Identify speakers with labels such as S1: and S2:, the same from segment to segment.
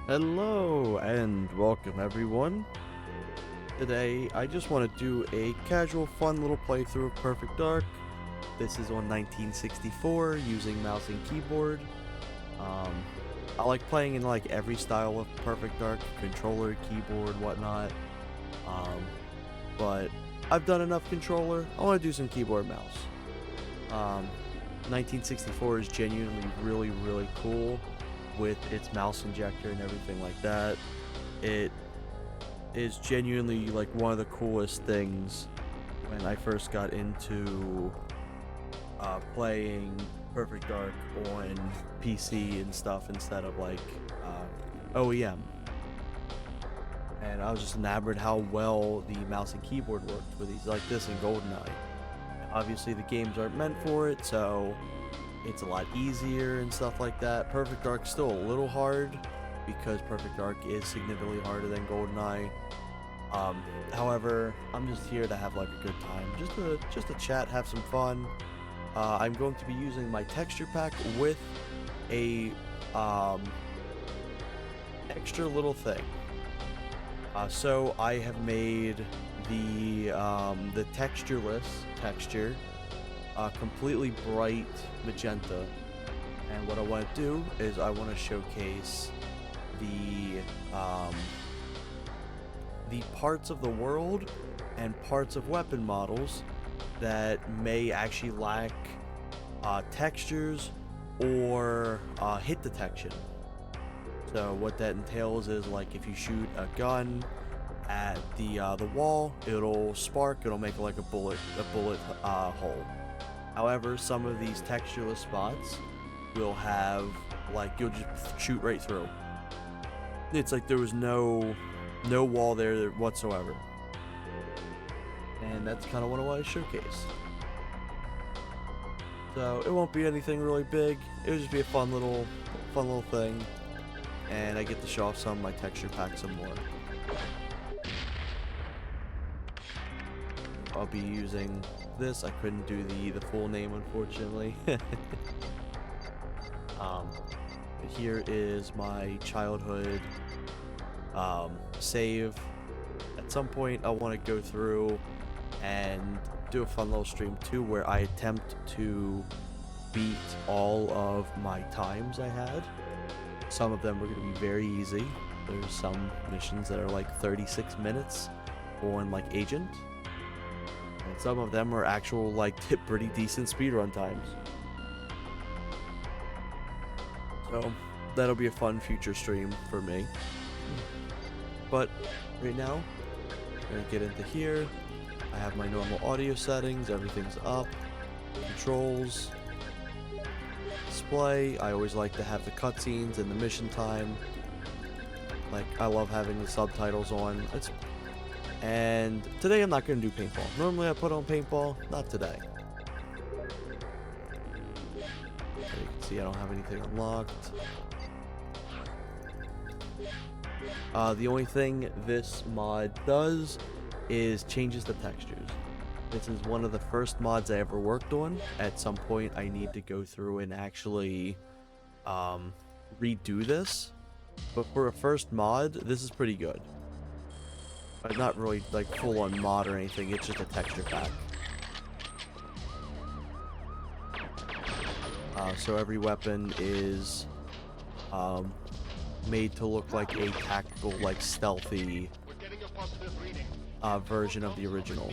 S1: Hello and welcome everyone. Today I just want to do a casual fun little playthrough of Perfect Dark. This is on 1964 using mouse and keyboard. I like playing in like every style of Perfect Dark, controller, keyboard, whatnot. But I've done enough controller. I want to do some keyboard mouse. 1964 is genuinely really cool with its mouse injector and everything like that. It is genuinely like one of the coolest things when I first got into playing Perfect Dark on PC and stuff instead of like OEM. And I was just enamored how well the mouse and keyboard worked for these, like this and GoldenEye. Obviously the games aren't meant for it, so it's a lot easier and stuff like that. Perfect Dark's still a little hard because Perfect Dark is significantly harder than GoldenEye. However, I'm just here to have like a good time, just to chat, have some fun. I'm going to be using my texture pack with a extra little thing. So I have made the textureless texture completely bright magenta, and what I want to do is I want to showcase the parts of the world and parts of weapon models that may actually lack textures or hit detection. So what that entails is, like, if you shoot a gun at the wall, it'll spark, it'll make like a bullet hole. However, some of these textureless spots will have, like, you'll just shoot right through. It's like there was no wall there whatsoever. And that's kind of what I want to showcase. So it won't be anything really big. It'll just be a fun little thing. And I get to show off some of my texture pack some more. I'll be using this. I couldn't do the full name, unfortunately. Here is my childhood save. At some point I want to go through and do a fun little stream too, where I attempt to beat all of my times I had. Some of them are going to be very easy. There's some missions that are like 36 minutes on like Agent. And some of them are actual, like, pretty decent speedrun times. So that'll be a fun future stream for me. But right now, I'm gonna get into here. I have my normal audio settings, everything's up. Controls. Display. I always like to have the cutscenes and the mission time. Like, I love having the subtitles on. And today I'm not going to do paintball. Normally I put on paintball, not today. So you can see I don't have anything unlocked. The only thing this mod does is changes the textures. This is one of the first mods I ever worked on. At some point I need to go through and actually redo this. But for a first mod, this is pretty good. But not really like full on mod or anything, it's just a texture pack. So every weapon is made to look like a tactical, like stealthy version of the original.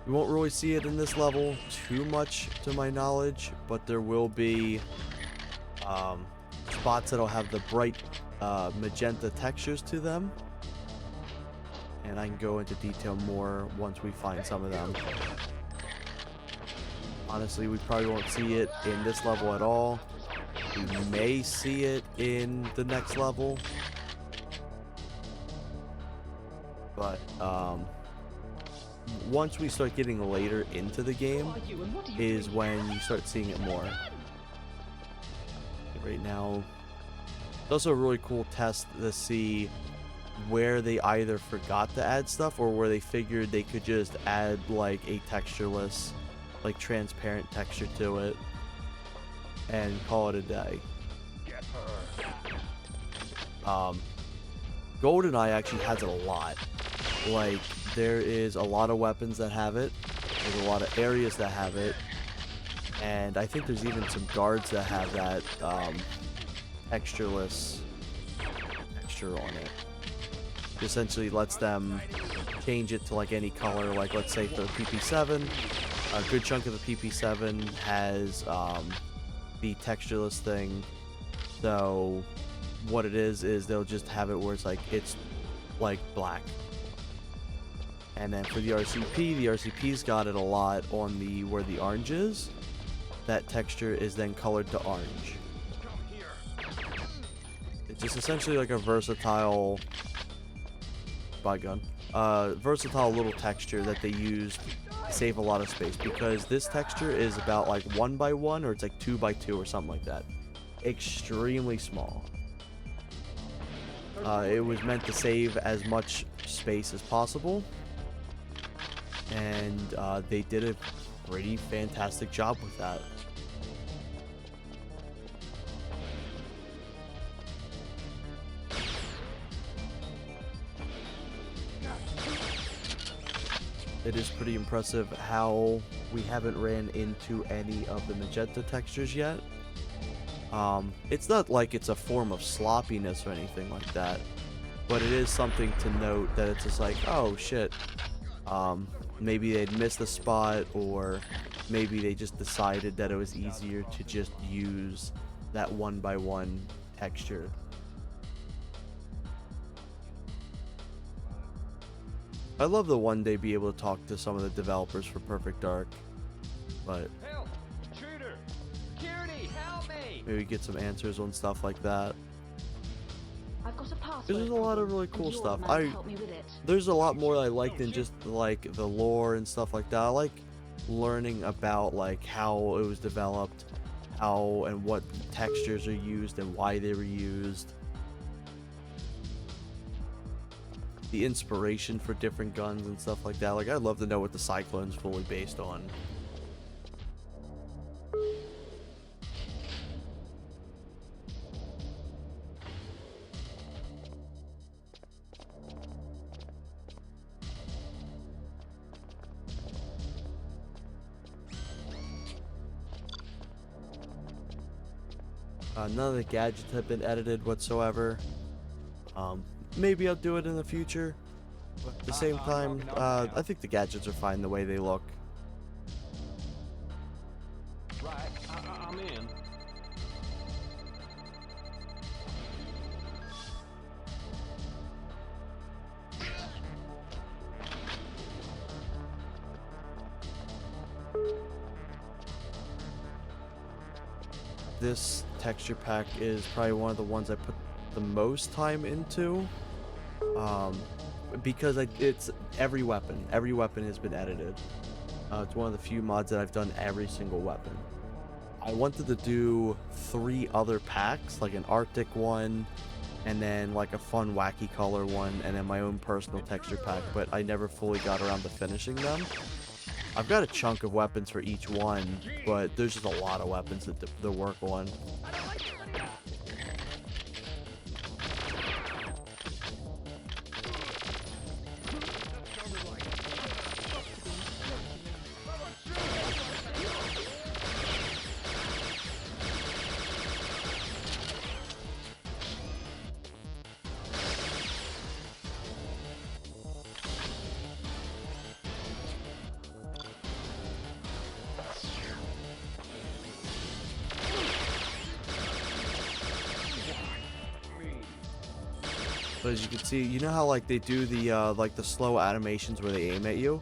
S1: You won't really see it in this level too much to my knowledge, but there will be spots that'll have the bright magenta textures to them, and I can go into detail more once we find some of them. Honestly, we probably won't see it in this level at all. We may see it in the next level, but once we start getting later into the game is when you start seeing it more. Right now, it's also a really cool test to see where they either forgot to add stuff or where they figured they could just add like a textureless, like transparent texture to it. and call it a day. GoldenEye actually has it a lot. Like, there is a lot of weapons that have it. There's a lot of areas that have it. And I think there's even some guards that have that textureless texture on it. It essentially lets them change it to like any color. Like, let's say for the PP7, a good chunk of the PP7 has the textureless thing. So what it is they'll just have it where it's like black. And then for the RCP's got it a lot on the where the orange is. That texture is then colored to orange. It's just essentially like a versatile versatile little texture that they use to save a lot of space, because this texture is about like 1x1 or it's like 2x2 or something like that. Extremely small. It was meant to save as much space as possible, and they did a pretty fantastic job with that. It is pretty impressive how we haven't ran into any of the magenta textures yet. It's not like it's a form of sloppiness or anything like that, but it is something to note that it's just like, oh shit, maybe they'd missed a spot, or maybe they just decided that it was easier to just use that 1x1 texture. I'd love to one day be able to talk to some of the developers for Perfect Dark, but
S2: Help! Intruder! Security, help me!
S1: maybe get some answers on stuff like that.
S3: I've got a password.
S1: There's a lot of really
S3: and
S1: cool
S3: you're
S1: stuff.
S3: the man to help me with it.
S1: There's a lot more I like than just like the lore and stuff like that. I like learning about like how it was developed, how and what textures are used and why they were used. The inspiration for different guns and stuff like that. Like, I'd love to know what the Cyclone's fully based on. None of the gadgets have been edited whatsoever. Maybe I'll do it in the future. But at the same time, I think the gadgets are fine the way they look.
S2: Right, I'm in.
S1: This texture pack is probably one of the ones I put the most time into. Because it's every weapon has been edited. It's one of the few mods that I've done every single weapon. I wanted to do 3 other packs, like an Arctic one, and then like a fun wacky color one, and then my own personal texture pack, but I never fully got around to finishing them. I've got a chunk of weapons for each one, but there's just a lot of weapons to work on. But as you can see, you know how like they do the like the slow animations where they aim at you?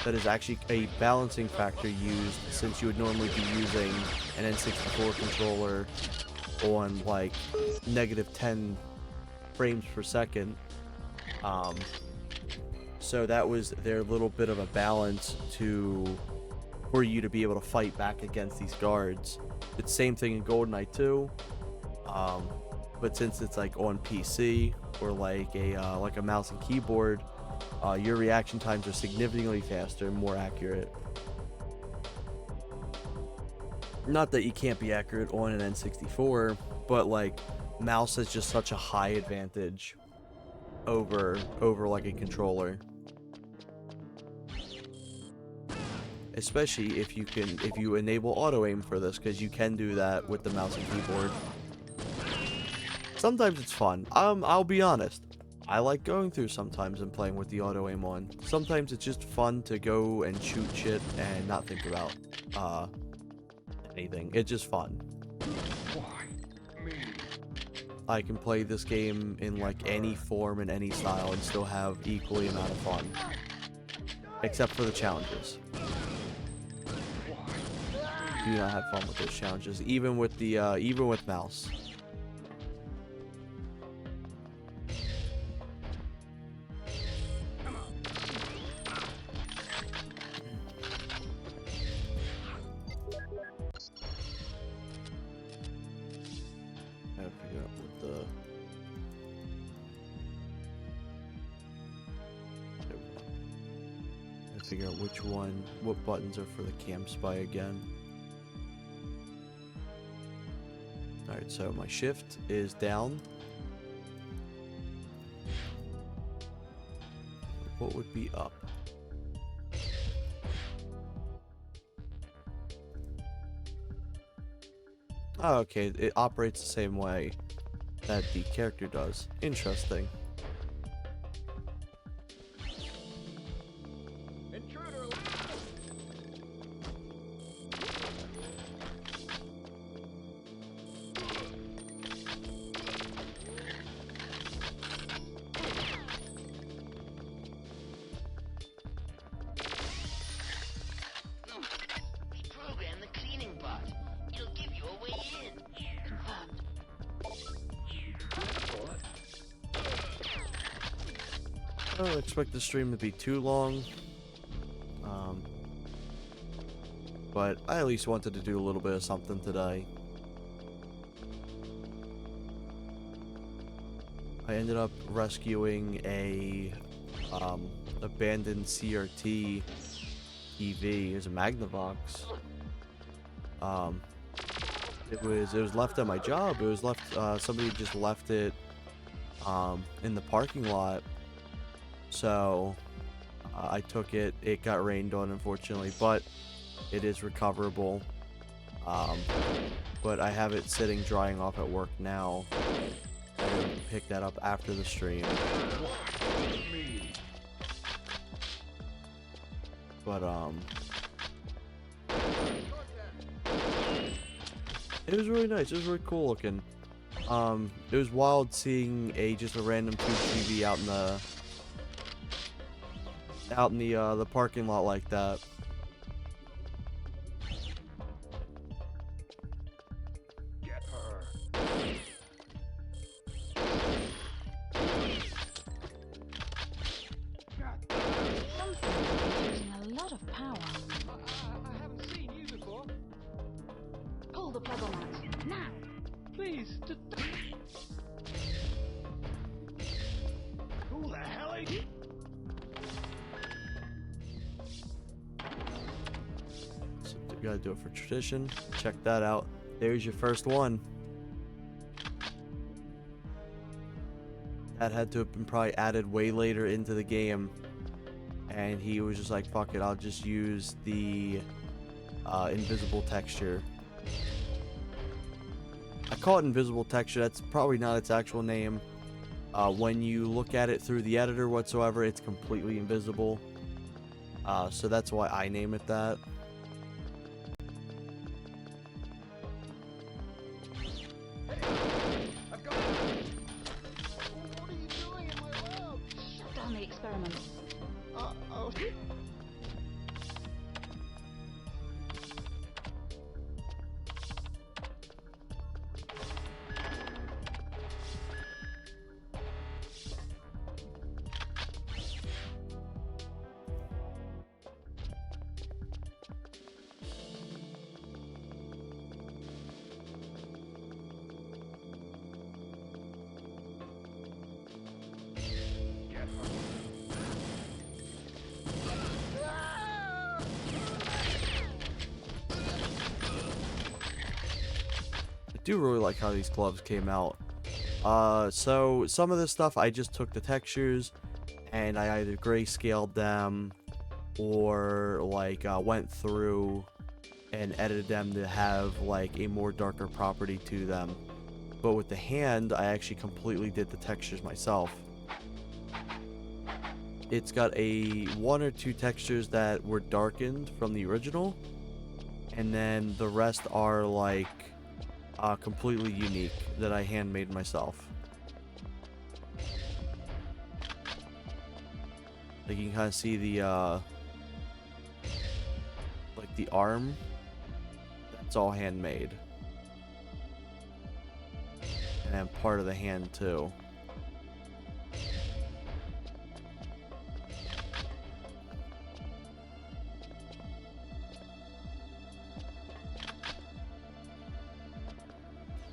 S1: That is actually a balancing factor used, since you would normally be using an N64 controller on like -10 frames per second. So that was their little bit of a balance for you to be able to fight back against these guards. It's the same thing in GoldenEye 2. But since it's like on PC or like a mouse and keyboard, your reaction times are significantly faster and more accurate. not that you can't be accurate on an N64, but like mouse has just such a high advantage over like a controller. Especially if you enable auto aim for this, because you can do that with the mouse and keyboard. Sometimes it's fun. I'll be honest. I like going through sometimes and playing with the auto aim on. Sometimes it's just fun to go and shoot shit and not think about anything. It's just fun.
S2: Why me?
S1: I can play this game in like any form and any style and still have equally amount of fun. Except for the challenges. Do not have fun with those challenges, even with the even with mouse. Gotta figure out what the. Gotta figure out what buttons are for the camp spy again. Alright, so my shift is down. What would be up? Oh, okay, it operates the same way that the character does. Interesting.
S2: Intruder!
S4: Program the cleaning bot. It'll give you a way in.
S3: Confirmed.
S1: I don't expect the stream to be too long. But I at least wanted to do a little bit of something today. I ended up rescuing a abandoned CRT TV. It was a Magnavox. It was left at my job. It was left. Somebody just left it in the parking lot. So I took it. It got rained on, unfortunately, but it is recoverable. But I have it sitting drying off at work now. I will pick that up after the stream. But it was really nice. It was really cool looking. It was wild seeing just a random tube TV out in the parking lot like that.
S2: Get her.
S3: Something is using a lot of power.
S2: I haven't seen you before.
S3: Pull the plug on that. Now!
S2: Please, who the hell are you?
S1: So you gotta do it for tradition. Check that out. There's your first one. That had to have been probably added way later into the game. And he was just like, fuck it, I'll just use the invisible texture. I call it invisible texture. That's probably not its actual name. When you look at it through the editor whatsoever, it's completely invisible. So that's why I name it that.
S2: I've got it. What are you doing in my lab?
S3: Shut down the experiment.
S2: Uh-oh.
S1: do really like how these gloves came out. So some of this stuff I just took the textures and I either grayscaled them or like went through and edited them to have like a more darker property to them. But with the hand, I actually completely did the textures myself. It's got a 1 or 2 textures that were darkened from the original, and then the rest are like completely unique that I handmade myself. Like you can kind of see the like the arm. That's all handmade, and then part of the hand too.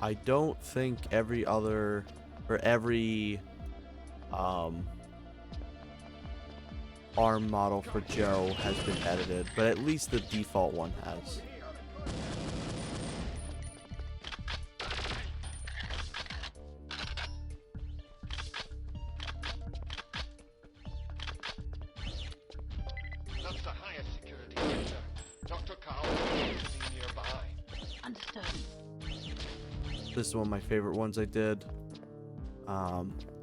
S1: I don't think every other or every arm model for Joe has been edited, but at least the default one has.
S5: That's the highest security sector. Dr. Carl will be nearby.
S3: Understood.
S1: This is one of my favorite ones I did.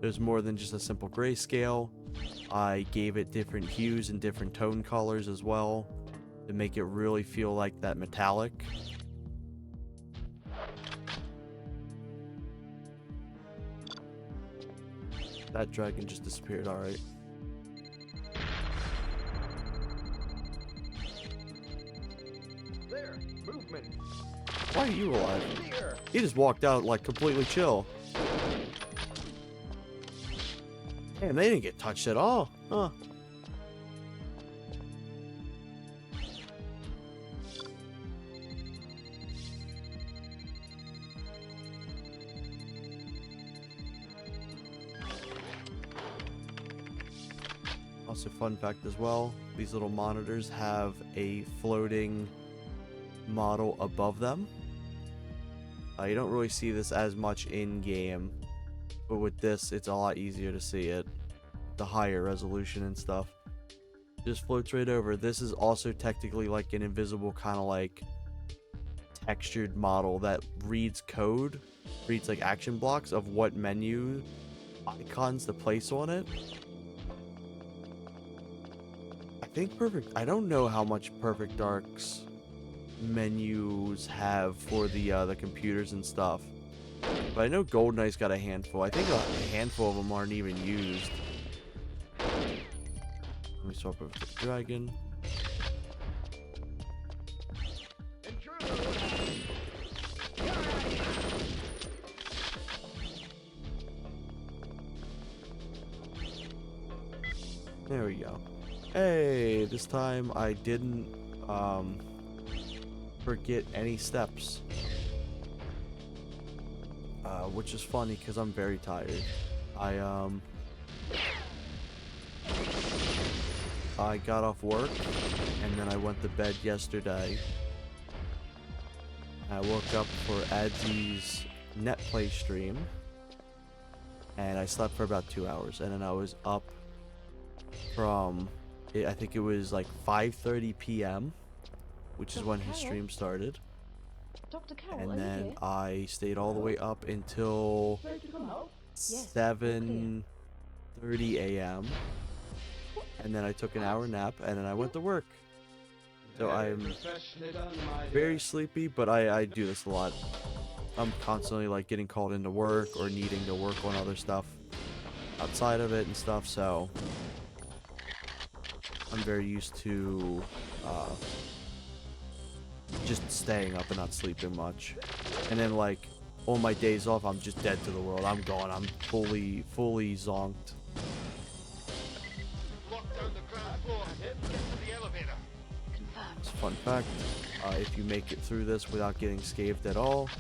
S1: There's more than just a simple grayscale. I gave it different hues and different tone colors as well to make it really feel like that metallic. That dragon just disappeared, alright.
S2: There, movement.
S1: Why are you alive?
S2: Here.
S1: He just walked out like completely chill. Damn, they didn't get touched at all. Huh. Also, fun fact as well, these little monitors have a floating model above them. You don't really see this as much in game, but with this it's a lot easier to see it, the higher resolution and stuff. Just floats right over. This is also technically like an invisible kind of like textured model that reads code, reads like action blocks of what menu icons to place on it. I don't know how much Perfect Dark's menus have for the computers and stuff, but I know GoldenEye's got a handful. I think a handful of them aren't even used. Let me swap over to the dragon. There we go. Hey, this time I didn't forget any steps, which is funny because I'm very tired. I got off work and then I went to bed yesterday. I woke up for Adzy's NetPlay stream and I slept for about 2 hours, and then I was up from I think it was like 5:30 p.m., which is when his stream started.
S3: Dr. Carroll,
S1: And
S3: are you
S1: then
S3: here?
S1: I stayed all the way up until
S3: Yes,
S1: 7:30 a.m. And then I took an hour nap, and then I went to work. So I'm very sleepy, but I do this a lot. I'm constantly like getting called into work or needing to work on other stuff outside of it and stuff, so I'm very used to just staying up and not sleeping much. And then like on my days off, I'm just dead to the world. I'm gone. I'm fully zonked.
S5: Lock down the ground floor. Get to the elevator.
S3: Confirmed.
S1: It's a fun fact. If you make it through this without getting scathed at all,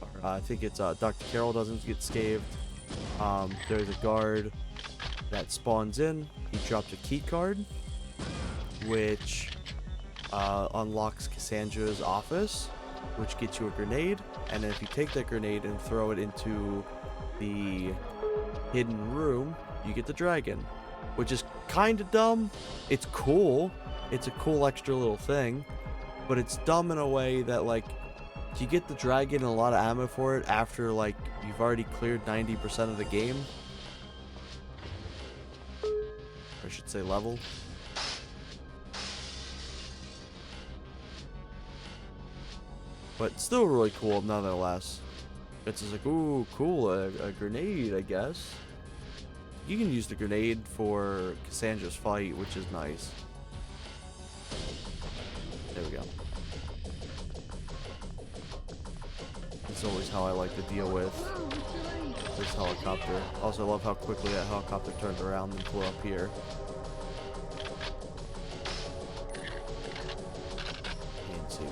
S1: or, I think it's Dr. Carroll doesn't get scathed. There's a guard that spawns in. He drops a key card, which unlocks Cassandra's office, which gets you a grenade, and then if you take that grenade and throw it into the hidden room, you get the dragon, which is kind of dumb. It's cool. It's a cool extra little thing, but it's dumb in a way that, like, you get the dragon and a lot of ammo for it after, like, you've already cleared 90% of the game. Or I should say level. But still really cool nonetheless. It's just like, ooh, cool, a grenade, I guess. You can use the grenade for Cassandra's fight, which is nice. There we go. This is always how I like to deal with this helicopter. Also, I love how quickly that helicopter turned around and flew up here. Can't see me.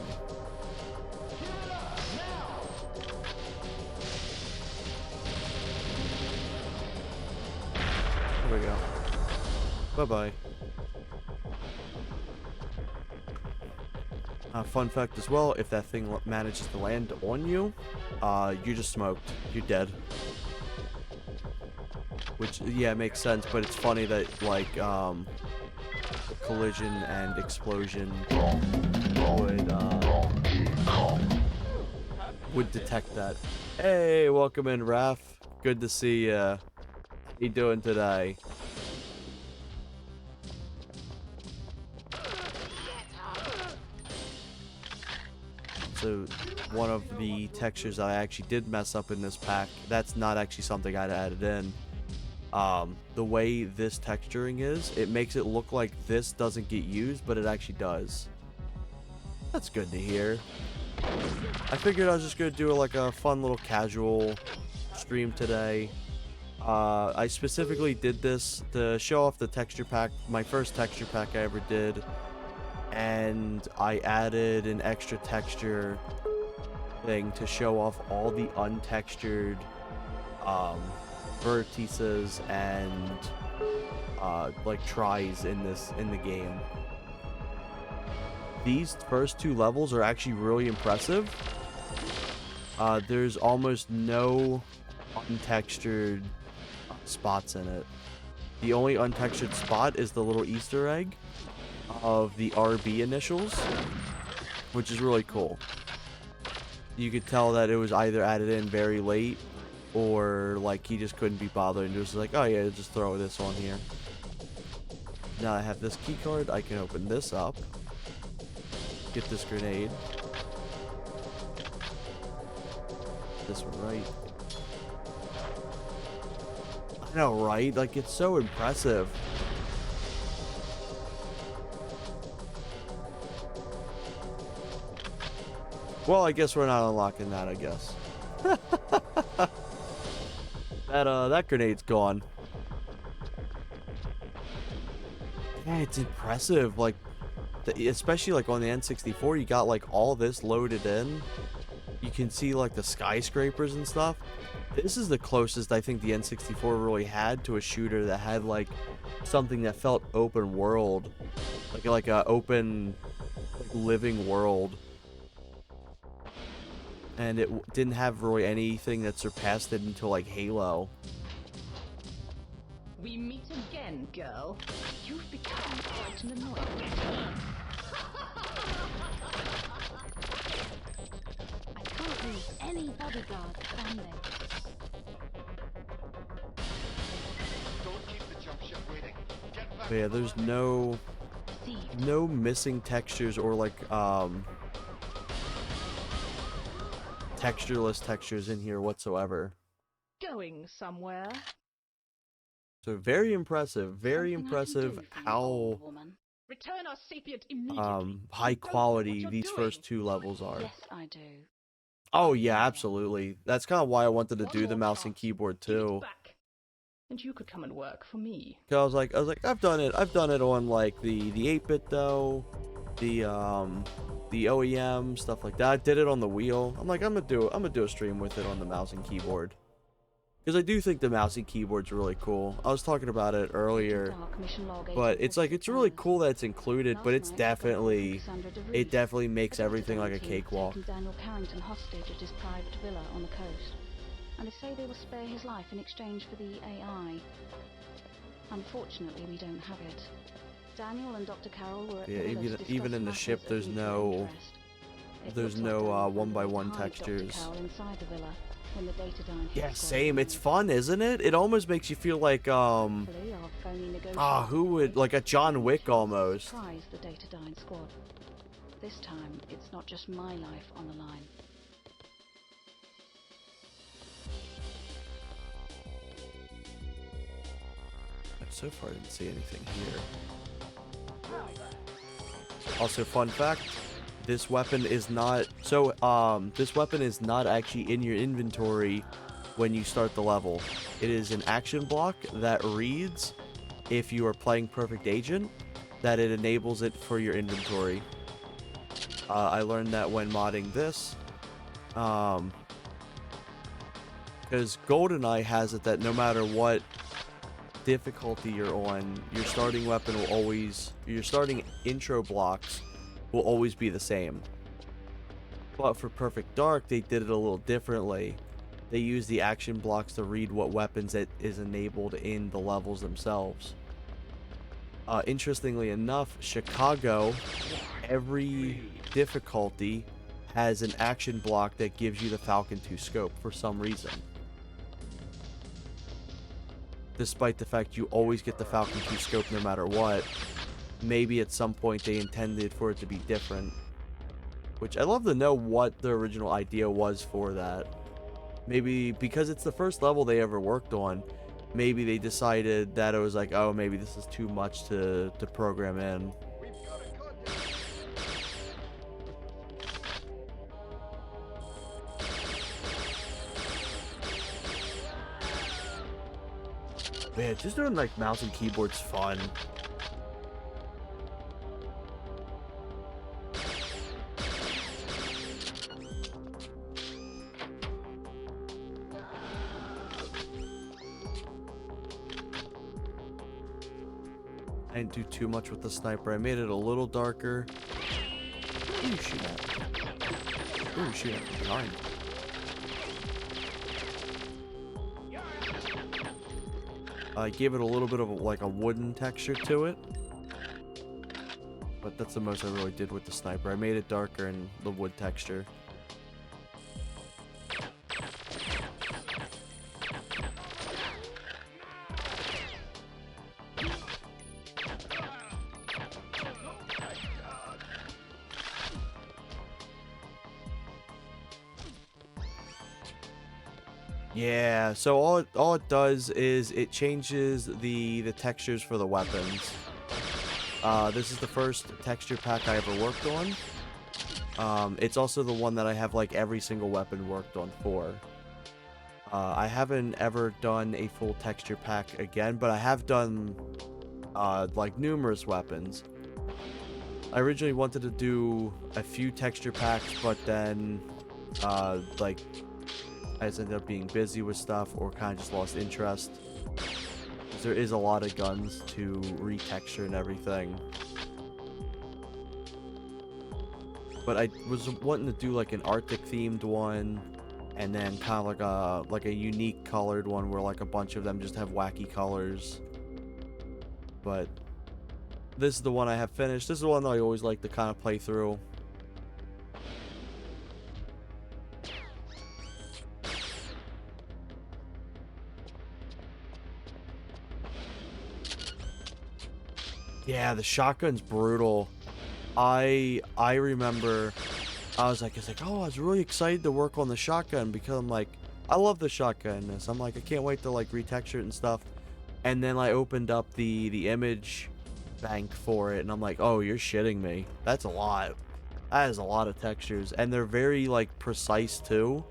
S1: There we go. Bye-bye. Fun fact as well, if that thing manages to land on you, you're just smoked. You're dead. Which, yeah, makes sense, but it's funny that, like, collision and explosion would detect that. Hey, welcome in, Raph. Good to see ya. How you doing today? So one of the textures that I actually did mess up in this pack, that's not actually something I'd added in. The way this texturing is, it makes it look like this doesn't get used, but it actually does. That's good to hear. I figured I was just gonna do like a fun little casual stream today. I specifically did this to show off the texture pack, my first texture pack I ever did. And I added an extra texture thing to show off all the untextured vertices and like tries in the game. These first two levels are actually really impressive. There's almost no untextured spots in it. The only untextured spot is the little Easter egg of the RB initials, which is really cool. You could tell that it was either added in very late or like he just couldn't be bothered and just like, oh yeah, just throw this on here. Now I have this key card, I can open this up, get this grenade, this one right. I know, right? Like, it's so impressive. Well, I guess we're not unlocking that, I guess. That grenade's gone. Yeah, it's impressive. Like, especially like on the N64, you got like all this loaded in. You can see like the skyscrapers and stuff. This is the closest I think the N64 really had to a shooter that had like something that felt open world, like a open, like, living world. And it didn't have really anything that surpassed it until like Halo.
S6: We meet again, girl. You've become quite an annoyance.
S3: I can't lose any bodyguards, can they?
S5: Don't keep the jump ship waiting. Get back.
S1: But yeah, there's no missing textures or like textureless textures in here whatsoever.
S6: Going somewhere?
S1: So very impressive, very
S3: Something I can
S1: impressive
S3: do for you,
S1: how
S3: old woman.
S6: Return our sapient immediately.
S1: high
S6: Don't know
S1: quality
S6: what
S1: these
S6: you're
S1: first
S6: doing.
S1: two levels are.
S3: Yes, I do.
S1: Oh yeah, absolutely. That's kind of why I wanted to
S6: One
S1: do the
S6: more
S1: mouse and
S6: chance.
S1: keyboard
S6: Give it
S1: too.
S6: back. And you could come and work for me.
S1: 'Cause I was like, I've done it on like the 8-bit though, the OEM stuff like that. I did it on the wheel. I'm like, I'm gonna do a stream with it on the mouse and keyboard. Because I do think the mouse and keyboard's really cool. I was talking about it earlier,
S6: Dark mission log
S1: but it's like, it's really
S6: 1845.
S1: cool that it's included, but it's
S6: Last night,
S1: definitely,
S6: Alexander de
S1: it
S6: Reed,
S1: definitely makes
S6: a
S1: everything like a
S6: Dante,
S1: cakewalk.
S6: taken Daniel Carrington hostage at his private villa on the coast, and they say they will spare his life in exchange for the AI. Unfortunately, we don't have it. Daniel and Dr. Carroll were at
S1: Yeah,
S6: the villa to
S1: even
S6: discuss
S1: in the
S6: matters
S1: ship,
S6: of
S1: there's
S6: mutual
S1: no,
S6: interest. It
S1: there's
S6: looks like
S1: no
S6: Daniel
S1: one-by-one
S6: planned to hide Dr.
S1: textures.
S6: Carroll inside the villa when the Datadyne
S1: Yeah,
S6: hit squad
S1: same. It's
S6: arrived.
S1: fun, isn't it? It almost makes you feel like,
S6: Hopefully, our phony negotiator
S1: who would, like a John Wick
S6: will
S1: almost.
S6: surprise the Datadyne squad. This time, it's not just my life on the line.
S1: So far, I didn't see anything here. Also, fun fact, this weapon is not, this weapon is not actually in your inventory when you start the level. It is an action block that reads, if you are playing Perfect Agent, that it enables it for your inventory. I learned that when modding this, because GoldenEye has it that no matter what difficulty you're on, your starting weapon will always, your starting intro blocks will always be the same. But for Perfect Dark, they did it a little differently. They use the action blocks to read what weapons it is enabled in the levels themselves. Interestingly enough, Chicago, every difficulty has an action block that gives you the Falcon 2 scope for some reason. Despite the fact you always get the Falcon 2 scope no matter what, maybe at some point they intended for it to be different. Which, I'd love to know what the original idea was for that. Maybe because it's the first level they ever worked on, maybe they decided that it was like, oh, maybe this is too much to program in. Man, just doing like mouse and keyboard's fun. I didn't do too much with the sniper. I made it a little darker. Who you shoot at? Who you shoot at? Behind. I gave it a little bit of like a wooden texture to it. But that's the most I really did with the sniper. I made it darker in the wood texture. Yeah, so all it does is it changes the textures for the weapons. This is the first texture pack I ever worked on. It's also the one that I have like every single weapon worked on for. I haven't ever done a full texture pack again, but I have done like numerous weapons. I originally wanted to do a few texture packs, but then like I just ended up being busy with stuff or kind of just lost interest. Because there is a lot of guns to retexture and everything. But I was wanting to do like an Arctic themed one, and then kind of like a unique colored one where like a bunch of them just have wacky colors. But this is the one I have finished. This is the one that I always like to kind of play through. Yeah, the shotgun's brutal. I remember I was like, oh, I was really excited to work on the shotgun because I'm like, I love the shotgun. So I'm like, I can't wait to like retexture it and stuff. And then I opened up the image bank for it, and I'm like, oh, you're shitting me. That's a lot. That is a lot of textures, and they're very like precise too.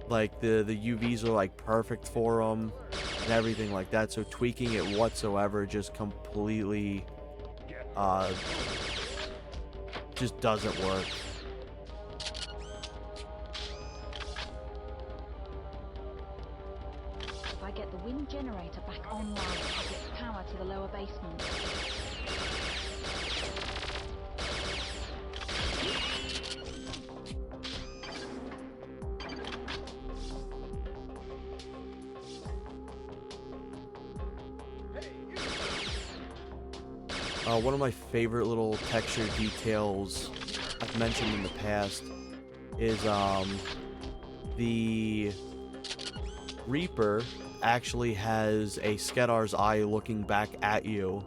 S1: Like the UVs are like perfect for them and everything like that. So tweaking it whatsoever just completely just doesn't work.
S6: I get the wind generator back online to get power to the lower basement.
S1: One of my favorite little texture details I've mentioned in the past is the Reaper actually has a Skedar's eye looking back at you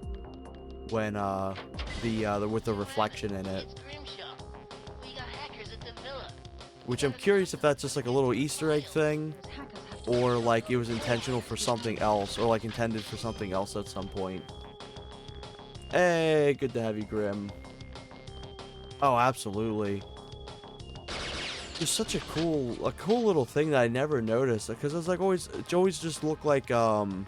S1: when with the reflection in it.
S4: It's Grimshaw. We got hackers at the villa.
S1: Which I'm curious if that's just like a little Easter egg thing,
S6: Those hackers have to
S1: or like it was intentional for something else, or like intended for something else at some point. Hey, good to have you, Grim. Oh, absolutely. Just such a cool little thing that I never noticed, because it's like it always just looked like almost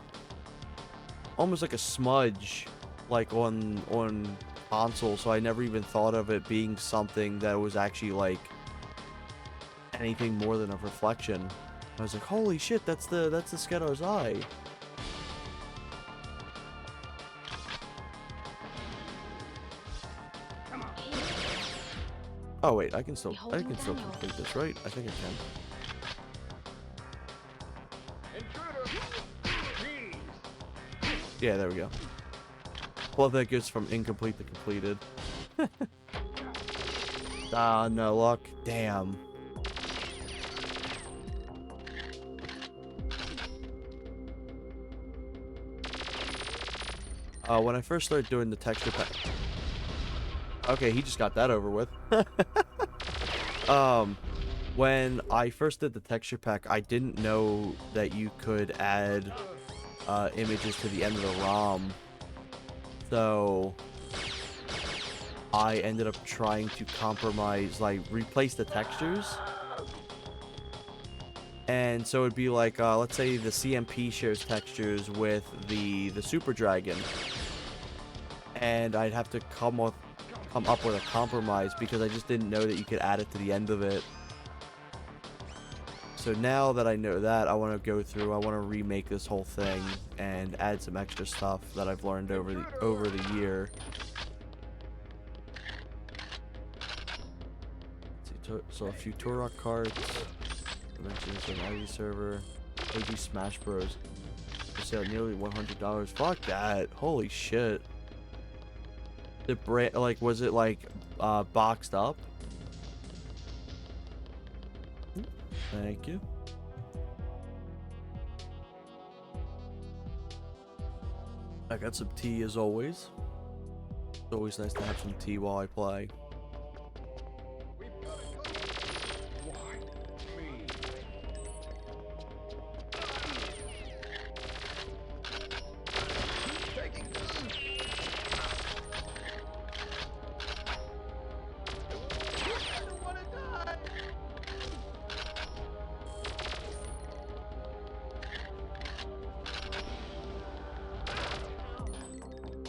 S1: like a smudge, like on console. So I never even thought of it being something that was actually like anything more than a reflection. I was like, holy shit, that's the Skedar's eye. Oh wait, I can still complete this, right? I think I can.
S2: Intruder!
S1: Yeah, there we go. Well, that goes from incomplete to completed. Ah, no luck. Damn. When I first started doing the texture pack... Okay, he just got that over with. When I first did the texture pack, I didn't know that you could add images to the end of the ROM. So I ended up trying to compromise, like replace the textures. And so it'd be like, let's say the CMP shares textures with the Super Dragon. And I'd have to come up with a compromise because I just didn't know that you could add it to the end of it. So now that I know that, I want to go through, I want to remake this whole thing and add some extra stuff that I've learned over the year. Let's see, so a few Turok cards, dimensions of an Ivy server, OG Smash Bros. For sale nearly $100. Fuck that! Holy shit! The brand, like, was it like boxed up? Thank you. I got some tea as always. It's always nice to have some tea while I play.
S2: Why me? Taking I don't want to die.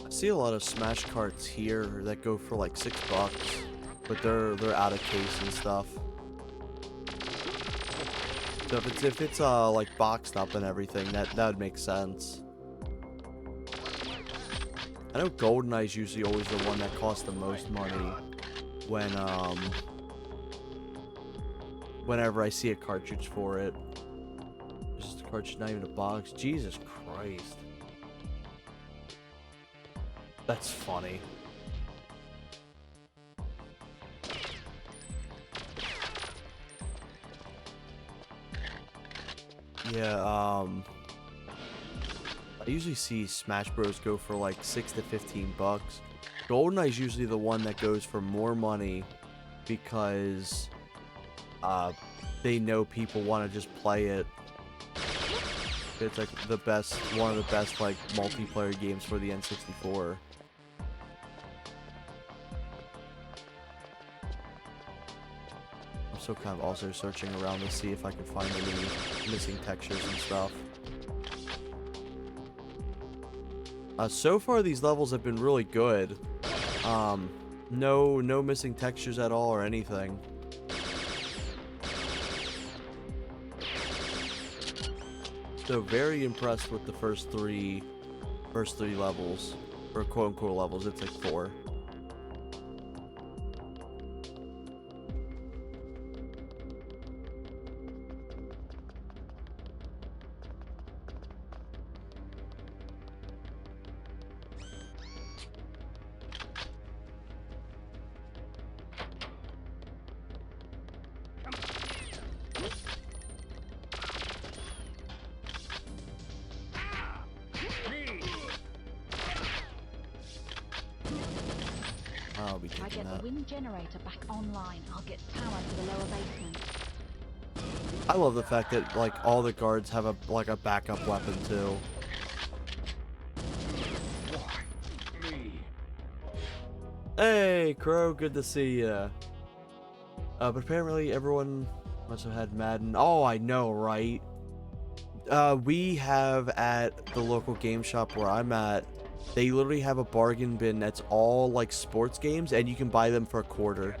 S1: I see a lot of Smash carts here that go for like $6, but they're out of case and stuff. So if it's like boxed up and everything, that would make sense. I know GoldenEye's usually always the one that costs the most money when whenever I see a cartridge for it. It's just a cartridge, not even a box. Jesus Christ. That's funny. Yeah, I usually see Smash Bros go for like $6 to $15. GoldenEye's usually the one that goes for more money because they know people want to just play it. It's like one of the best like multiplayer games for the N64. I'm still kind of also searching around to see if I can find any missing textures and stuff. So far these levels have been really good. No missing textures at all or anything. So very impressed with the first three levels, or quote unquote levels. It's like 4. I'll be
S6: If I
S1: taking
S6: get
S1: that.
S6: the wind generator back online, I'll get power to the lower basement.
S1: I love the fact that like all the guards have a backup weapon too. Hey, Crow, good to see ya. But apparently everyone must have had Madden. Oh, I know, right? We have at the local game shop where I'm at, they literally have a bargain bin that's all like sports games, and you can buy them for $0.25.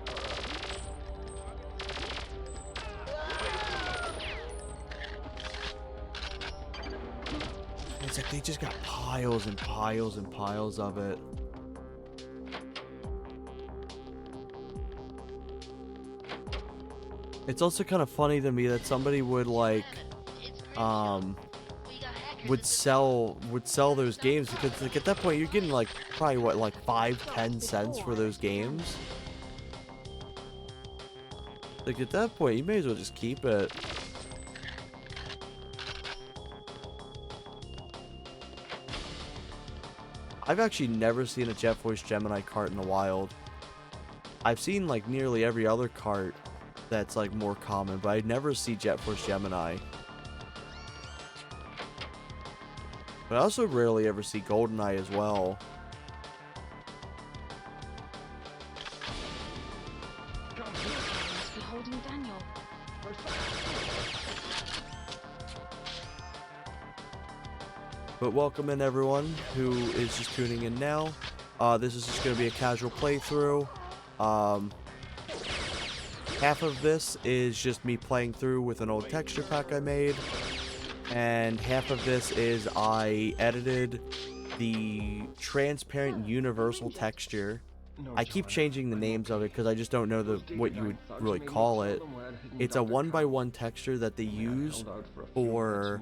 S1: It's like they just got piles and piles and piles of it. It's also kind of funny to me that somebody would like would sell those games, because like at that point you're getting like probably what, like 5-10 cents for those games. Like at that point you may as well just keep it. I've actually never seen a Jet Force Gemini cart in the wild. I've seen like nearly every other cart that's like more common, but I never see Jet Force Gemini. But I also rarely ever see GoldenEye as well.
S6: Must be holding Daniel.
S1: But welcome in everyone who is just tuning in now. This is just going to be a casual playthrough. Half of this is just me playing through with an old texture pack I made, and half of this is I edited the transparent universal texture. I keep changing the names of it because I just don't know what you would really call it. It's a 1x1 texture that they use for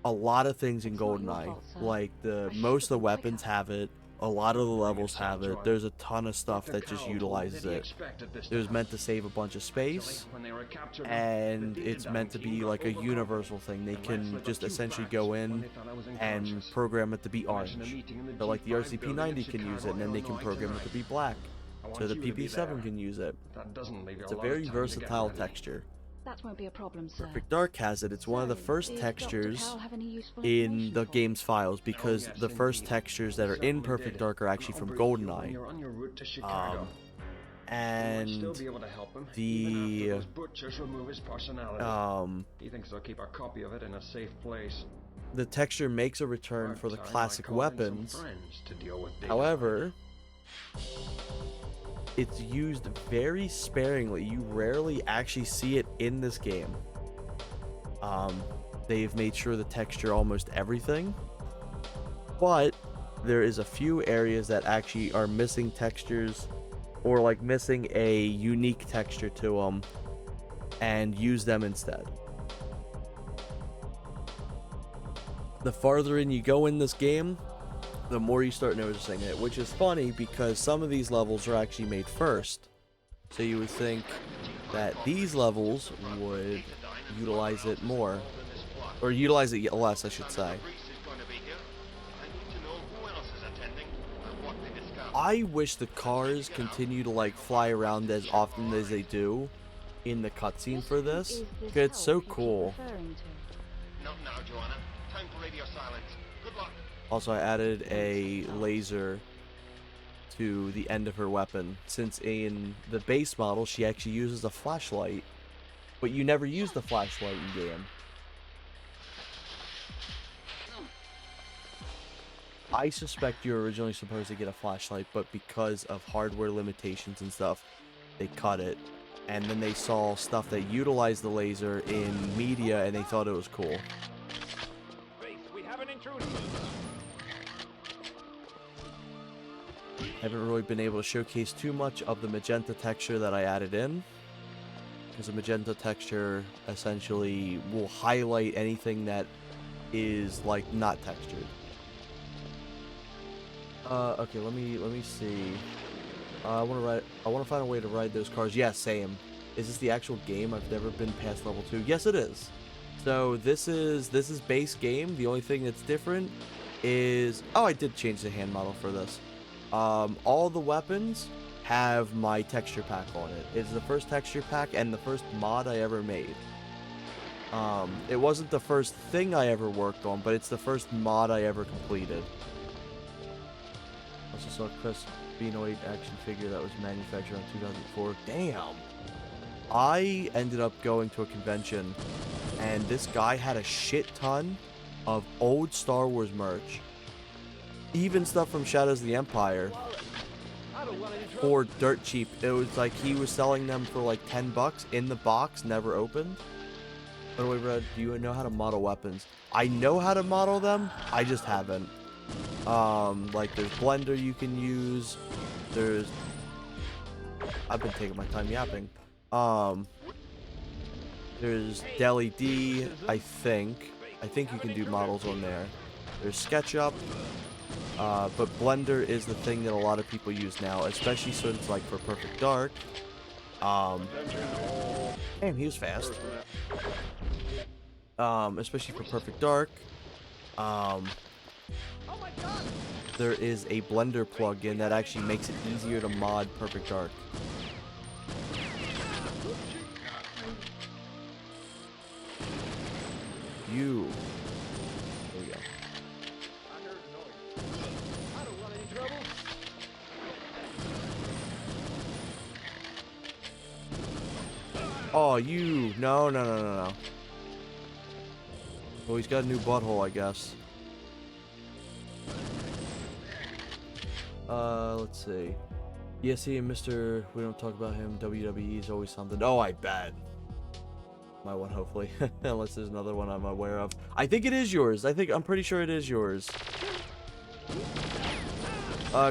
S1: a lot of things in GoldenEye. Like most of the weapons have it. A lot of the levels have it. There's a ton of stuff that just utilizes it. It was meant to save a bunch of space, and it's meant to be like a universal thing. They can just essentially go in and program it to be orange. So like the RCP-90 can use it, and then they can program it to be black. So the PP7 can use it. It's a very versatile texture.
S6: That won't be a problem, sir.
S1: Perfect Dark has it. It's one of the first
S6: Did Dr.
S1: textures
S6: Cal have any useful
S1: in
S6: information
S1: the
S6: for
S1: game's files, because the first textures that are in Perfect Dark are actually from GoldenEye. And the
S5: He thinks they'll keep a copy of it in a safe place.
S1: the texture makes a return for the
S5: Sorry,
S1: classic
S5: might call in some
S1: weapons.
S5: friends to deal with data.
S1: However, it's used very sparingly. You rarely actually see it in this game. They've made sure to texture almost everything, but there is a few areas that actually are missing textures, or like missing a unique texture to them, and use them instead. The farther in you go in this game, the more you start noticing it, which is funny because some of these levels are actually made first. So you would think that these levels would utilize it more, or utilize it less, I should say. I wish the cars continue to like fly around as often as they do in the cutscene for this. It's so cool.
S5: Not now, Joanna. Time for radio silence. Good luck.
S1: Also, I added a laser to the end of her weapon, since in the base model she actually uses a flashlight, but you never use the flashlight in game. I suspect you're originally supposed to get a flashlight, but because of hardware limitations and stuff, they cut it. And then they saw stuff that utilized the laser in media, and they thought it was cool. haven't really been able to showcase too much of the magenta texture that I added in, because the magenta texture essentially will highlight anything that is like not textured. Okay, let me see. I want to find a way to ride those cars. Yeah, same. Is this the actual game? I've never been past level 2. Yes, it is. So this is base game. The only thing that's different is, oh, I did change the hand model for this. All the weapons have my texture pack on it. It's the first texture pack and the first mod I ever made. It wasn't the first thing I ever worked on, but it's the first mod I ever completed. Also saw Chris Benoit action figure that was manufactured in 2004. Damn! I ended up going to a convention, and this guy had a shit ton of old Star Wars merch. Even stuff from Shadows of the Empire. For dirt cheap. It was like he was selling them for like $10 in the box, never opened. By the way, Red, do you know how to model weapons? I know how to model them, I just haven't. Like there's Blender you can use. There's... I've been taking my time yapping. There's DLED, I think. I think you can do models on there. There's SketchUp. But Blender is the thing that a lot of people use now, especially since, like, for Perfect Dark. Damn, he was fast. Especially for Perfect Dark. There is a Blender plugin that actually makes it easier to mod Perfect Dark. You. There we go. Oh, you. No. Well, he's got a new butthole, I guess. Let's see. ESC and Mr. We don't talk about him. WWE is always something. Oh, I bet. My one, hopefully. Unless there's another one I'm aware of. I think it is yours. I'm pretty sure it is yours.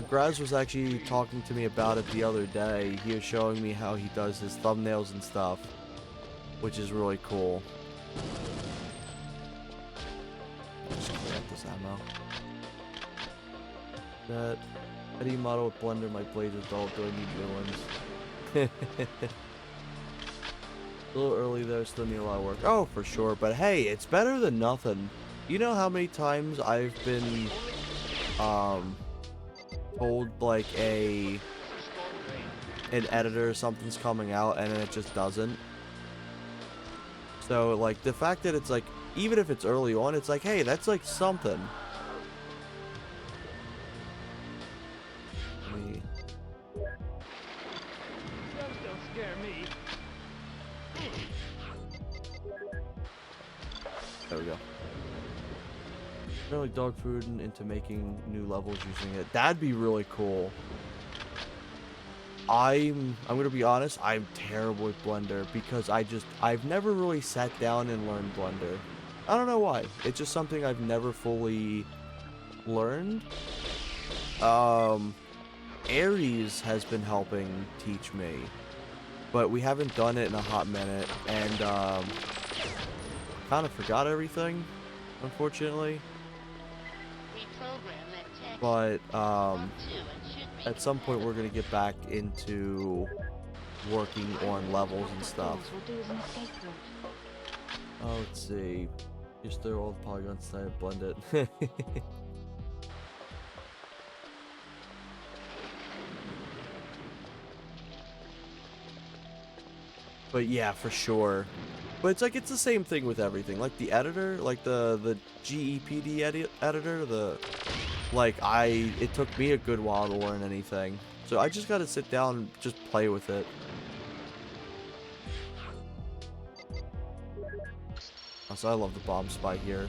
S1: Graz was actually talking to me about it the other day. He was showing me how he does his thumbnails and stuff, which is really cool. Just clear up this ammo. That. How do you model with Blender? My blades are dull. Do I need new ones? A little early though, still need a lot of work. Oh, for sure, but hey, it's better than nothing. You know how many times I've been, told like an editor or something's coming out and then it just doesn't? So, like, the fact that it's like, even if it's early on, it's like, hey, that's like something.
S2: Don't scare me.
S1: There we go. Like dog food and into making new levels using it. That'd be really cool. I'm gonna be honest, I'm terrible with Blender because I've never really sat down and learned Blender. I don't know why. It's just something I've never fully learned. Ares has been helping teach me, but we haven't done it in a hot minute, and kind of forgot everything, unfortunately. But at some point we're gonna get back into working on levels and stuff. Oh, let's see. Just throw all the polygons aside and blend it. But yeah, for sure. But it's like, it's the same thing with everything. Like the editor, like the GEPD editor, it took me a good while to learn anything. So I just gotta sit down and just play with it. Also, I love the bomb spy here.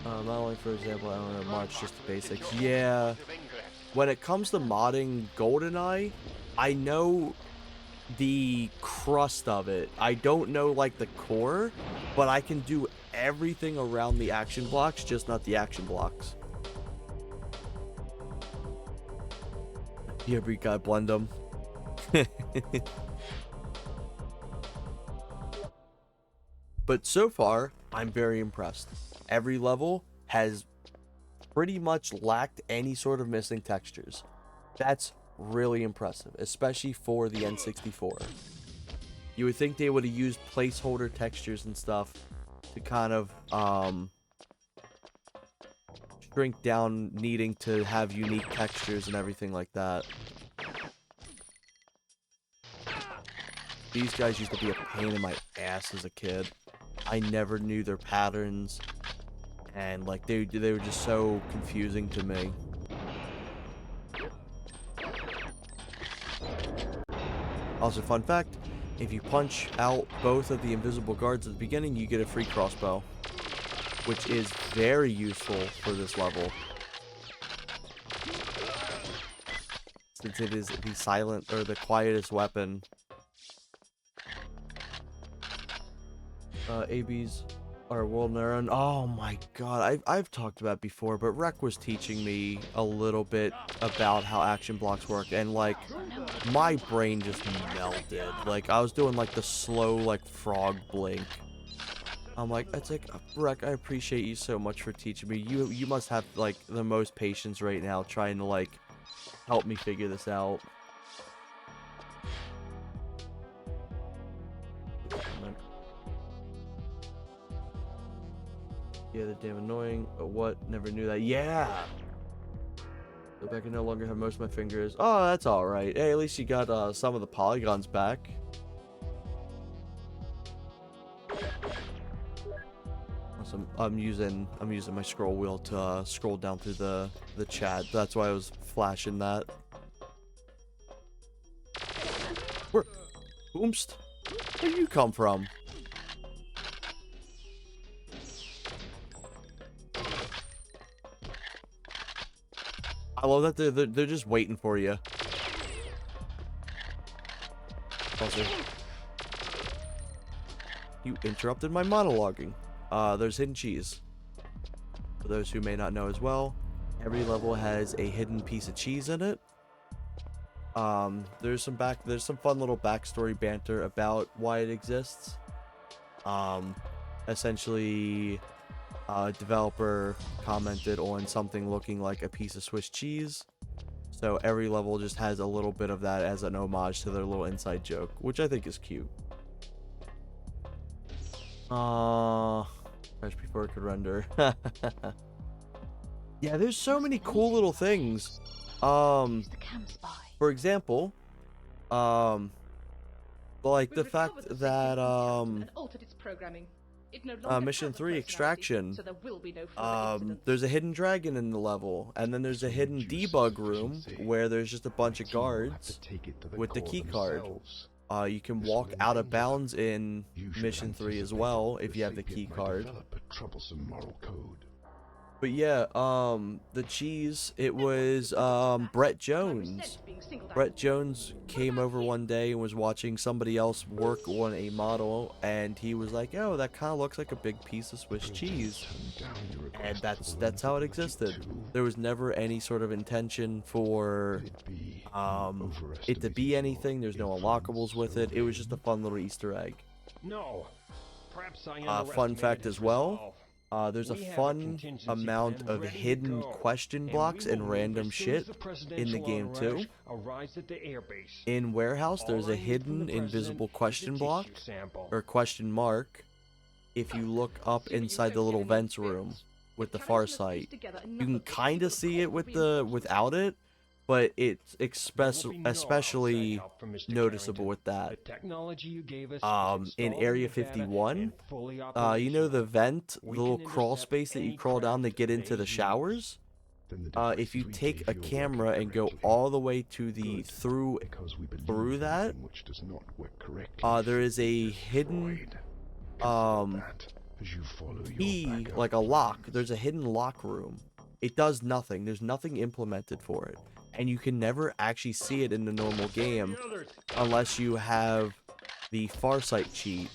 S1: Not only, for example, I don't know much, just the basics. Yeah. When it comes to modding GoldenEye, I know the crust of it. I don't know, like, the core, but I can do everything around the action blocks, just not the action blocks. Yeah, we gotta blend them. But so far, I'm very impressed. Every level has pretty much lacked any sort of missing textures. That's really impressive, especially for the N64. You would think they would have used placeholder textures and stuff to kind of shrink down needing to have unique textures and everything like that. These guys used to be a pain in my ass as a kid. I never knew their patterns, and like they were just so confusing to me. Also, fun fact, if you punch out both of the invisible guards at the beginning, you get a free crossbow, which is very useful for this level, since it is the silent or the quietest weapon. ABs are world neuron. Oh my god, I've talked about it before, but Rec was teaching me a little bit about how action blocks work, and like my brain just melted. Like I was doing like the slow like frog blink. I'm like, it's like, Rec, I appreciate you so much for teaching me. You must have like the most patience right now trying to like help me figure this out. Yeah, they're damn annoying, but what? Never knew that. Yeah! Look, I can no longer have most of my fingers. Oh, that's alright. Hey, at least you got some of the polygons back. Awesome. I'm using my scroll wheel to scroll down through the chat. That's why I was flashing that. Where? Boomst? Where you come from? I love that they're just waiting for you. Also, you interrupted my monologuing. There's hidden cheese. For those who may not know as well, every level has a hidden piece of cheese in it. There's some fun little backstory banter about why it exists. Essentially, developer commented on something looking like a piece of Swiss cheese, so every level just has a little bit of that as an homage to their little inside joke, which I think is cute. Crash before it could render. Yeah, there's so many cool little things. For example, like the fact that Mission 3 Extraction, there's a hidden dragon in the level, and then there's a hidden debug room where there's just a bunch of guards with the key card. You can walk out of bounds in Mission 3 as well if you have the key card. But yeah, the cheese, it was Brett Jones. Brett Jones came over one day and was watching somebody else work on a model, and he was like, oh, that kind of looks like a big piece of Swiss cheese. And that's how it existed. There was never any sort of intention for it to be anything. There's no unlockables with it. It was just a fun little Easter egg.
S2: No. Perhaps
S1: Fun fact as well. There's a fun amount of hidden question blocks and random shit in the game too. In Warehouse, there's a hidden invisible question block, or question mark, if you look up inside the little vents room with the Farsight. You can kind of see it without it, but it's especially noticeable with that. In Area 51, you know the vent, the little crawl space that you crawl down to get into the showers? If you take a camera and go all the way to the through that, there is a hidden key, like a lock. There's a hidden lock room. It does nothing. There's nothing implemented for it. And you can never actually see it in the normal game unless you have the Farsight cheat.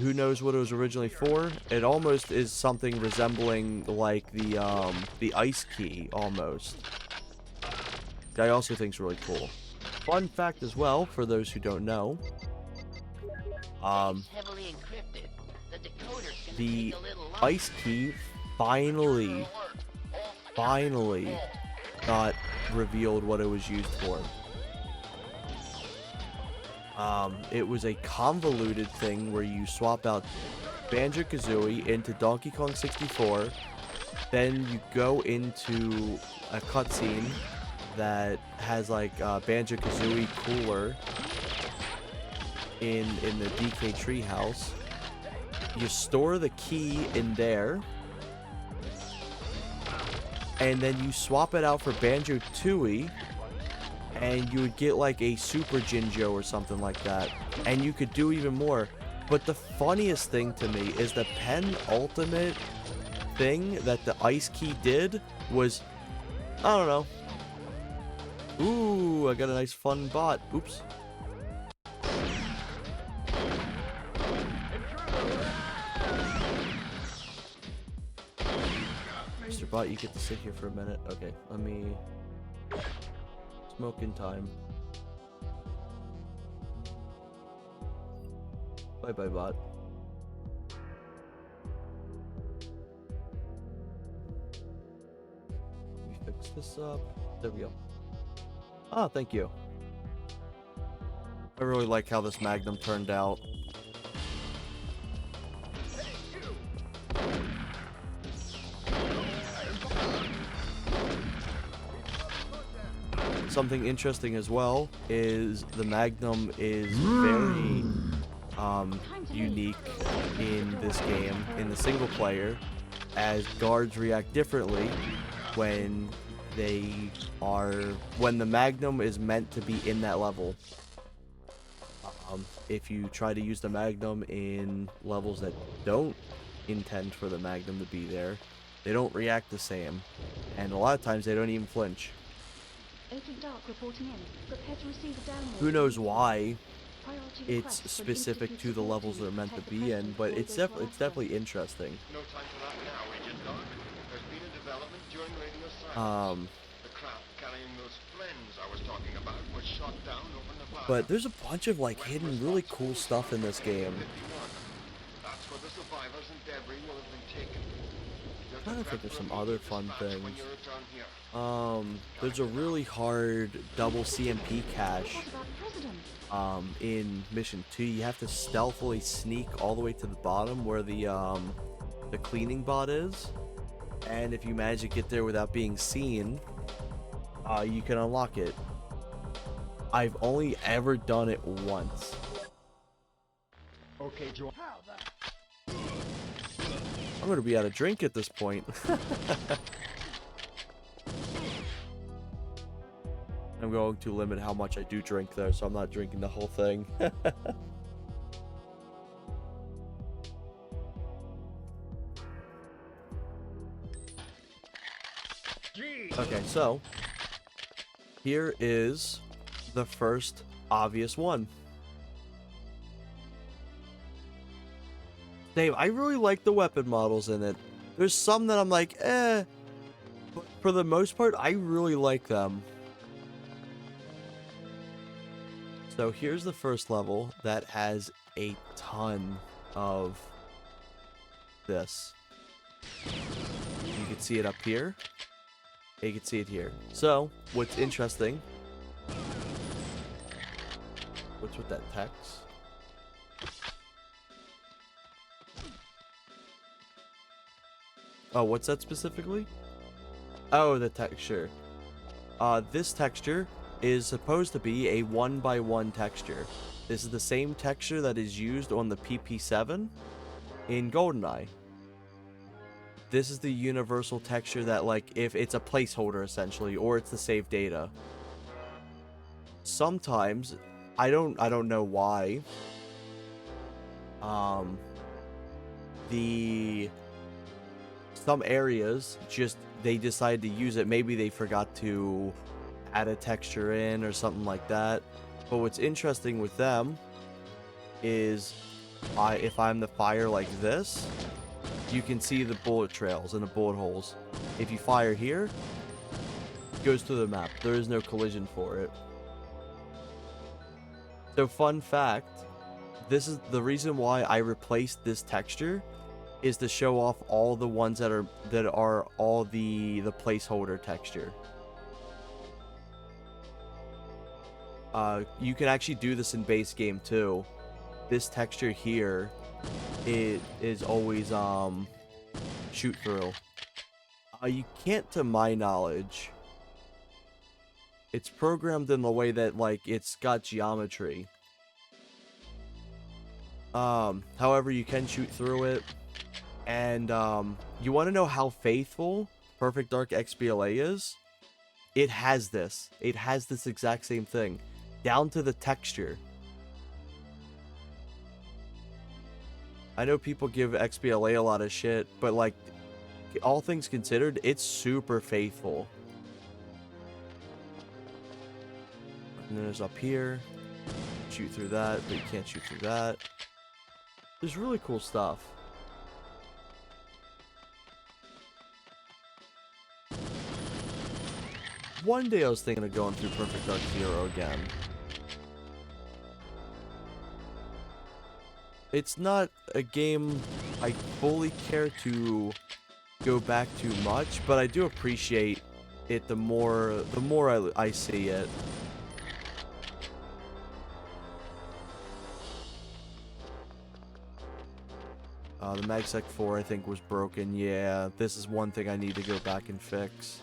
S1: who knows what it was originally for? It almost is something resembling like the ice key almost. That I also think is really cool. Fun fact as well, for those who don't know.
S4: It's heavily encrypted. The decoder's gonna
S1: The
S4: take a little longer.
S1: ice key finally got revealed what it was used for. It was a convoluted thing where you swap out Banjo-Kazooie into Donkey Kong 64, then you go into a cutscene that has like Banjo-Kazooie cooler in the DK treehouse. You store the key in there, and then you swap it out for Banjo-Tooie, and you would get like a Super Jinjo or something like that, and you could do even more. But the funniest thing to me is the penultimate thing that the ice key did was, I don't know. Ooh, I got a nice fun bot. Oops. Mr. Bot, you get to sit here for a minute. Okay, let me... Smoking time. Bye-bye, bot. Let me fix this up. There we go. Ah, thank you. I really like how this Magnum turned out. Something interesting as well is the Magnum is very unique in this game, in the single player, as guards react differently when when the Magnum is meant to be in that level. If you try to use the Magnum in levels that don't intend for the Magnum to be there, they don't react the same, and a lot of times they don't even flinch.
S6: Agent Dark reporting in. Prepare to receive a download.
S1: Who knows why
S6: Priority
S1: it's
S6: request for
S1: specific
S6: institute
S1: to the levels
S6: security
S1: they're meant to
S6: protect the
S1: be in,
S6: president
S1: but
S6: before
S1: it's
S6: he goes to
S1: definitely
S6: Alaska.
S1: interesting.
S5: No time for that now, Agent Dark. There's been a development during radio silence. The craft carrying those blends I was talking about was shot down over Nevada.
S1: But there's a bunch of like hidden really cool stuff in this game.
S5: That's where the survivors and debris will have been taken. You're
S1: I don't think there's some other fun things.
S5: when you return here.
S1: There's a really hard double CMP cache
S6: What about the president?
S1: in Mission 2. You have to stealthily sneak all the way to the bottom where the cleaning bot is. And if you manage to get there without being seen, you can unlock it. I've only ever done it once.
S2: Okay, Joe.
S1: I'm gonna be out of drink at this point. I'm going to limit how much I do drink though, so I'm not drinking the whole thing. Okay, so here is the first obvious one. Dave, I really like the weapon models in it. There's some that I'm like, eh. But for the most part, I really like them. So here's the first level that has a ton of this. You can see it up here. You can see it here. So, what's interesting... What's with that text? Oh, what's that specifically? Oh, the texture. This texture is supposed to be a 1x1 texture. This is the same texture that is used on the PP7 in GoldenEye. This is the universal texture that, like, if it's a placeholder essentially, or it's the save data. Sometimes, I don't know why. Some areas just they decide to use it. Maybe they forgot to add a texture in or something like that. But what's interesting with them is if I'm the fire like this, you can see the bullet trails and the bullet holes. If you fire here, it goes to the map. There is no collision for it. So fun fact, this is the reason why I replaced this texture, is to show off all the ones that are all the placeholder texture. You can actually do this in base game too. This texture here, it is always shoot through. You can't, to my knowledge. It's programmed in the way that like it's got geometry. However, you can shoot through it. And you want to know how faithful Perfect Dark XBLA is? It has this. It has this exact same thing, down to the texture. I know people give XBLA a lot of shit, but like, all things considered, it's super faithful. And then there's up here. Shoot through that, but you can't shoot through that. There's really cool stuff. One day I was thinking of going through Perfect Dark Zero again. It's not a game I fully care to go back to much, but I do appreciate it the more I see it. The MagSec 4 I think was broken. Yeah, this is one thing I need to go back and fix.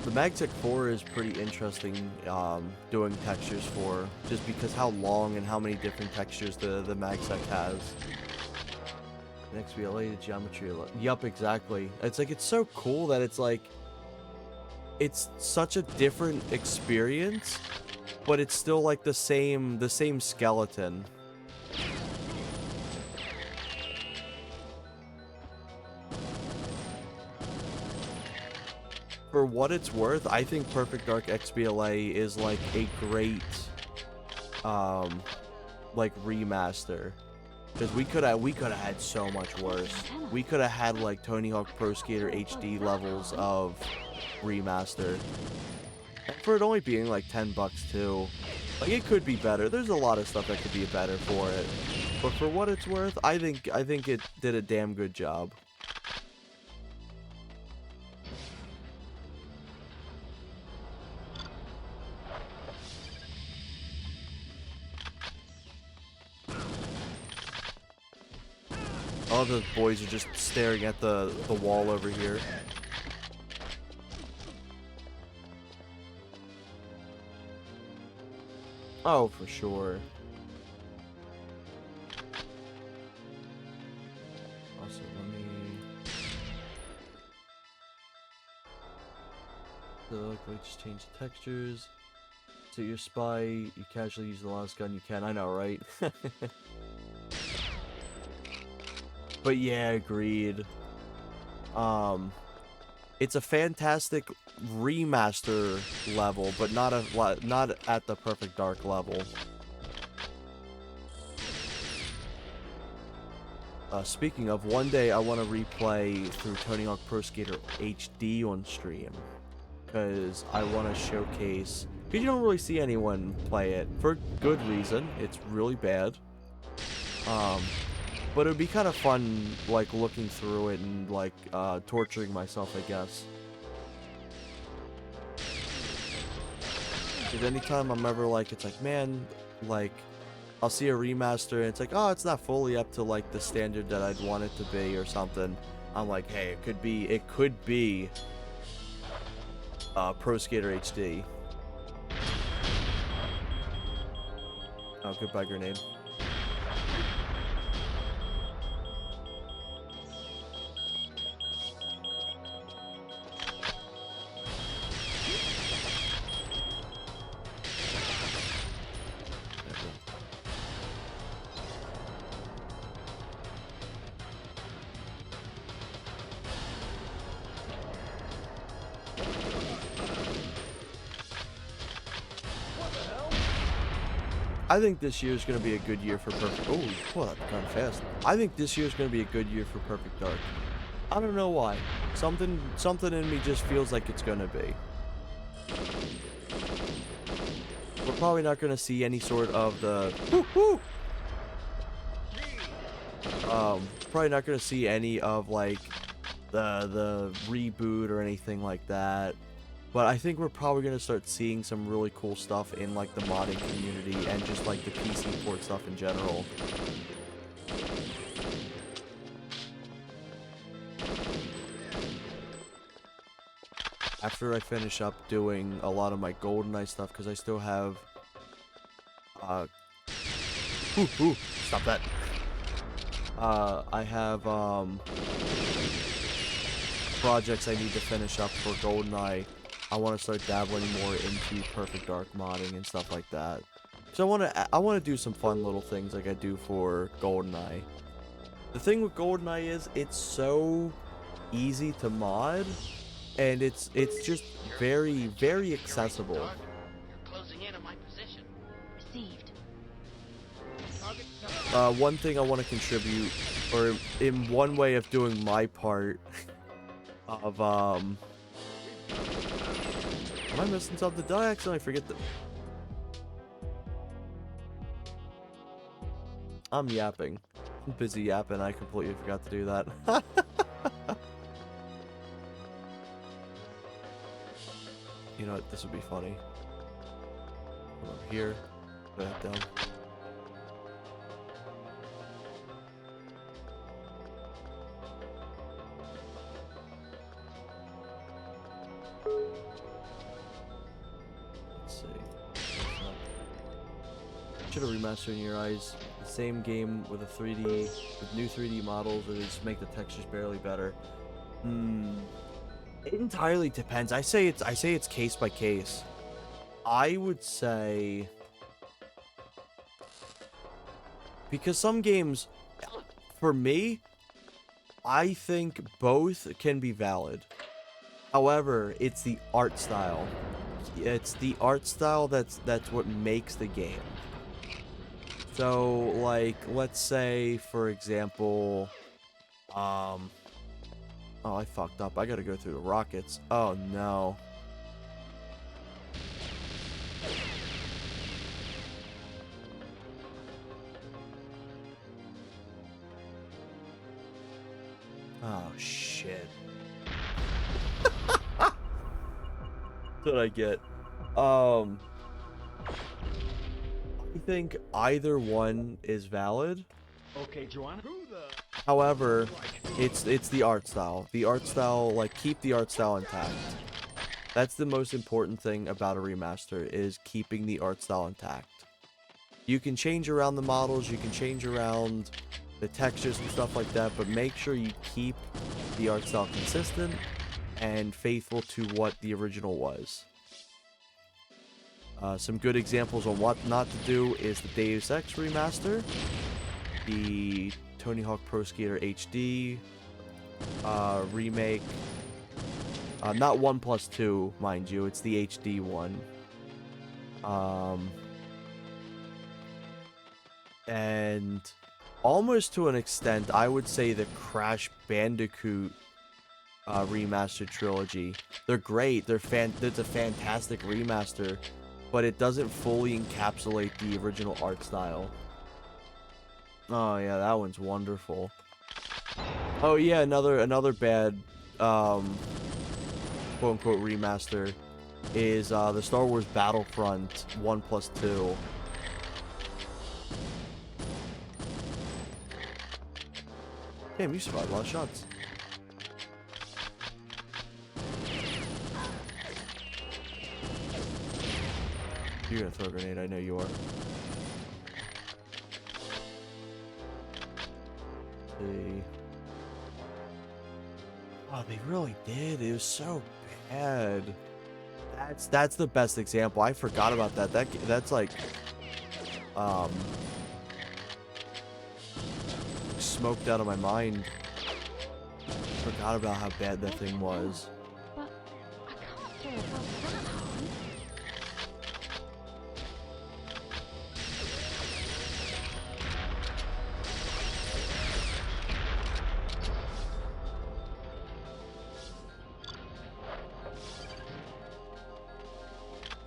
S1: The MagSec 4 is pretty interesting doing textures for, just because how long and how many different textures the MagSec has. XBLA to geometry. Yup, exactly. It's like, it's so cool that it's like, it's such a different experience, but it's still like the same skeleton. For what it's worth, I think Perfect Dark XBLA is like a great like remaster. Because we could have had so much worse. We could have had like Tony Hawk Pro Skater HD levels of remaster. And for it only being like $10 too. Like, it could be better. There's a lot of stuff that could be better for it. But for what it's worth, I think it did a damn good job. All the boys are just staring at the wall over here. Oh, for sure. Also, let me... So, like, just change the textures. So your spy, you casually use the loudest gun you can. I know, right? But yeah, agreed. It's a fantastic remaster level, but not at the Perfect Dark level. Speaking of, one day I want to replay through Tony Hawk Pro Skater HD on stream, because I want to showcase. Because you don't really see anyone play it for good reason. It's really bad. But it would be kind of fun, like, looking through it and, like, torturing myself, I guess. Because anytime I'm ever, like, it's like, man, like, I'll see a remaster and it's like, oh, it's not fully up to, like, the standard that I'd want it to be or something. I'm like, hey, it could be Pro Skater HD. Oh, goodbye, grenade. I think this year is going to be a good year for Perfect. Oh, pull that kind of fast. I think this year is going to be a good year for Perfect Dark. I don't know why. Something in me just feels like it's going to be. We're probably not going to see any sort of the. Woo-hoo! Probably not going to see any of like the reboot or anything like that. But I think we're probably going to start seeing some really cool stuff in like the modding community and just like the PC port stuff in general. After I finish up doing a lot of my GoldenEye stuff, because I still have stop that. I have projects I need to finish up for GoldenEye. I want to start dabbling more into Perfect Dark modding and stuff like that. So I want to do some fun little things like I do for GoldenEye. The thing with GoldenEye is it's so easy to mod, and it's just very accessible.
S4: You're closing in on my position.
S6: Received.
S1: One thing I want to contribute, or in one way of doing my part of am I missing something? Did I accidentally forget the? I'm yapping. I'm busy yapping. I completely forgot to do that. You know what? This would be funny. Come over here. Put that down. Should have remastered In Your Eyes. The same game with a 3D, with new 3D models, or they just make the textures barely better. It entirely depends. I say it's case by case. I would say, because some games, for me, I think both can be valid. However, it's the art style. It's the art style that's what makes the game. So, like, let's say, for example, oh, I fucked up. I gotta go through the rockets. Oh, no. Oh, shit. That's what I get. I think either one is valid.
S2: Okay, Joanna.
S1: However, it's the art style. The art style, like, keep the art style intact. That's the most important thing about a remaster, is keeping the art style intact. You can change around the models, you can change around the textures and stuff like that, but make sure you keep the art style consistent and faithful to what the original was. Some good examples on what not to do is the Deus Ex remaster, the Tony Hawk Pro Skater HD remake, not 1+2, mind you, it's the HD one. And almost to an extent, I would say the Crash Bandicoot remastered trilogy. They're great. It's a fantastic remaster, but it doesn't fully encapsulate the original art style. Oh yeah, that one's wonderful. Oh yeah, another bad quote-unquote remaster is the Star Wars Battlefront 1+2. Damn, you survived a lot of shots. You're gonna throw a grenade, I know you are. See. Oh, they really did. It was so bad. That's the best example. I forgot about that. That's like smoked out of my mind. Forgot about how bad that thing was.
S6: But I can't throw it past that hard.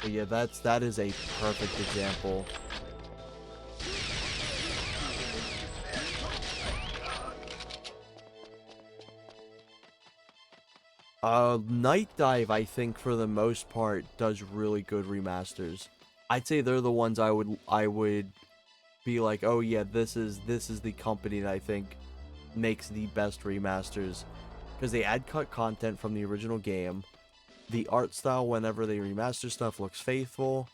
S1: But yeah, that is a perfect example. Night Dive, I think for the most part does really good remasters. I'd say they're the ones I would be like, oh yeah, this is the company that I think makes the best remasters, because they add cut content from the original game. The art style whenever they remaster stuff looks faithful.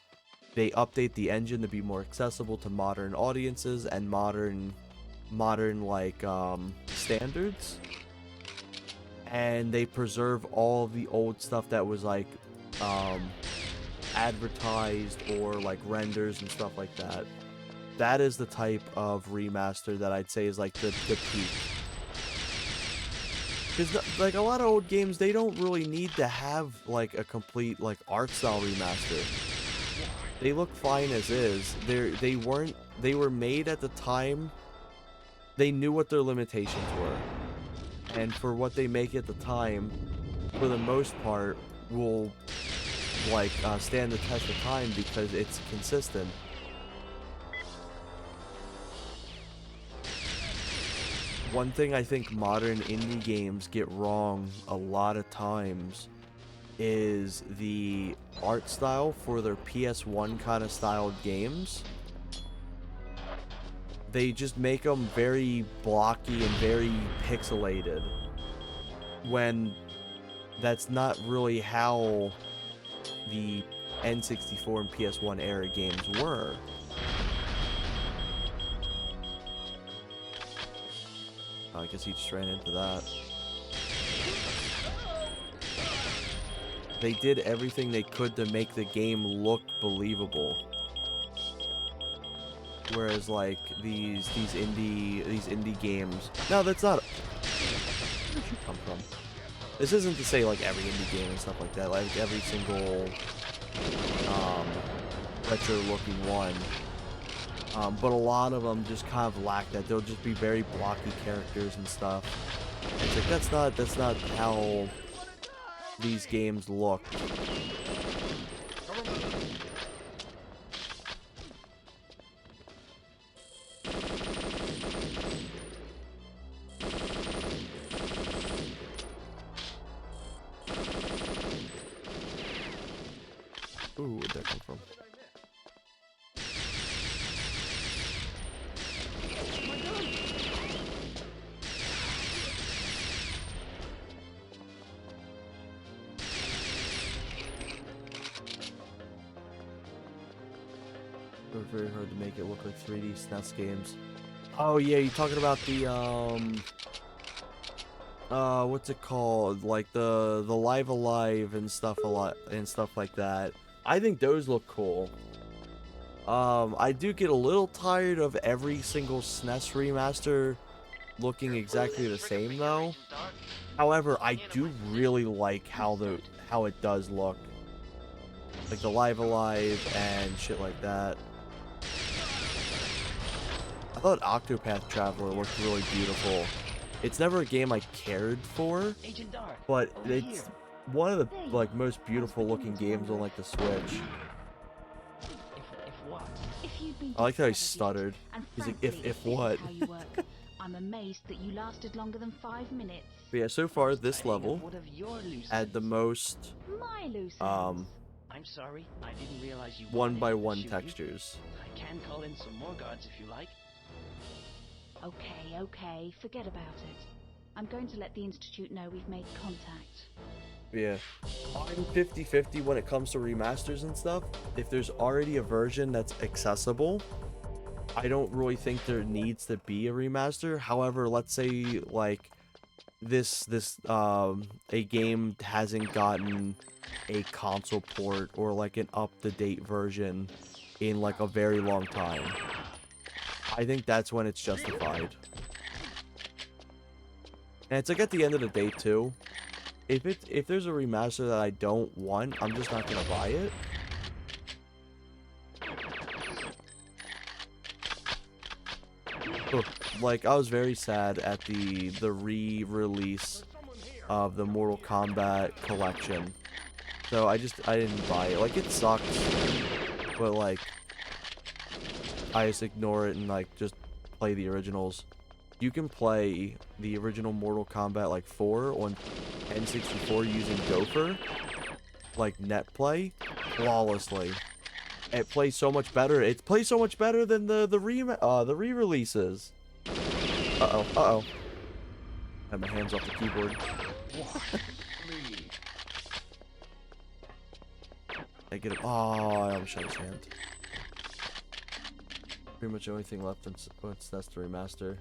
S1: They update the engine to be more accessible to modern audiences and modern like standards. And they preserve all of the old stuff that was like advertised or like renders and stuff like that. That is the type of remaster that I'd say is like the peak. Because like a lot of old games, they don't really need to have like a complete like art style remaster. They look fine as is. They were made at the time. They knew what their limitations were. And for what they make at the time, for the most part, will like stand the test of time because it's consistent. One thing I think modern indie games get wrong a lot of times is the art style for their PS1 kind of styled games. They just make them very blocky and very pixelated, when that's not really how the N64 and PS1 era games were. I guess he just ran into that. They did everything they could to make the game look believable. Whereas like these indie games, no, that's not. Where did you come from? This isn't to say like every indie game and stuff like that. Like every single retro looking one, but a lot of them just kind of lack that. They'll just be very blocky characters and stuff. It's like that's not how these games look. Ooh, where'd that come from? They're very hard to make it look like 3D SNES games. Oh yeah, you're talking about the what's it called? Like the Live Alive and stuff like that. I think those look cool. I do get a little tired of every single SNES remaster looking exactly the same though. However, I do really like how it does look. Like the Live Alive and shit like that. I thought Octopath Traveler looked really beautiful. It's never a game I cared for, but it's one of the like most beautiful looking games on like the Switch. I like how he stuttered. He's like, if what?
S6: I'm amazed that you lasted longer than 5 minutes.
S1: But yeah, so far this level had the most
S4: I'm sorry, I didn't realize you
S1: 1x1 textures.
S4: I can call in some more guards if you like.
S6: Okay, forget about it. I'm going to let the Institute know we've made contact.
S1: Yeah, I'm 50-50 when it comes to remasters and stuff. If there's already a version that's accessible, I don't really think there needs to be a remaster. However, let's say like a game hasn't gotten a console port or like an up-to-date version in like a very long time. I think that's when it's justified. And it's like at the end of the day too, if there's a remaster that I don't want, I'm just not gonna buy it. Like I was very sad at the re-release of the Mortal Kombat collection. So I didn't buy it. Like, it sucks, but like I just ignore it and like just play the originals. You can play the original Mortal Kombat like 4 on N64 using Gopher, like net play, flawlessly. It plays so much better. It plays so much better than the re-releases. Uh-oh. I have my hands off the keyboard. I get it. Oh, I almost shot his hand. Pretty much the only thing left that's the remaster.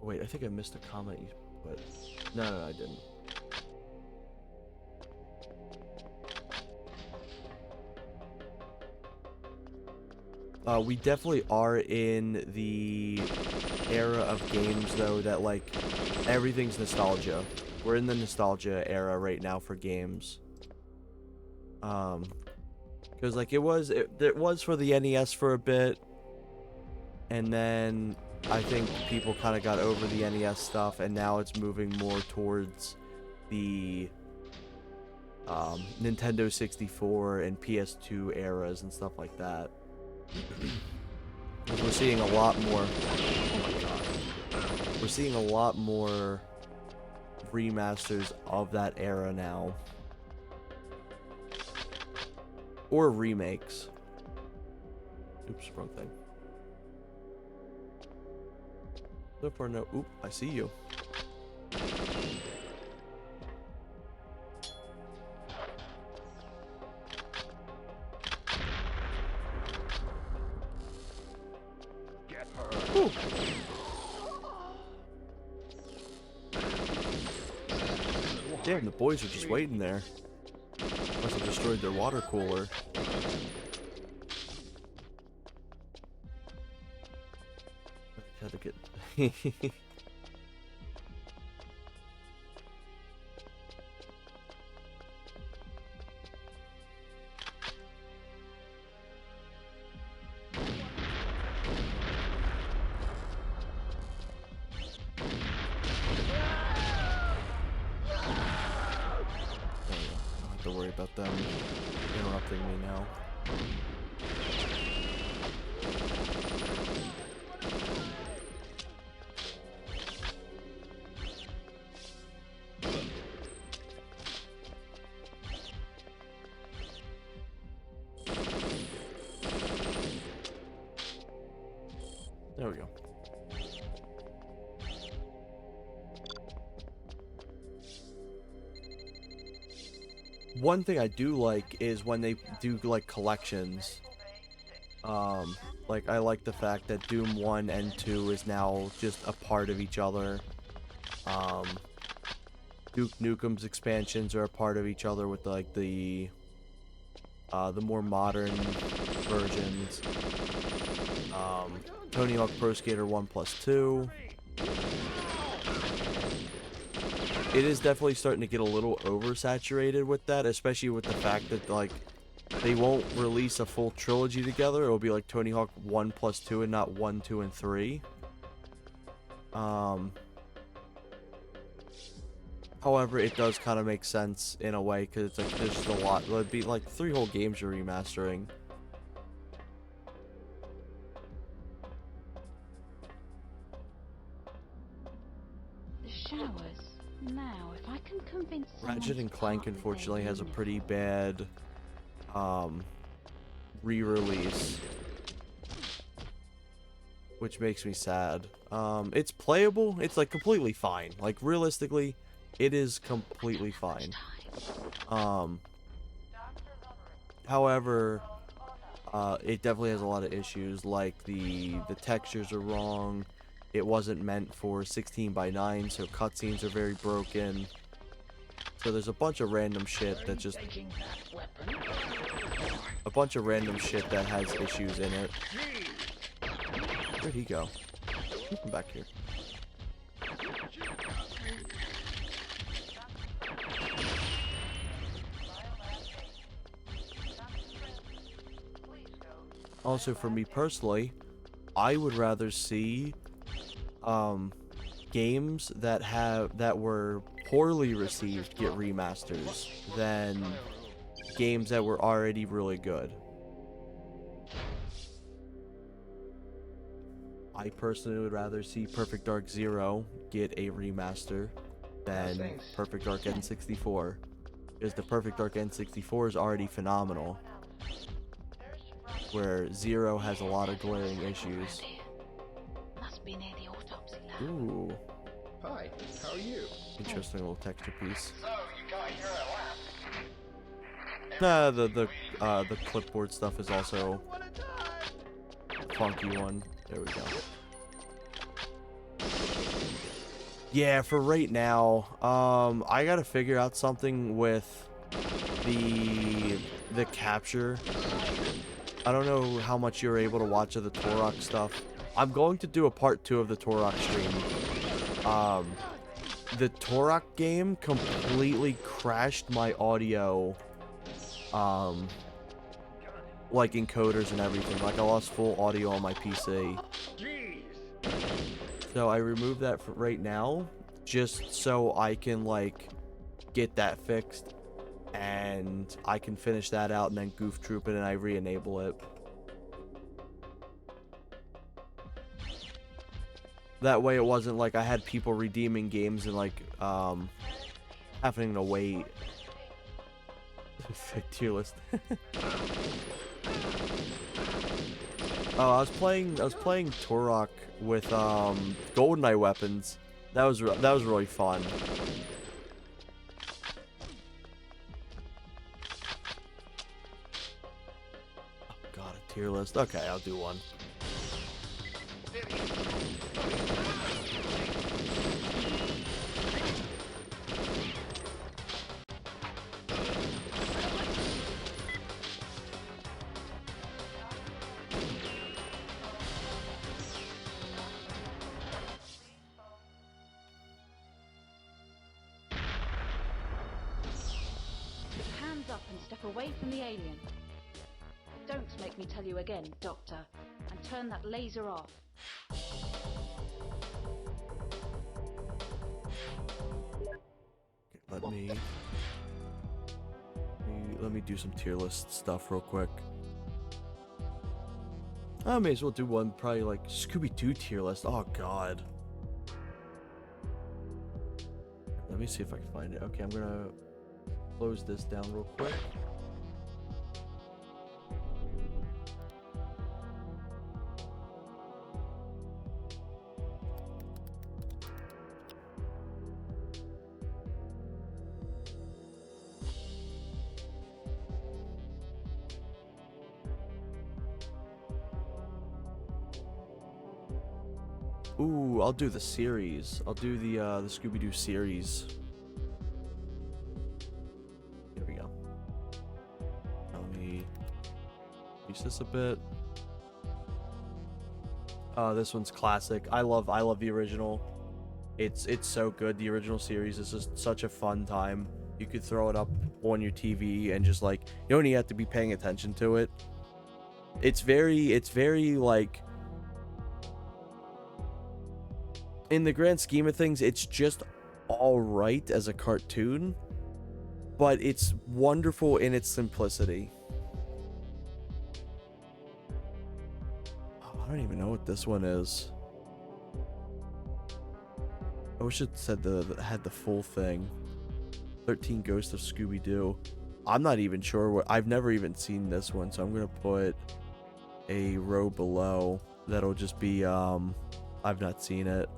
S1: Wait, I think I missed a comment you put. No, I didn't. We definitely are in the era of games, though, that, like, everything's nostalgia. We're in the nostalgia era right now for games. Because, like, it was for the NES for a bit, and then I think people kind of got over the NES stuff, and now it's moving more towards the Nintendo 64 and PS2 eras and stuff like that. We're seeing a lot more. Oh my god. We're seeing a lot more remasters of that era now, or remakes. Oops, wrong thing. So far, no. Oop, I see you. Ooh. Damn, the boys are just waiting there. Must have destroyed their water cooler. Had to get. Worry about them interrupting me now. There we go. One thing I do like is when they do like collections. Like I like the fact that Doom 1 and 2 is now just a part of each other. Duke Nukem's expansions are a part of each other with like the more modern versions. Tony Hawk Pro Skater 1+2. It is definitely starting to get a little oversaturated with that, especially with the fact that, like, they won't release a full trilogy together. It'll be like Tony Hawk 1+2 and not 1, 2, and 3. However, it does kind of make sense in a way, because it's like, there's just a lot. It'd be like 3 whole games you're remastering.
S6: The showers. Now, if I can convince
S1: Ratchet and Clank, unfortunately, has a pretty bad re-release, which makes me sad. It's playable. It's like completely fine. Like realistically, it is completely fine. However, it definitely has a lot of issues. Like the textures are wrong. It wasn't meant for 16:9, so cutscenes are very broken. So there's a bunch of random shit that just... A bunch of random shit that has issues in it. Where'd he go? Come back here. Also, for me personally, I would rather see games that were poorly received get remasters than games that were already really good. I personally would rather see Perfect Dark Zero get a remaster than Perfect Dark N64, because the Perfect Dark N64 is already phenomenal, where Zero has a lot of glaring issues.
S6: Must be near the autopsy lab.
S1: Ooh,
S5: Hi, how are you?
S1: interesting little texture piece.
S5: So, you got here at last.
S1: The clipboard stuff is also a funky one. There we go. Yeah, for right now, I gotta figure out something with the capture. I don't know how much you're able to watch of the Turok stuff. I'm going to do a part 2 of the Turok stream. The Turok game completely crashed my audio, like encoders and everything. Like I lost full audio on my PC. So I removed that for right now, just so I can like get that fixed, and I can finish that out and then goof troop it and I re-enable it. That way it wasn't like I had people redeeming games and like having to wait. Tier list. Oh, I was playing Turok with GoldenEye weapons. That was really fun. Oh god, a tier list. Okay, I'll do one.
S6: Hands up and step away from the alien. Don't make me tell you again, Doctor, and turn that laser off.
S1: Let me do some tier list stuff real quick. I may as well do one, probably like Scooby-Doo tier list. Oh god. Let me see if I can find it. Okay, I'm gonna close this down real quick. Ooh, I'll do the series. I'll do the Scooby-Doo series. Here we go. Let me increase this a bit. This one's classic. I love the original. It's so good. The original series is just such a fun time. You could throw it up on your TV and just like, you don't even have to be paying attention to it. It's very like, in the grand scheme of things, it's just all right as a cartoon, but it's wonderful in its simplicity. Oh, I don't even know what this one is. I wish it said had the full thing. 13 Ghosts of Scooby-Doo. I'm not even sure what. I've never even seen this one, so I'm gonna put a row below that'll just be I've not seen it.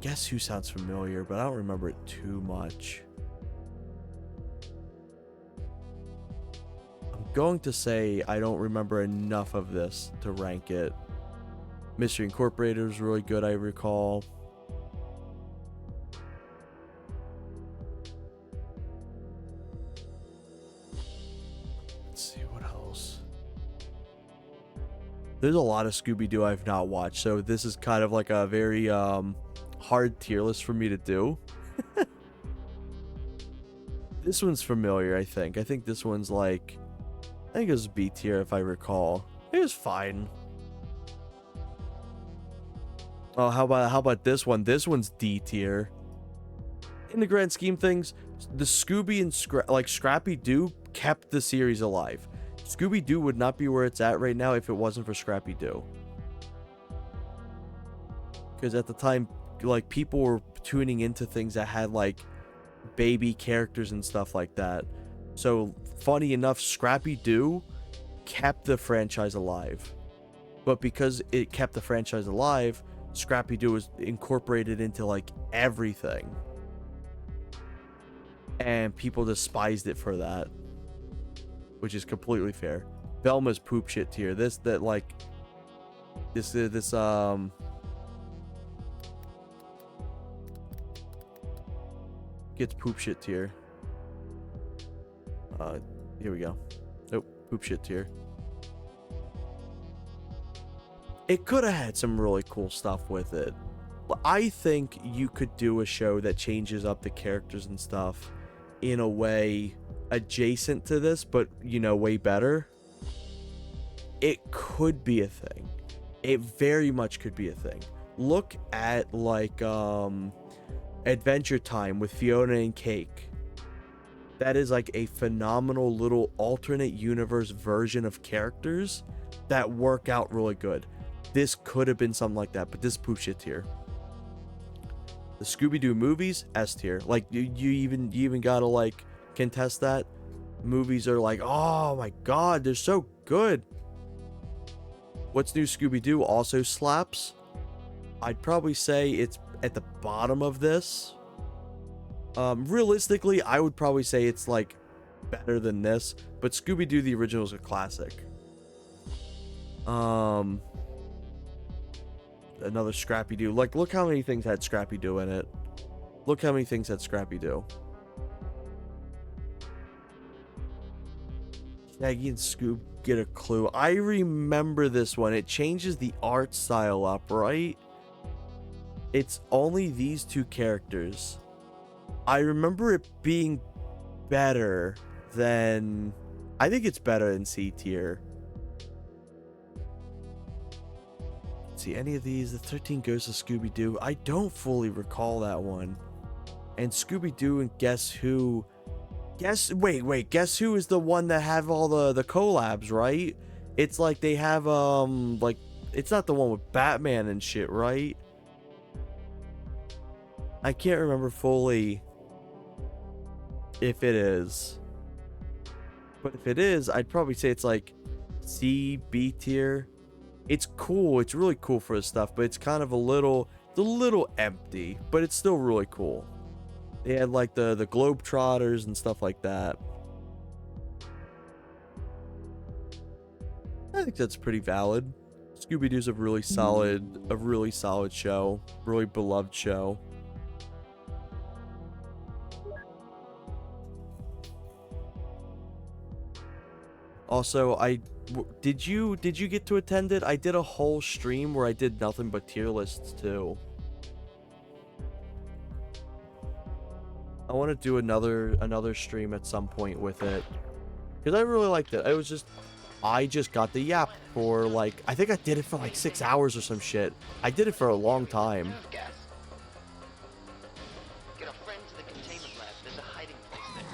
S1: Guess Who sounds familiar, but I don't remember it too much. I'm going to say I don't remember enough of this to rank it. Mystery Incorporated is really good, I recall. Let's see what else. There's a lot of Scooby-Doo I've not watched, so this is kind of like a very hard tier list for me to do. This one's familiar, I think. I think this one's like, I think it was B tier if I recall. It was fine. Oh, how about this one? This one's D tier. In the grand scheme of things, the Scooby and Scrappy-Doo kept the series alive. Scooby-Doo would not be where it's at right now if it wasn't for Scrappy-Doo. Because at the time, like, people were tuning into things that had, like, baby characters and stuff like that. So, funny enough, Scrappy-Doo kept the franchise alive. But because it kept the franchise alive, Scrappy-Doo was incorporated into, like, everything. And people despised it for that. Which is completely fair. Velma's poop shit tier. This gets poop shit tier. Here we go. Nope, poop shit tier. It could have had some really cool stuff with it. I think you could do a show that changes up the characters and stuff in a way adjacent to this, but, you know, way better. It could be a thing. It very much could be a thing. Look at, like, Adventure Time with Fiona and Cake. That is like a phenomenal little alternate universe version of characters that work out really good. This could have been something like that, but this poop shit tier. The Scooby-Doo movies, S tier. Like, you even gotta, like, contest that. Movies are like, oh my god, they're so good. What's New Scooby-Doo also slaps. I'd probably say it's at the bottom of this. Realistically, I would probably say it's, like, better than this, but Scooby-Doo the original is a classic. Another Scrappy-Doo. Like, look how many things had Scrappy-Doo in it. Look how many things had Scrappy-Doo. Shaggy and Scoob get a clue. I remember this one. It changes the art style up, right? It's only these two characters. I remember it being better than... I think it's better than C tier. See any of these? The 13 Ghosts of Scooby-Doo. I don't fully recall that one. And Scooby-Doo and Guess Who. Guess Who is the one that have all the collabs, right? It's like they have like, it's not the one with Batman and shit, right? I can't remember fully if it is. But if it is, I'd probably say it's like C, B tier. It's cool. It's really cool for this stuff, but it's kind of a little empty, but it's still really cool. They had like the Globetrotters and stuff like that. I think that's pretty valid. Scooby-Doo's a really solid show, really beloved show. Also, did you get to attend it? I did a whole stream where I did nothing but tier lists too. I want to do another stream at some point with it, because I really liked it. I just got the yap for, like, I think I did it for like 6 hours or some shit. I did it for a long time.
S4: Gas. Get a friend to the containment lab. There's a hiding place there.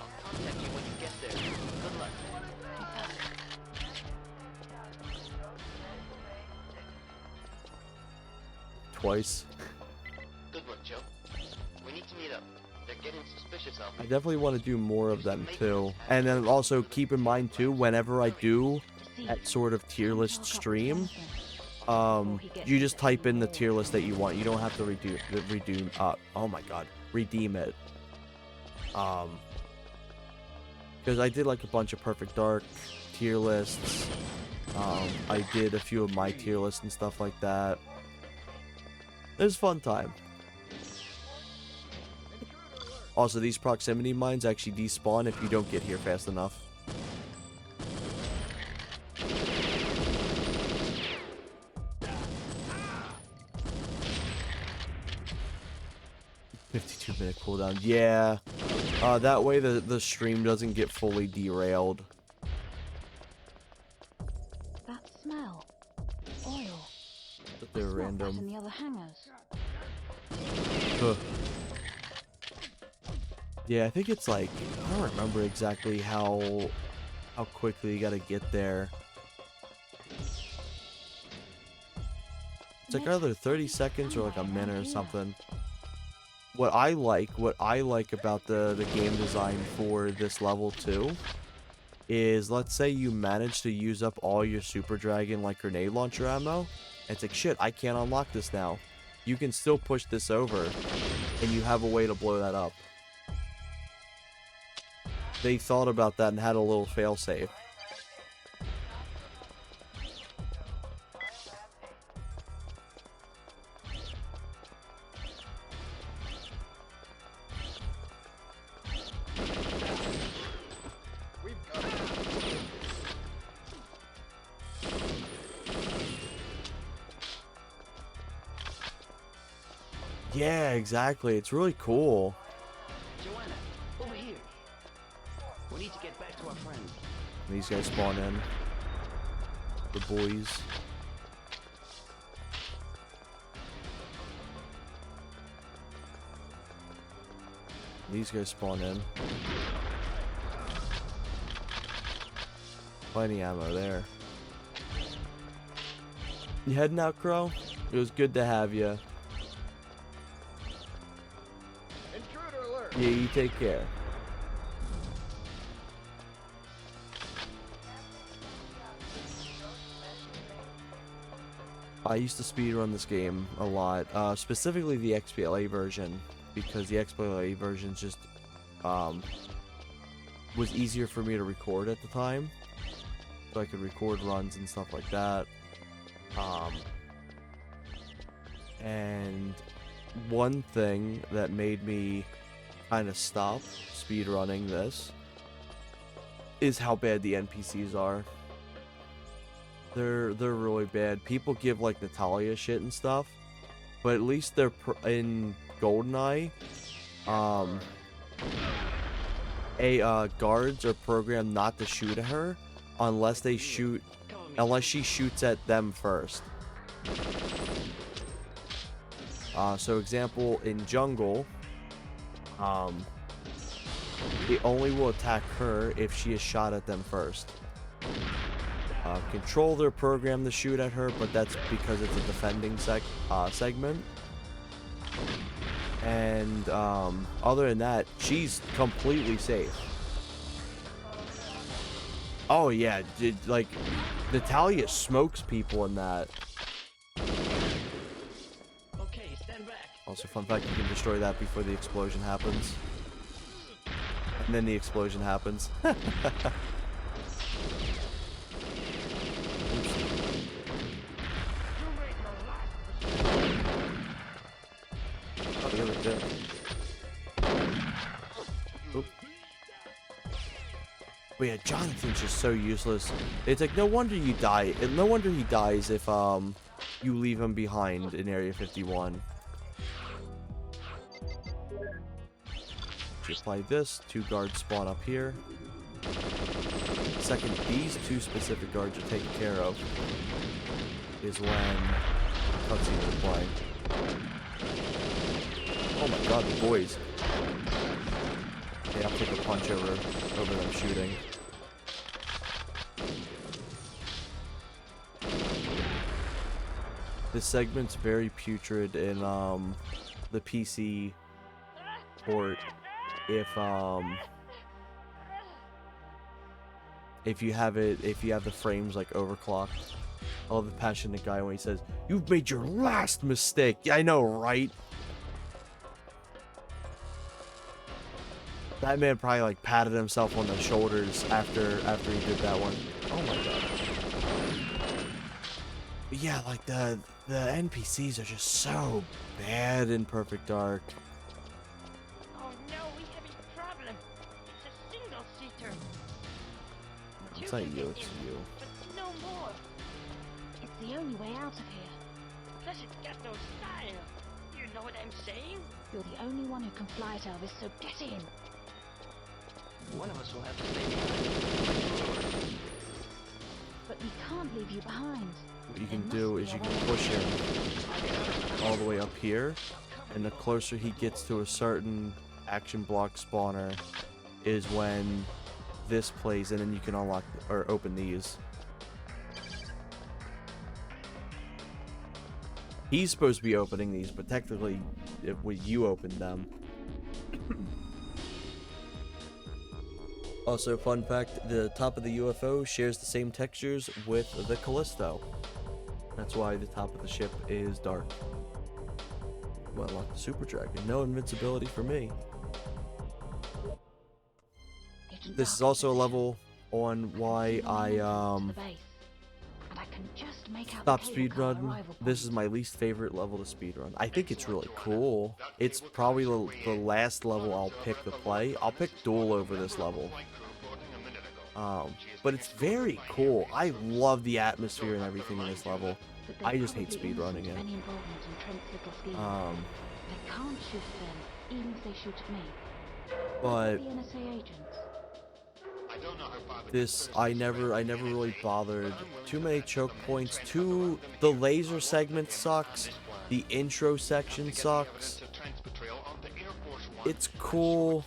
S4: I'll contact you when you get there. Good luck.
S1: Twice.
S4: Good work, Joe. We need to meet up. They're getting suspicious out
S1: I
S4: there.
S1: definitely want to do more of them too. And then also keep in mind too, whenever I do that sort of tier list stream, you just type in the tier list that you want. You don't have to redeem it. Because I did like a bunch of Perfect Dark tier lists. I did a few of my tier lists and stuff like that. It was a fun time. Also, these proximity mines actually despawn if you don't get here fast enough. "52-minute cooldown." Yeah. That way the stream doesn't get fully derailed.
S6: That smell. Oil.
S1: Huh. Yeah, I think it's like, I don't remember exactly how quickly you gotta get there. It's like either 30 seconds or like a minute or something. What I like about the game design for this level 2 is, let's say you manage to use up all your Super Dragon like grenade launcher ammo, and it's like, shit, I can't unlock this now. You can still push this over, and you have a way to blow that up. They thought about that and had a little failsafe.
S5: We've got it.
S1: Yeah, exactly. It's really cool.
S2: Joanna, over here. We need to get back to our friends.
S1: These guys spawn in. The boys. These guys spawn in. Plenty ammo there. You heading out, Crow? It was good to have you.
S5: Intruder alert.
S1: Yeah, you take care. I used to speedrun this game a lot, specifically the XBLA version, because the XBLA version just was easier for me to record at the time, so I could record runs and stuff like that. And one thing that made me kind of stop speedrunning this is how bad the NPCs are. They're really bad. People give like Natalia shit and stuff, but at least they're in GoldenEye. Guards are programmed not to shoot at her unless she shoots at them first. So example, in Jungle, they only will attack her if she is shot at them first. Control, they're programmed to shoot at her, but that's because it's a defending segment. And other than that, she's completely safe. Oh yeah, like Natalia smokes people in that.
S2: Okay, stand back.
S1: Also, fun fact, you can destroy that before the explosion happens. And then the explosion happens. Oop. But yeah, Jonathan's just so useless. It's like, no wonder you die. No wonder he dies if you leave him behind in Area 51. Just like this, 2 guards spawn up here. Second, these 2 specific guards are taken care of is when cutscene is playing. Oh my god, the boys. Yeah, I'll take a punch over them shooting. This segment's very putrid in the PC port if you have the frames like overclocked. I love the passionate guy when he says, "You've made your last mistake." Yeah, I know, right? That man probably like patted himself on the shoulders after he did that one. Oh my god. But yeah, like the NPCs are just so bad in Perfect Dark.
S4: Oh no, we have a problem. It's a single-seater.
S1: It's not you, it's you.
S4: But no more.
S6: It's the only way out of here.
S4: Plus it's got no style. You know what I'm saying?
S6: You're the only one who can fly it, Elvis, so get in.
S2: One of us will have to stay behind.
S6: But we can't leave you behind.
S1: What you can do is you can push him all the way up here, and the closer he gets to a certain action block spawner is when this plays, and then you can unlock or open these. He's supposed to be opening these, but technically you opened them. Also, fun fact, the top of the UFO shares the same textures with the Callisto. That's why the top of the ship is dark. Well, unlock the Super Dragon. No invincibility for me. This is also a level on why I stopped speedrun. This is my least favorite level to speedrun. I think it's really cool. It's probably the last level I'll pick to play. I'll pick Duel over this level. But it's very cool. I love the atmosphere and everything in this level. I just hate speedrunning it. But this, I never really bothered. Too many choke points. The laser segment sucks. The intro section sucks. It's cool,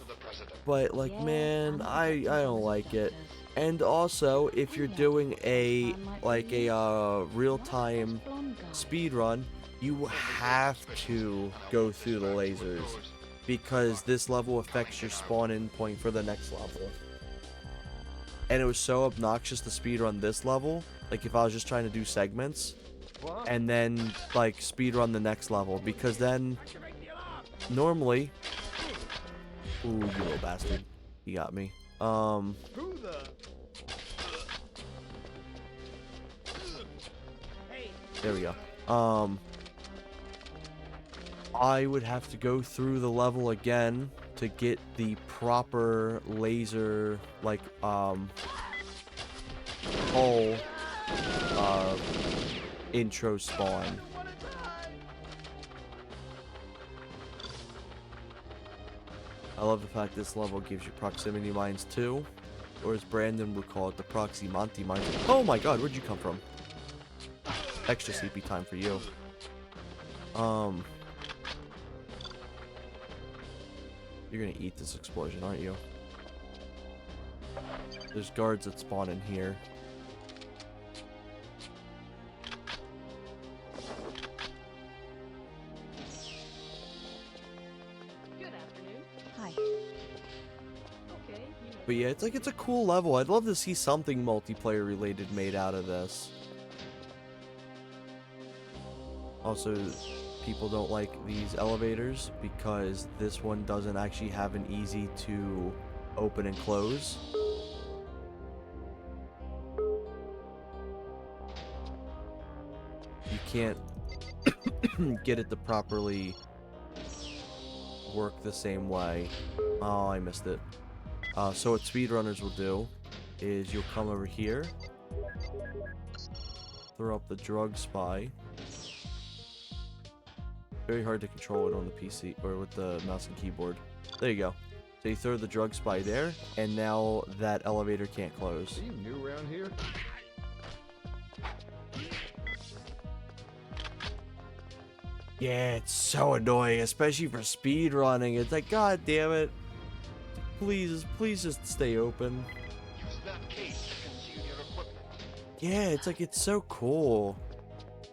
S1: but like, man, I don't like it. And also, if you're doing a real-time speedrun, you have to go through the lasers because this level affects your spawn-in point for the next level. And it was so obnoxious to speedrun this level, like if I was just trying to do segments, and then like speedrun the next level, because then normally, ooh, you little bastard, he got me. There we go. I would have to go through the level again to get the proper laser, like, whole, intro spawn. I love the fact this level gives you proximity mines too, or as Brandon would call it, the proxy Monty mines. Oh my god, where'd you come from? Extra CP time for you. You're gonna eat this explosion, aren't you? There's guards that spawn in here.
S6: Good afternoon. Hi. Okay.
S1: But yeah, it's a cool level. I'd love to see something multiplayer related made out of this. Also, people don't like these elevators because this one doesn't actually have an easy to open and close. You can't get it to properly work the same way. Oh, I missed it. So what speedrunners will do is you'll come over here, throw up the drug spy. Very hard to control it on the PC or with the mouse and keyboard. There you go. So you throw the drug spy there, and now that elevator can't close.
S5: Are you new around here?
S1: Yeah, it's so annoying, especially for speed running. It's like, god damn it. Please just stay open.
S5: Use that case to conceal your equipment.
S1: Yeah, it's like, it's so cool.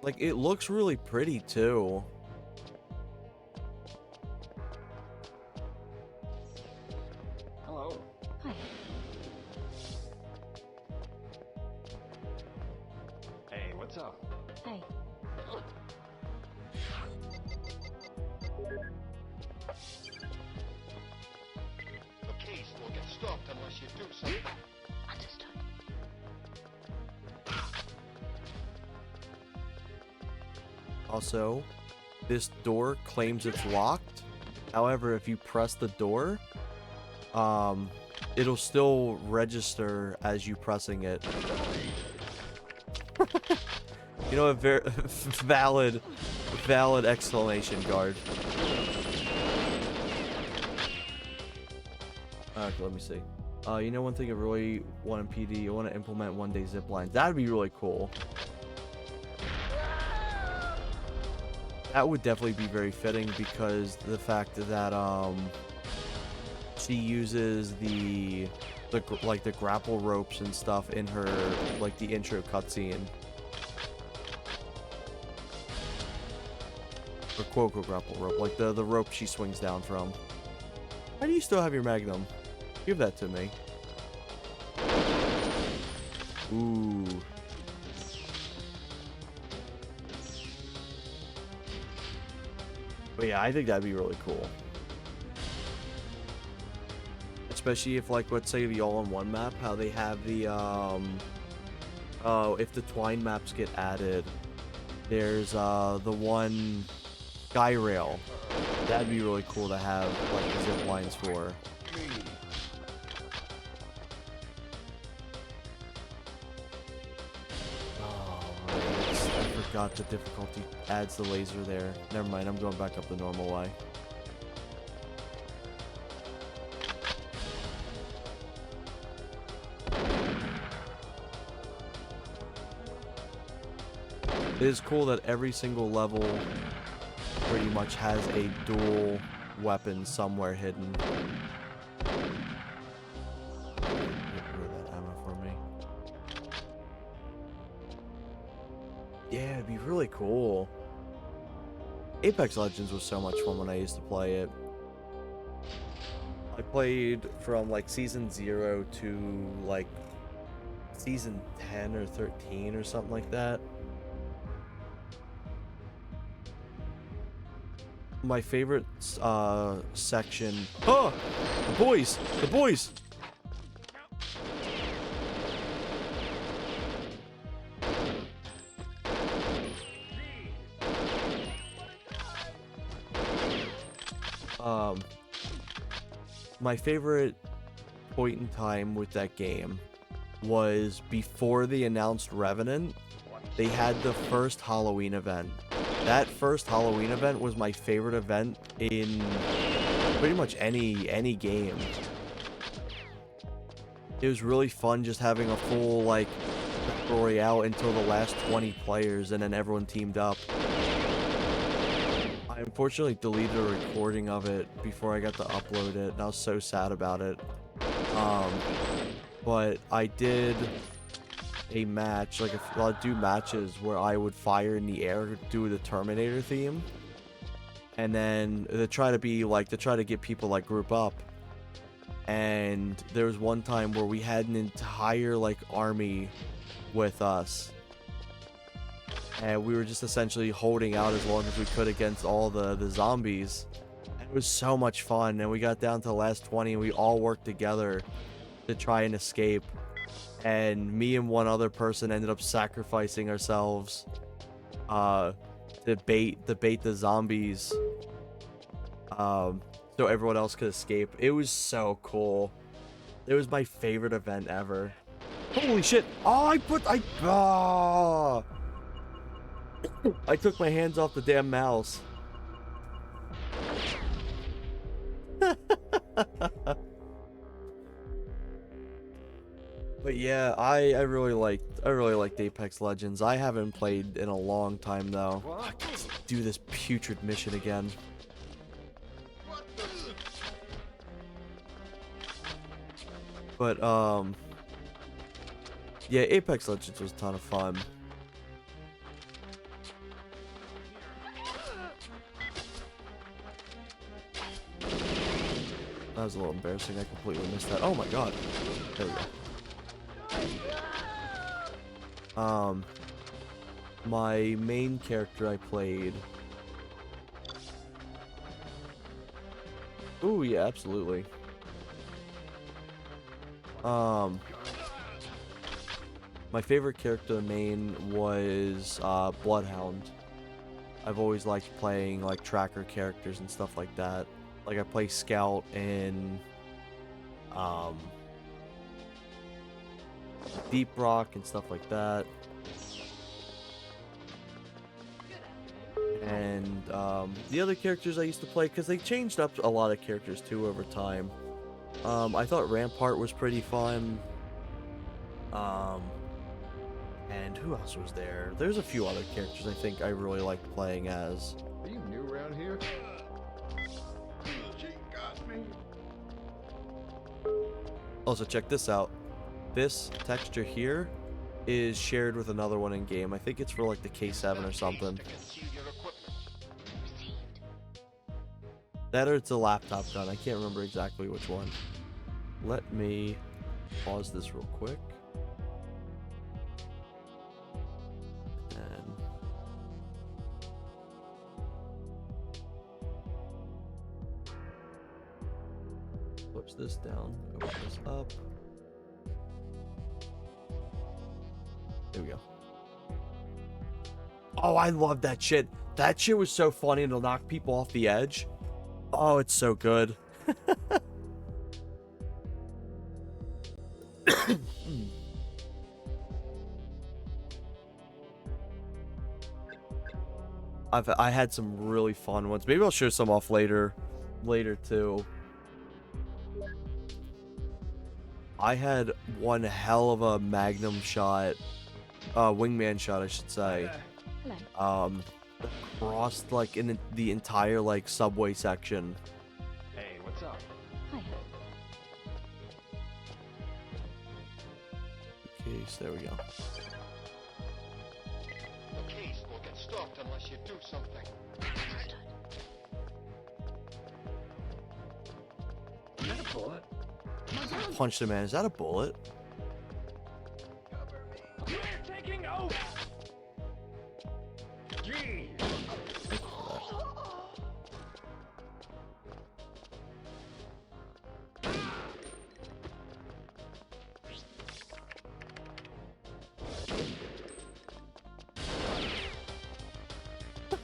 S1: Like, it looks really pretty too.
S5: Hello.
S6: Hi.
S5: Hey, what's up?
S6: Hey.
S5: The case will get stopped unless you do something.
S6: Understood.
S1: Also, this door claims it's locked. However, if you press the door, it'll still register as you pressing it. You know, a very valid explanation, guard. Okay, let me see. You know, one thing I really want in PD, I want to implement one-day zip lines. That'd be really cool. That would definitely be very fitting because the fact that she uses the grapple ropes and stuff in her like the intro cutscene. Or quote-unquote grapple rope, like the rope she swings down from. Why do you still have your Magnum? Give that to me. Ooh. But yeah, I think that'd be really cool. Especially if, like, let's say the all-in-one map, how they have the, if the Twine maps get added, there's, the one Sky Rail. That'd be really cool to have, like, the zip lines for. I forgot the difficulty adds the laser there. Never mind, I'm going back up the normal way. It is cool that every single level pretty much has a dual weapon somewhere hidden. Get rid of that ammo for me. Yeah, it'd be really cool. Apex Legends was so much fun when I used to play it. I played from like season 0 to like season 10 or 13 or something like that. My favorite section. Oh, the boys! The boys! My favorite point in time with that game was before they announced Revenant. They had the first Halloween event. That first Halloween event was my favorite event in pretty much any game. It was really fun just having a full like royale until the last 20 players and then everyone teamed up. I unfortunately deleted a recording of it before I got to upload it, and I was so sad about it. But I did a match, like I'll do matches where I would fire in the air, do the Terminator theme, and then to try to get people like group up. And there was one time where we had an entire like army with us, and we were just essentially holding out as long as we could against all the zombies. And it was so much fun, and we got down to the last 20 and we all worked together to try and escape. And me and one other person ended up sacrificing ourselves to bait the zombies, so everyone else could escape. It was so cool. It was my favorite event ever. Holy shit! Oh, I took my hands off the damn mouse. But yeah, I really liked Apex Legends. I haven't played in a long time though. I gotta do this putrid mission again. But yeah, Apex Legends was a ton of fun. That was a little embarrassing. I completely missed that. Oh my god. There we go. My main character I played. Ooh, yeah, absolutely. My favorite character main was Bloodhound. I've always liked playing like tracker characters and stuff like that. Like I play Scout in Deep Rock and stuff like that. And the other characters I used to play, because they changed up a lot of characters too over time. I thought Rampart was pretty fun. And who else was there? There's a few other characters I think I really liked playing as. Also, check this out. This texture here is shared with another one in game. I think it's for like the K7 or something.
S5: To conceal your equipment.
S1: That or it's a laptop gun. I can't remember exactly which one. Let me pause this real quick. And flips this down, open this up. There we go. Oh, I love that shit. That shit was so funny to knock people off the edge. Oh, it's so good. I had some really fun ones. Maybe I'll show some off later too. I had one hell of a magnum shot, wingman shot, I should say.
S6: Hello.
S1: Crossed like in the entire like subway section.
S2: Hey, what's up?
S6: Hiya.
S1: Okay, so there we go.
S5: The case will get stopped unless you do something.
S2: Is that a bullet?
S1: Punched a man. Is that a bullet?
S2: We're taking over! Gee!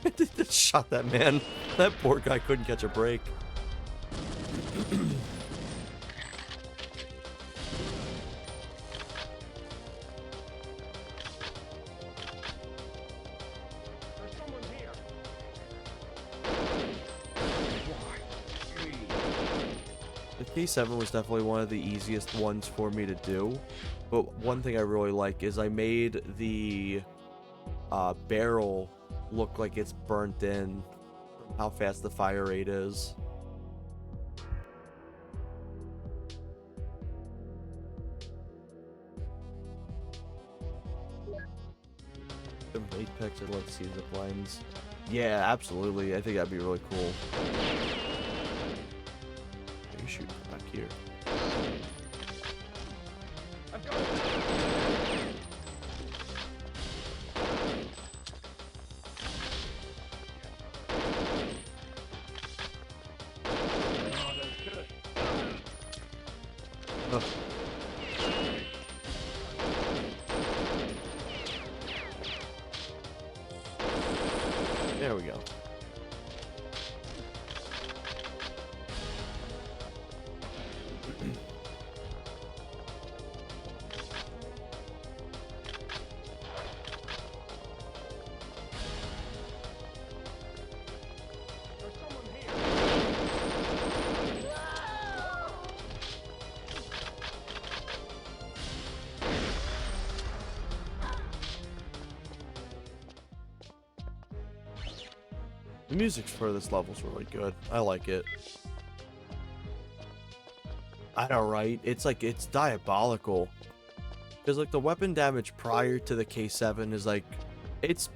S1: Thank you for that. Just shot that man. That poor guy couldn't catch a break.
S2: There's someone here. Why? Me.
S1: The K7 was definitely one of the easiest ones for me to do, but one thing I really like is I made the barrel look like it's burnt in from how fast the fire rate is. From Apex, I'd love to see zip lines. Yeah, absolutely. I think that'd be really cool. You're shooting from back here.
S2: I've got it. Oh, that's good.
S1: Ugh. There we go.
S2: There's someone here.
S1: The music for this level's really good. I like it. I know, right? It's like, it's diabolical. Because like the weapon damage prior to the K7 is like, it's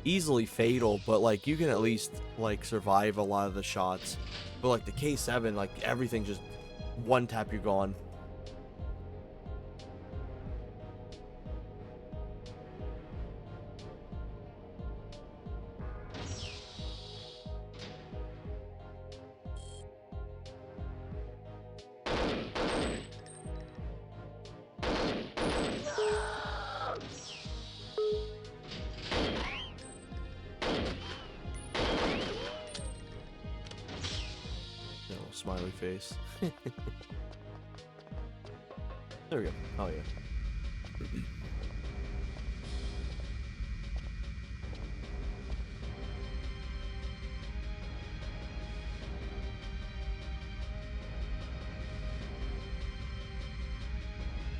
S1: easily fatal, but like you can at least like survive a lot of the shots. But like the K7, like everything just one tap, you're gone. No, smiley face. There we go. Oh yeah.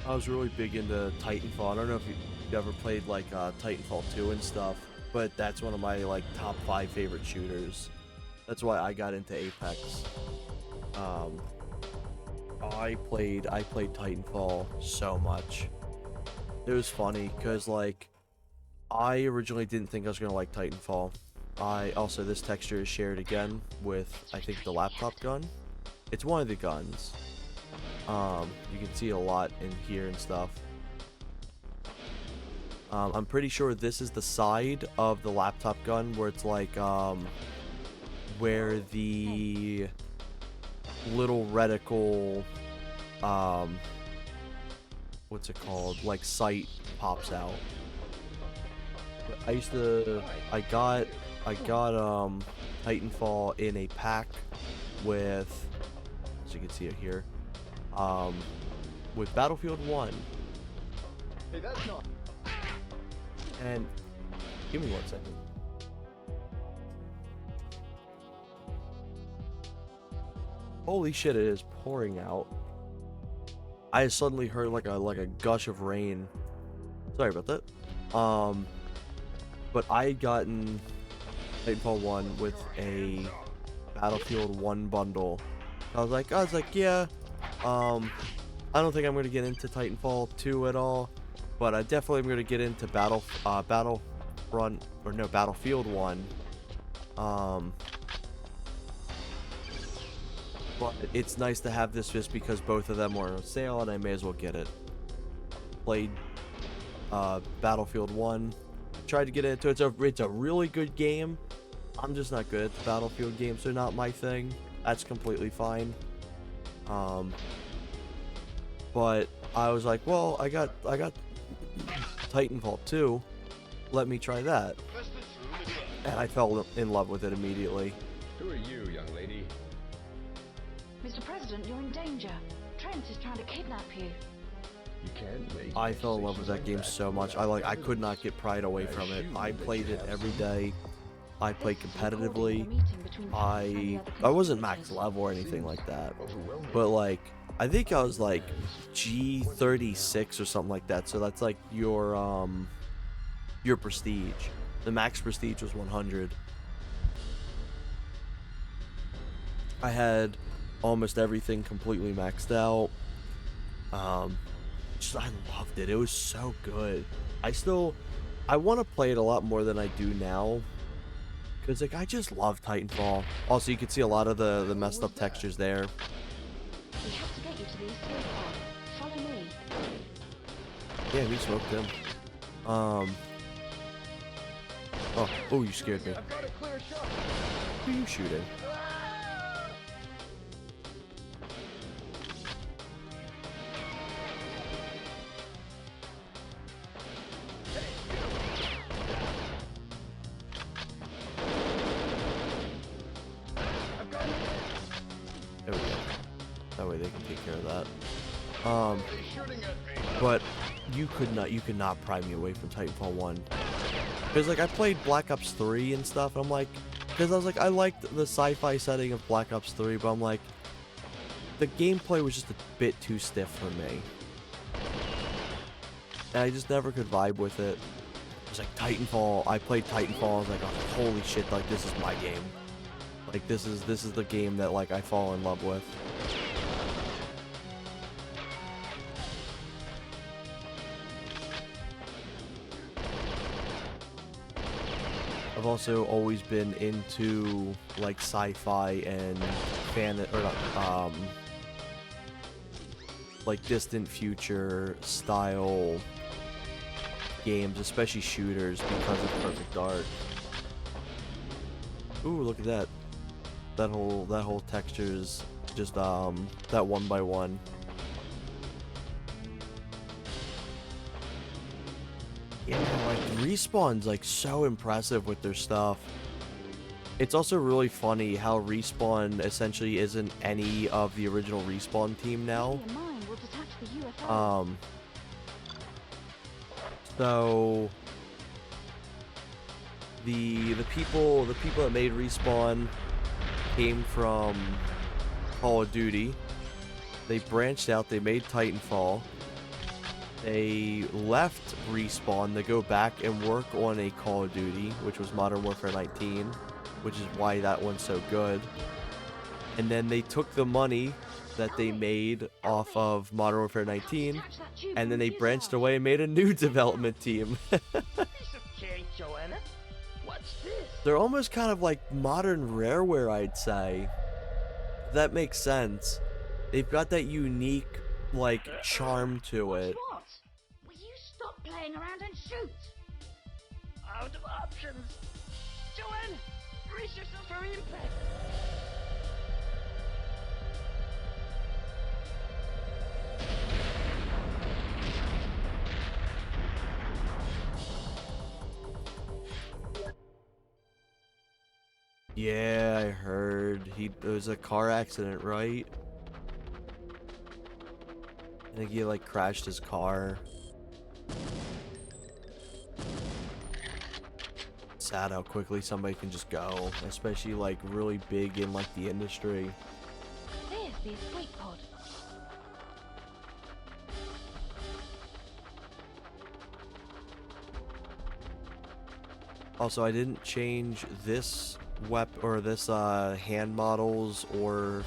S1: I was really big into Titanfall. I don't know if you ever played like Titanfall 2 and stuff, but that's one of my like top 5 favorite shooters. That's why I got into Apex. I played Titanfall so much. It was funny because like I originally didn't think I was gonna like Titanfall. This texture is shared again with I think the laptop gun. It's one of the guns. You can see a lot in here and stuff. I'm pretty sure this is the side of the laptop gun where it's like where the little reticle what's it called, like sight pops out. I got Titanfall in a pack with, as you can see it here, with Battlefield 1.
S5: Hey, that's not.
S1: And give me 1 second. Holy shit, it is pouring out. I suddenly heard like a gush of rain. Sorry about that. But I had gotten Titanfall 1 with a Battlefield 1 bundle. I was like, yeah, I don't think I'm gonna get into Titanfall 2 at all, but I definitely am gonna get into Battlefield 1. But it's nice to have this just because both of them were on sale and I may as well get it. Played Battlefield 1. Tried to get into it. It's a really good game. I'm just not good at the Battlefield games. They're not my thing. That's completely fine. But I was like, well, I got Titanfall 2. Let me try that. And I fell in love with it immediately.
S7: Who are you, young lady?
S6: Mr. President, you're in danger. Trent is trying to kidnap you.
S7: You can't make
S1: I fell in love with that game so much. I could not get pried away from it. I played it every day. I played competitively. I wasn't max level or anything like that. But like I think I was like G36 or something like that. So that's like your prestige. The max prestige was 100. I had almost everything completely maxed out. I loved it. It was so good. I want to play it a lot more than I do now, because like I just love Titanfall. Also, you can see a lot of the messed up textures there.
S6: We have to get you to the escape pod. Follow me.
S1: Yeah, we smoked him. Oh, you scared me.
S5: I've got a clear shot.
S1: Who are you shooting? There we go. That way they can take care of that. But you could not pry me away from Titanfall 1. Because like I played Black Ops 3 and stuff, and I'm like, because I was like, I liked the sci-fi setting of Black Ops 3, but I'm like, the gameplay was just a bit too stiff for me. And I just never could vibe with it. It's like Titanfall, I played Titanfall, I was like, oh, holy shit, like this is my game. Like this is the game that like I fall in love with. I've also always been into like sci-fi and like distant future style games, especially shooters, because of Perfect Dark. Ooh, look at that. That whole texture's just that 1x1. Yeah, like Respawn's like so impressive with their stuff. It's also really funny how Respawn essentially isn't any of the original Respawn team now. So the people that made Respawn came from Call of Duty. They branched out, they made Titanfall. They left Respawn to go back and work on a Call of Duty, which was Modern Warfare 19, which is why that one's so good. And then they took the money that they made off of Modern Warfare 19,
S3: Catch that tube
S1: and then
S3: from
S1: they
S3: the
S1: branched
S3: fuselage.
S1: away and made a new development team.
S4: Piece of cake, Joanna. What's this?
S1: They're almost kind of like modern Rareware, I'd say. That makes sense. They've got that unique, like, charm to it.
S3: What? Will you stop playing around and shoot?
S4: Out of options. Joanna, brace yourself for impact.
S1: Yeah, I heard. There was a car accident, right? I think he, like, crashed his car. Sad how quickly somebody can just go, especially, like, really big in, like, the industry.
S3: There's the escape pod.
S1: Also, I didn't change this this hand models or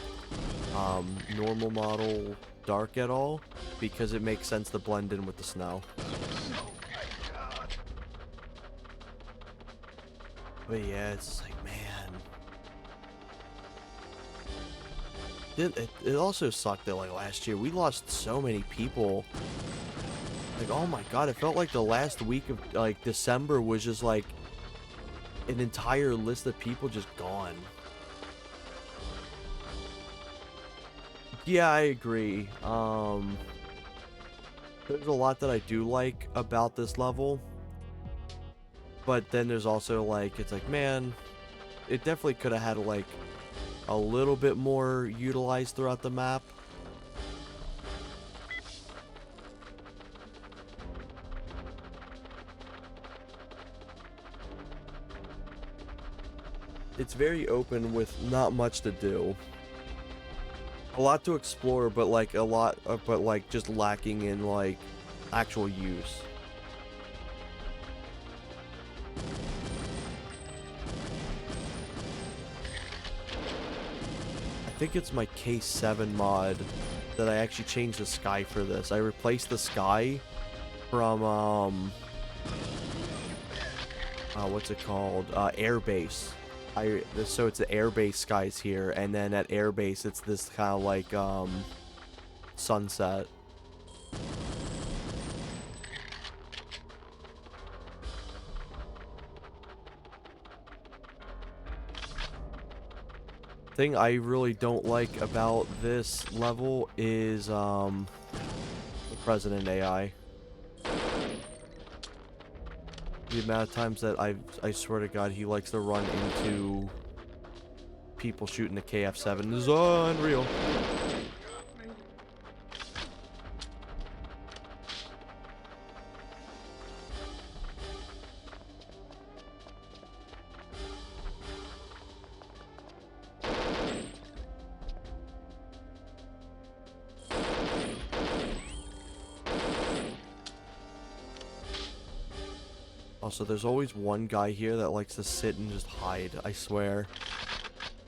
S1: normal model dark at all because it makes sense to blend in with the snow. But yeah, it's like, man, it also sucked that like last year we lost so many people. Like, oh my god, it felt like the last week of like December was just like an entire list of people just gone. Yeah, I agree. There's a lot that I do like about this level, but then there's also like, it's like, man, it definitely could have had like a little bit more utilized throughout the map. It's very open with not much to do. A lot to explore, but like but like just lacking in like actual use. I think it's my K7 mod that I actually changed the sky for this. I replaced the sky from what's it called? Airbase. So it's the airbase skies here, and then at airbase it's this kind of like sunset. Thing I really don't like about this level is the President AI. The amount of times that I swear to God, he likes to run into people shooting the KF7 is unreal. Also, there's always one guy here that likes to sit and just hide, I swear.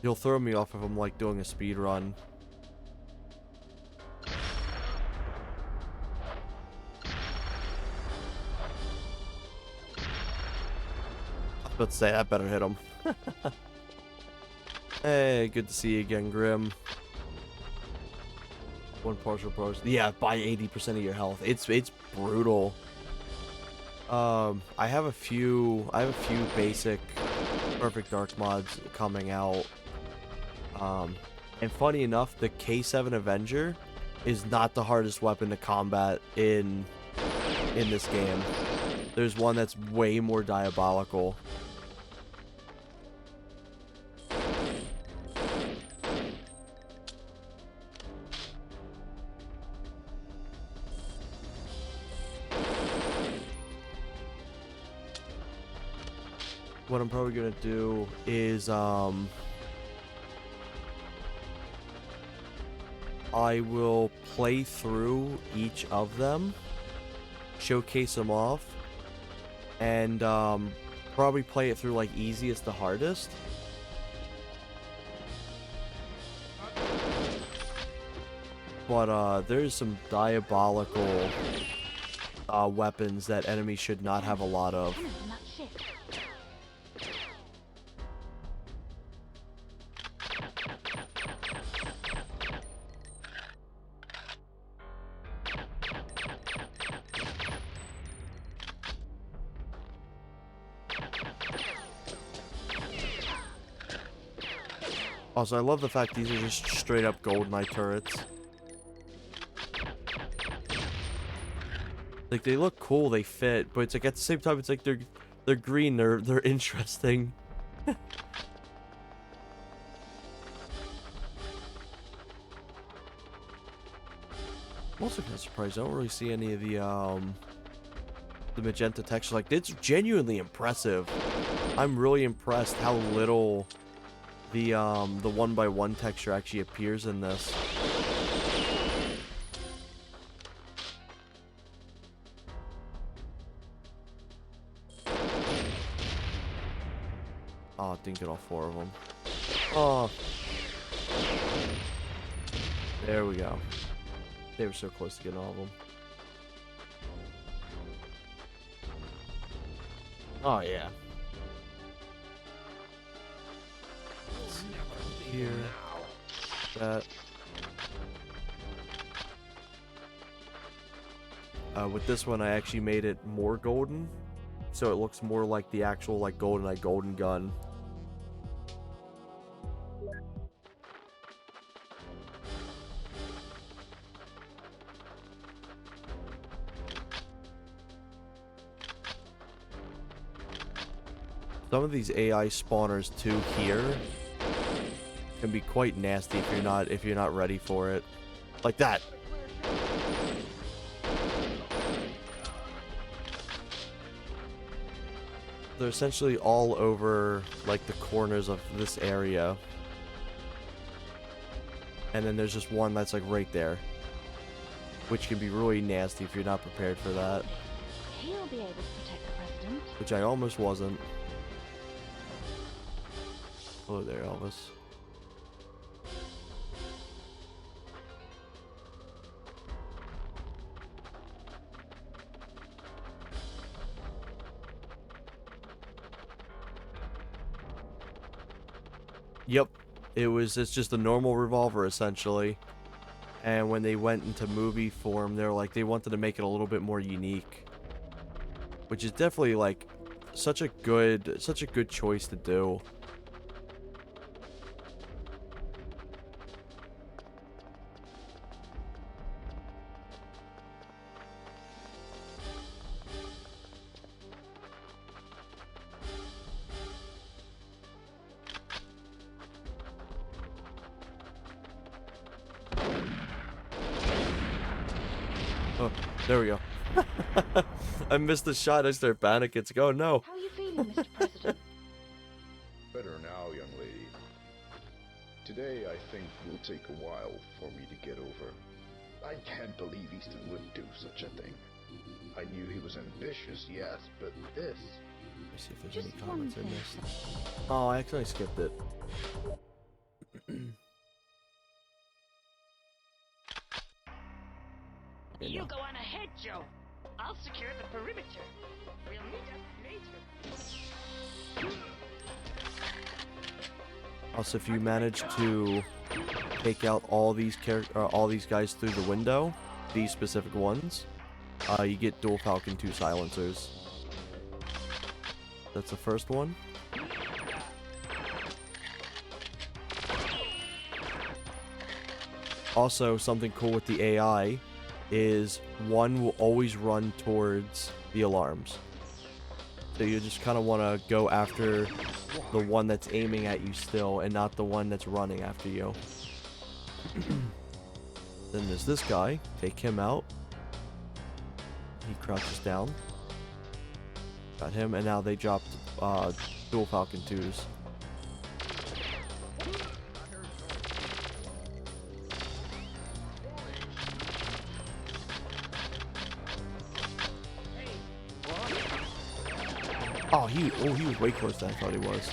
S1: He'll throw me off if I'm like doing a speed run. I was about to say, that better hit him. Hey, good to see you again, Grim. One partial post. Yeah, by 80% of your health. It's brutal. I have a few basic Perfect Dark mods coming out. And funny enough, the K7 Avenger is not the hardest weapon to combat in this game. There's one that's way more diabolical. What I'm probably gonna do is I will play through each of them, showcase them off, and probably play it through like easiest to hardest. But there's some diabolical weapons that enemies should not have a lot of.
S3: Cannon from that ship.
S1: Also, I love the fact these are just straight up GoldenEye turrets. Like, they look cool, they fit, but it's like at the same time, it's like they're green, they're interesting. I'm also kind of surprised I don't really see any of the magenta texture. Like, it's genuinely impressive. I'm really impressed how little the 1x1 texture actually appears in this. Oh, didn't get all 4 of them. Oh. There we go. They were so close to getting all of them. Oh, yeah. Here. That. With this one, I actually made it more golden, so it looks more like the actual like GoldenEye golden gun. Some of these AI spawners too here can be quite nasty if you're not ready for it. Like that. They're essentially all over like the corners of this area. And then there's just one that's like right there, which can be really nasty if you're not prepared for that.
S3: He'll be able to protect the president.
S1: Which I almost wasn't. Hello there, Elvis. Yep, it's just a normal revolver essentially. And when they went into movie form, they're like they wanted to make it a little bit more unique, which is definitely like such a good choice to do. Oh, there we go. I missed the shot. I started panicking. It's like, oh no.
S3: How are you feeling, Mr. President?
S7: Better now, young lady. Today, I think will take a while for me to get over. I can't believe Easton would do such a thing. I knew he was ambitious, yes, but this...
S1: Let me see if there's
S3: Just
S1: any
S3: one
S1: comments I
S3: thing.
S1: missed. Oh, I accidentally skipped it. Yeah,
S4: You
S1: no.
S4: go on ahead, Joe. I'll secure the perimeter. We'll meet up later.
S1: Also, if you manage to take out all these guys through the window, these specific ones, you get dual Falcon 2 silencers. That's the first one. Also, something cool with the AI is one will always run towards the alarms. So you just kind of want to go after the one that's aiming at you still and not the one that's running after you. Then there's this guy. Take him out. He crouches down. Got him, and now they dropped dual Falcon 2s. Oh, he was way closer than I thought he was.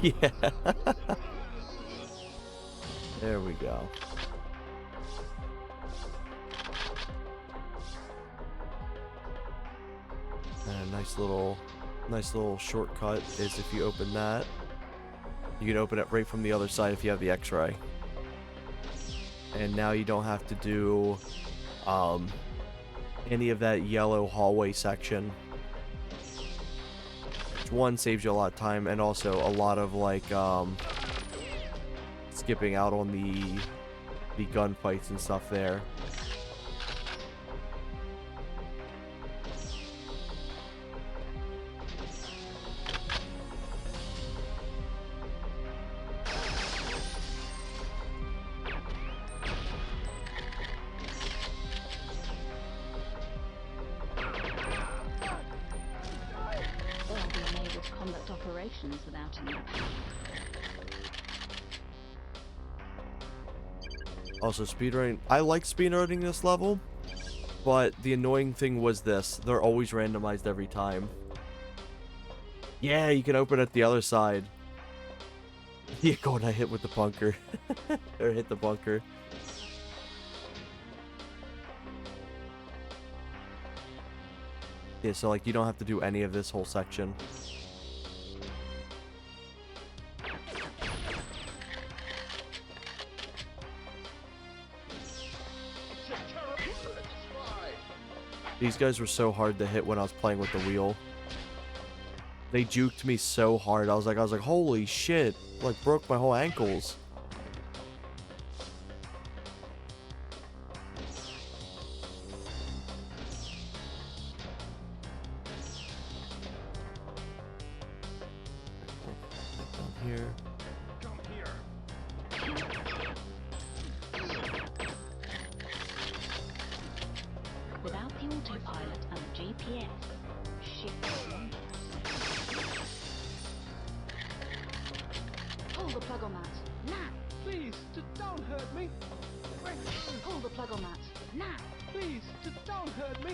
S1: Yeah. There we go. And a nice little shortcut is if you open that, you can open it right from the other side if you have the X-ray. And now you don't have to do any of that yellow hallway section. Which one saves you a lot of time, and also a lot of like skipping out on the gunfights and stuff there.
S6: They'll be unable to conduct operations without a new power.
S1: Also, speedrunning. I like speedrunning this level, but the annoying thing was this. They're always randomized every time. Yeah, you can open at the other side. Yeah, go and I hit with the bunker. Or hit the bunker. Yeah, so like you don't have to do any of this whole section. These guys were so hard to hit when I was playing with the wheel. They juked me so hard. I was like, holy shit. Like, broke my whole ankles. Down here.
S5: Come here.
S6: Without the autopilot and the GPS, shit goes wrong. Pull the plug on that. Now!
S8: Please, don't hurt me.
S6: Pull the plug on that. Now!
S8: Please, don't hurt me.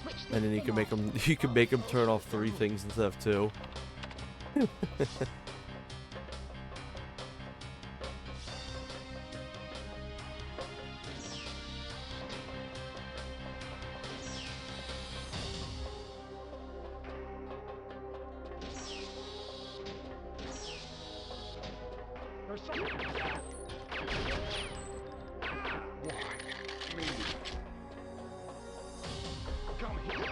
S6: Switch this
S1: And then you
S6: thing
S1: can make
S6: off.
S1: them, you can make them turn off 3 things instead of 2.
S5: There's something. Why? Me. Come here.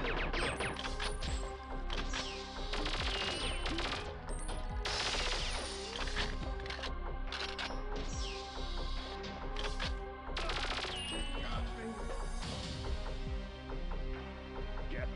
S5: Get her.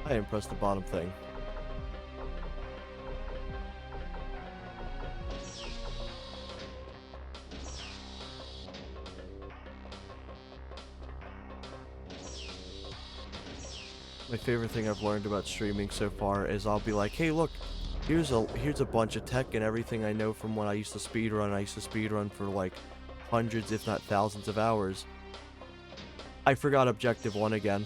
S1: I didn't press the bottom thing. My favorite thing I've learned about streaming so far is I'll be like, hey look, here's a bunch of tech and everything I know from when I used to speedrun. I used to speedrun for like hundreds if not thousands of hours. I forgot Objective 1 again.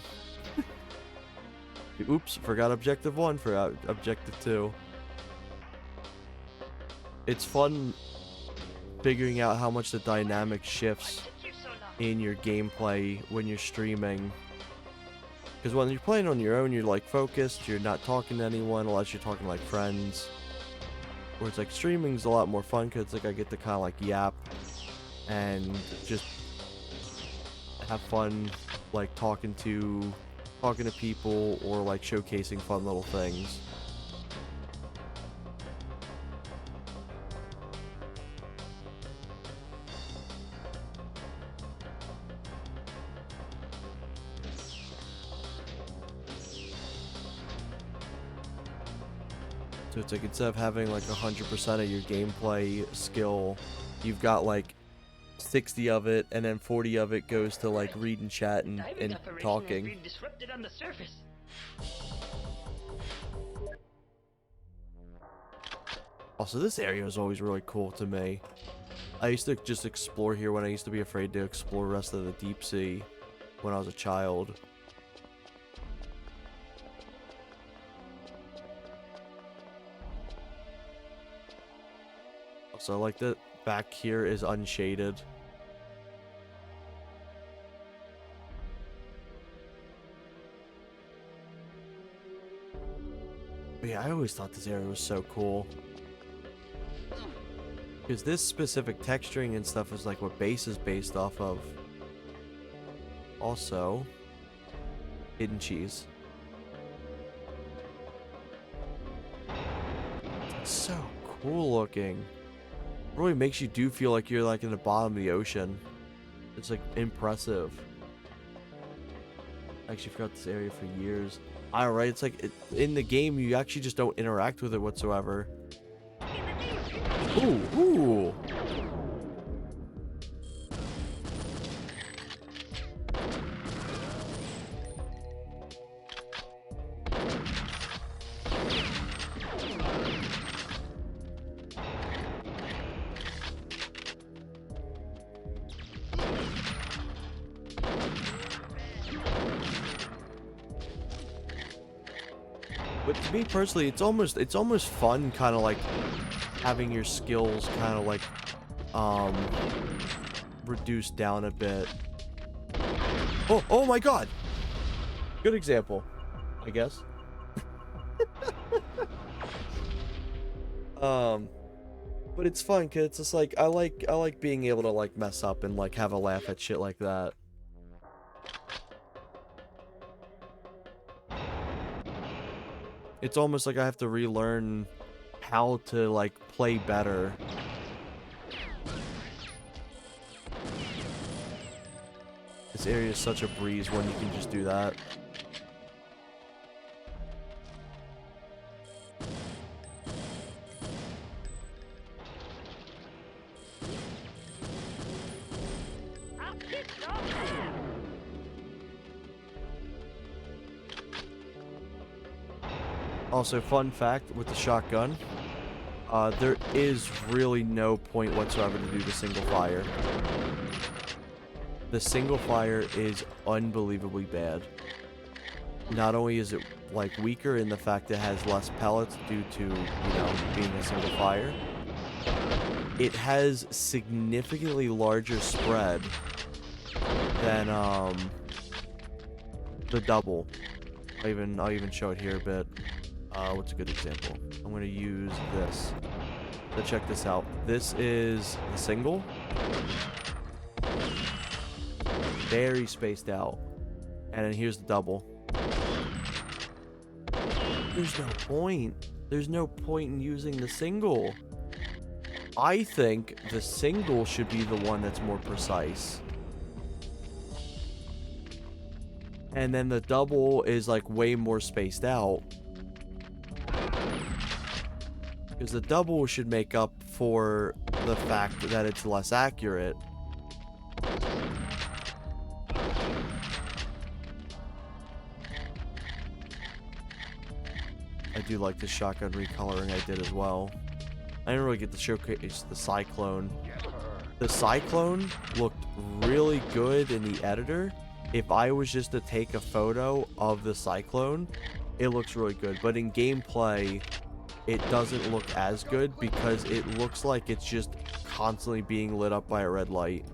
S1: Oops, forgot Objective 1 for Objective 2. It's fun figuring out how much the dynamic shifts in your gameplay when you're streaming. Because when you're playing on your own, you're like focused, you're not talking to anyone unless you're talking to like friends. Whereas like streaming's a lot more fun because like I get to kind of like yap and just have fun like talking to people or like showcasing fun little things. So it's like instead of having like 100% of your gameplay skill, you've got like 60 of it, and then 40 of it goes to like reading chat and
S2: Diving operation has
S1: talking.
S2: been disrupted on the surface.
S1: Also, this area is always really cool to me. I used to just explore here when I used to be afraid to explore the rest of the deep sea when I was a child. Also, I like that back here is unshaded. But yeah, I always thought this area was so cool. Because this specific texturing and stuff is like what base is based off of. Also, hidden cheese. It's so cool looking. Really makes you do feel like you're like in the bottom of the ocean. It's like impressive. I actually forgot this area for years. Alright, it's like in the game you actually just don't interact with it whatsoever. Ooh, ooh. But to me personally, it's almost fun, kind of like having your skills kind of like reduced down a bit. Oh my god, good example, I guess. But it's fun because it's just like I like being able to like mess up and like have a laugh at shit like that. It's almost like I have to relearn how to like play better. This area is such a breeze when you can just do that. Also, fun fact with the shotgun, there is really no point whatsoever to do the single fire. The single fire is unbelievably bad. Not only is it like weaker in the fact that it has less pellets due to, you know, being a single fire, it has significantly larger spread than the double. I'll even show it here a bit. What's a good example? I'm going to use this. So check this out. This is the single. Very spaced out. And then here's the double. There's no point. There's no point in using the single. I think the single should be the one that's more precise. And then the double is like way more spaced out. Because the double should make up for the fact that it's less accurate. I do like the shotgun recoloring I did as well. I didn't really get to showcase the Cyclone. The Cyclone looked really good in the editor. If I was just to take a photo of the Cyclone, it looks really good. But in gameplay, it doesn't look as good because it looks like it's just constantly being lit up by a red light.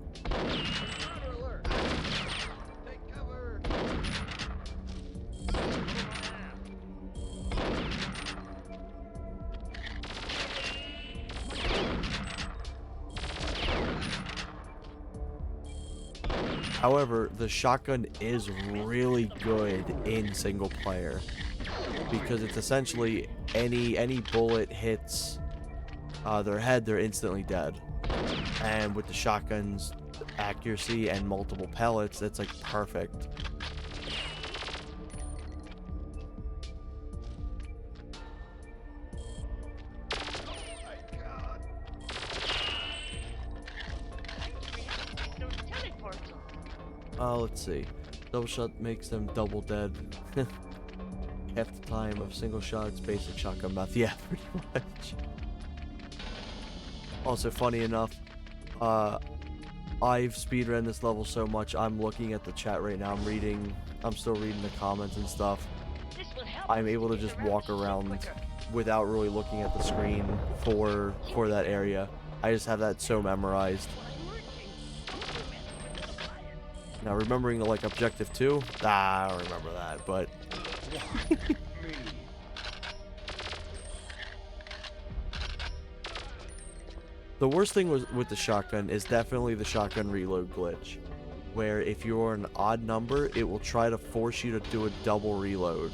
S1: However, the shotgun is really good in single player because it's essentially any bullet hits their head, they're instantly dead. And with the shotgun's accuracy and multiple pellets, it's like perfect. Let's see. Double shot makes them double dead. Half the time of single shots, basic shotgun math. Yeah, pretty much. Also, funny enough, I've speedrun this level so much, I'm looking at the chat right now. I'm still reading the comments and stuff. I'm able to just walk around without really looking at the screen for that area. I just have that so memorized. Now, remembering like objective 2, I don't remember that, but the worst thing with the shotgun is definitely the shotgun reload glitch, where if you're an odd number, it will try to force you to do a double reload.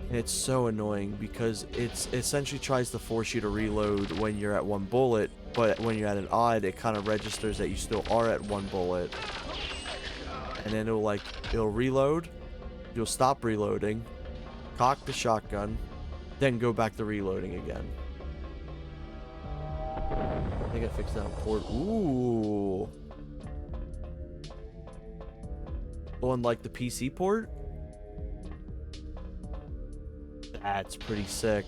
S1: And it's so annoying because it essentially tries to force you to reload when you're at 1 bullet, but when you're at an odd, it kind of registers that you still are at 1 bullet. And then it'll reload, you'll stop reloading, cock the shotgun, then go back to reloading again. I think I fixed that port. Ooh. On like the PC port? That's pretty sick.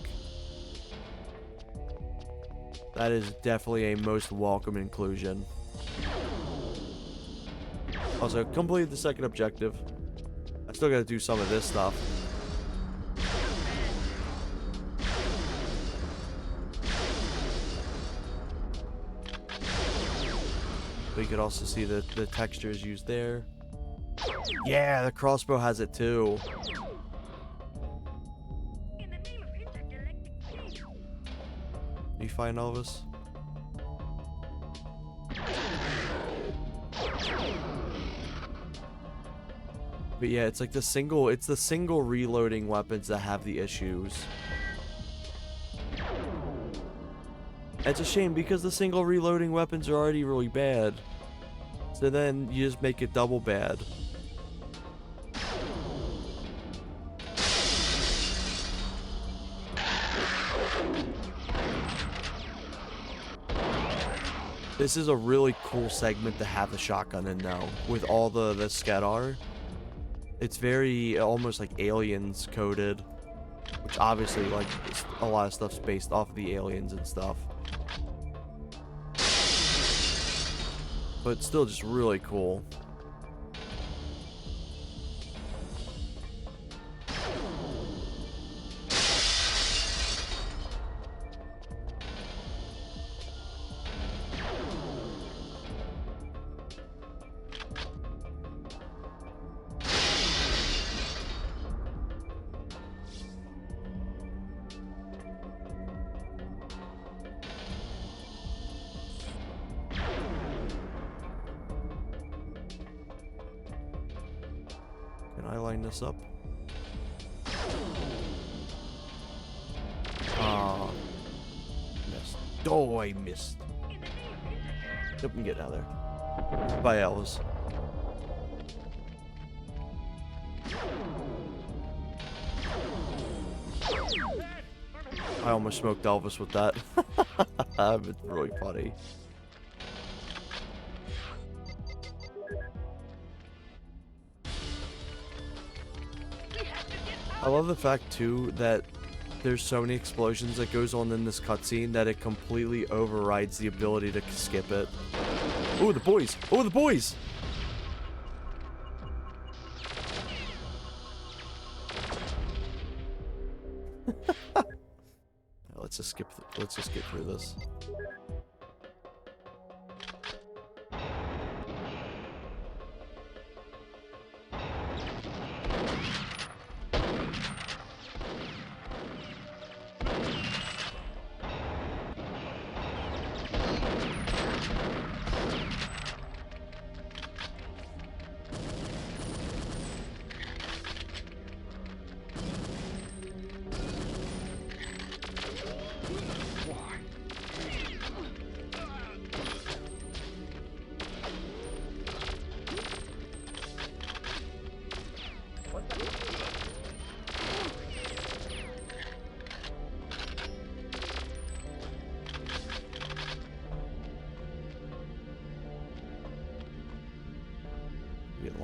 S1: That is definitely a most welcome inclusion. Also, completed the second objective. I still gotta do some of this stuff. But you could also see the textures used there. Yeah, the crossbow has it too. You find Elvis? But yeah, it's like the single reloading weapons that have the issues. It's a shame because the single reloading weapons are already really bad. So then you just make it double bad. This is a really cool segment to have the shotgun in now, with all the Skedar. It's very almost like Aliens coded, which obviously like a lot of stuff's based off of the Aliens and stuff. But still just really cool. Can I line this up? Ah, missed. Oh, I missed. Yep, and get out of there. Bye, Elvis. I almost smoked Elvis with that. It's really funny. I love the fact too that there's so many explosions that goes on in this cutscene that it completely overrides the ability to skip it. Oh, the boys! Oh, the boys! Let's just skip through this.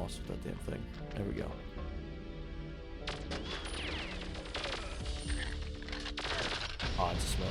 S1: lost with that damn thing. There we go. Oh, it's smoke.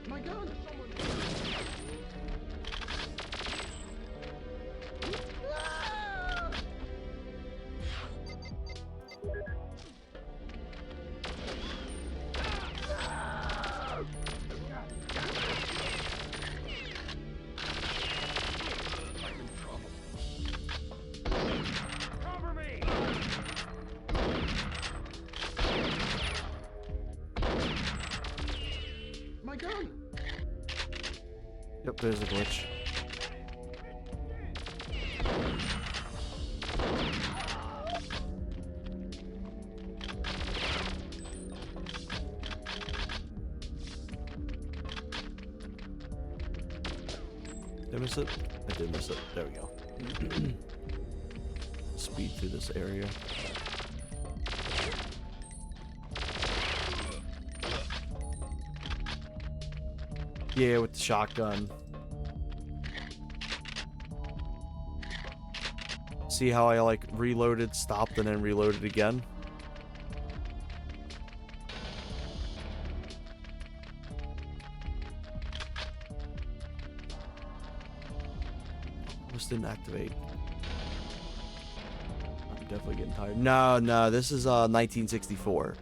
S8: My gun! My gun!
S1: Yep, there's a glitch. Did I miss it? I did miss it. There we go. Speed through this area. Yeah, with the shotgun. See how I like reloaded, stopped, and then reloaded again? This didn't activate. I'm definitely getting tired. No, this is 1964.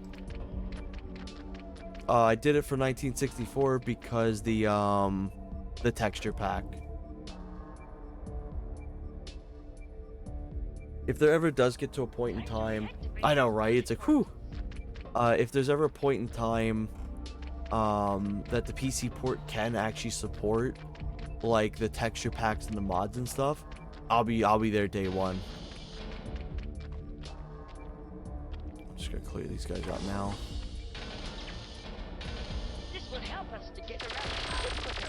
S1: I did it for 1964 because the texture pack. If there ever does get to a point in time, I know, right? It's like, whew. If there's ever a point in time that the PC port can actually support like the texture packs and the mods and stuff, I'll be there day one. I'm just gonna clear these guys out now.
S4: This will help us to get around a bit quicker.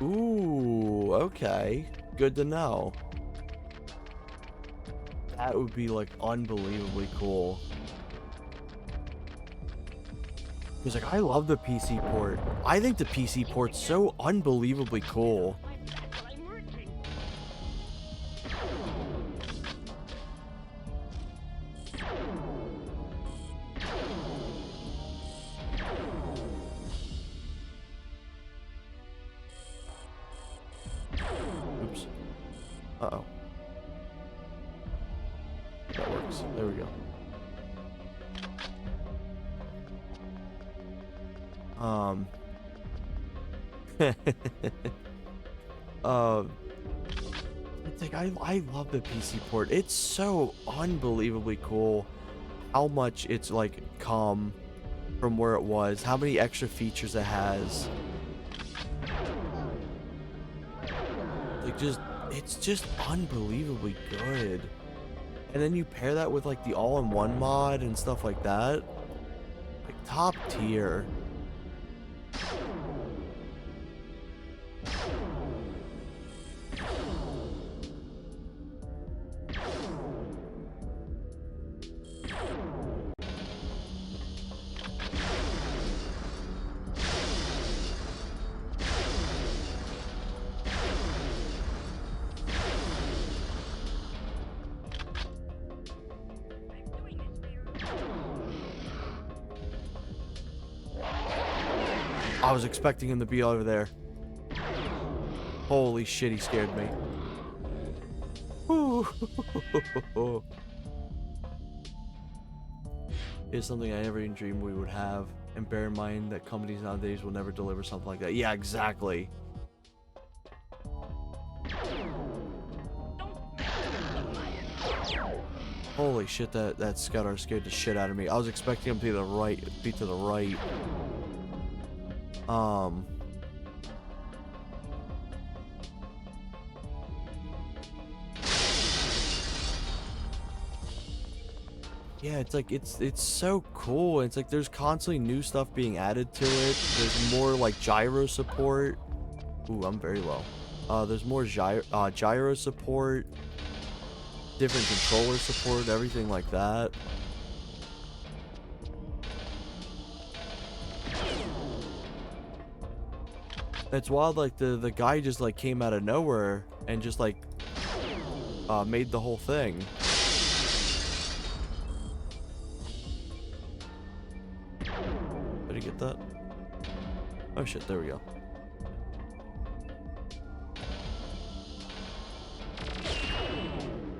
S1: Ooh, okay. Good to know. That would be like unbelievably cool. Because like I love the PC port. I think the PC port's so unbelievably cool.
S4: I'm working.
S1: Oops. Uh-oh. That works. There we go. It's like I love the PC port. It's so unbelievably cool how much it's like come from where it was, how many extra features it has. Like it's just unbelievably good. And then you pair that with like the all-in-one mod and stuff like that. Like top tier. I was expecting him to be over there. Holy shit, he scared me. Ooh. Is something I never even dreamed we would have. And bear in mind that companies nowadays will never deliver something like that. Yeah, exactly. Holy shit, that Scudder scared the shit out of me. I was expecting him to be to the right. Yeah, it's like it's so cool. It's like there's constantly new stuff being added to it. There's more like gyro support. Ooh, I'm very low. There's more gyro support, different controller support, everything like that. It's wild, like the guy just like came out of nowhere and just like made the whole thing. Did he get that? Oh shit, there we go.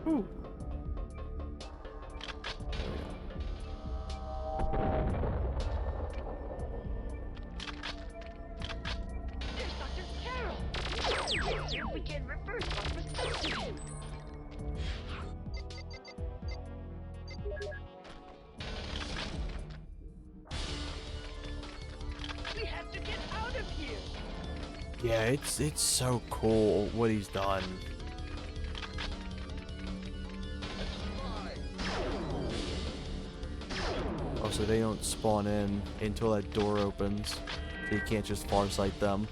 S1: Whew.
S4: There's Dr. Carroll! We can reverse our perception. We have to get out of here!
S1: Yeah, it's so cool what he's done. Oh, so they don't spawn in until that door opens. So you can't just farsight them.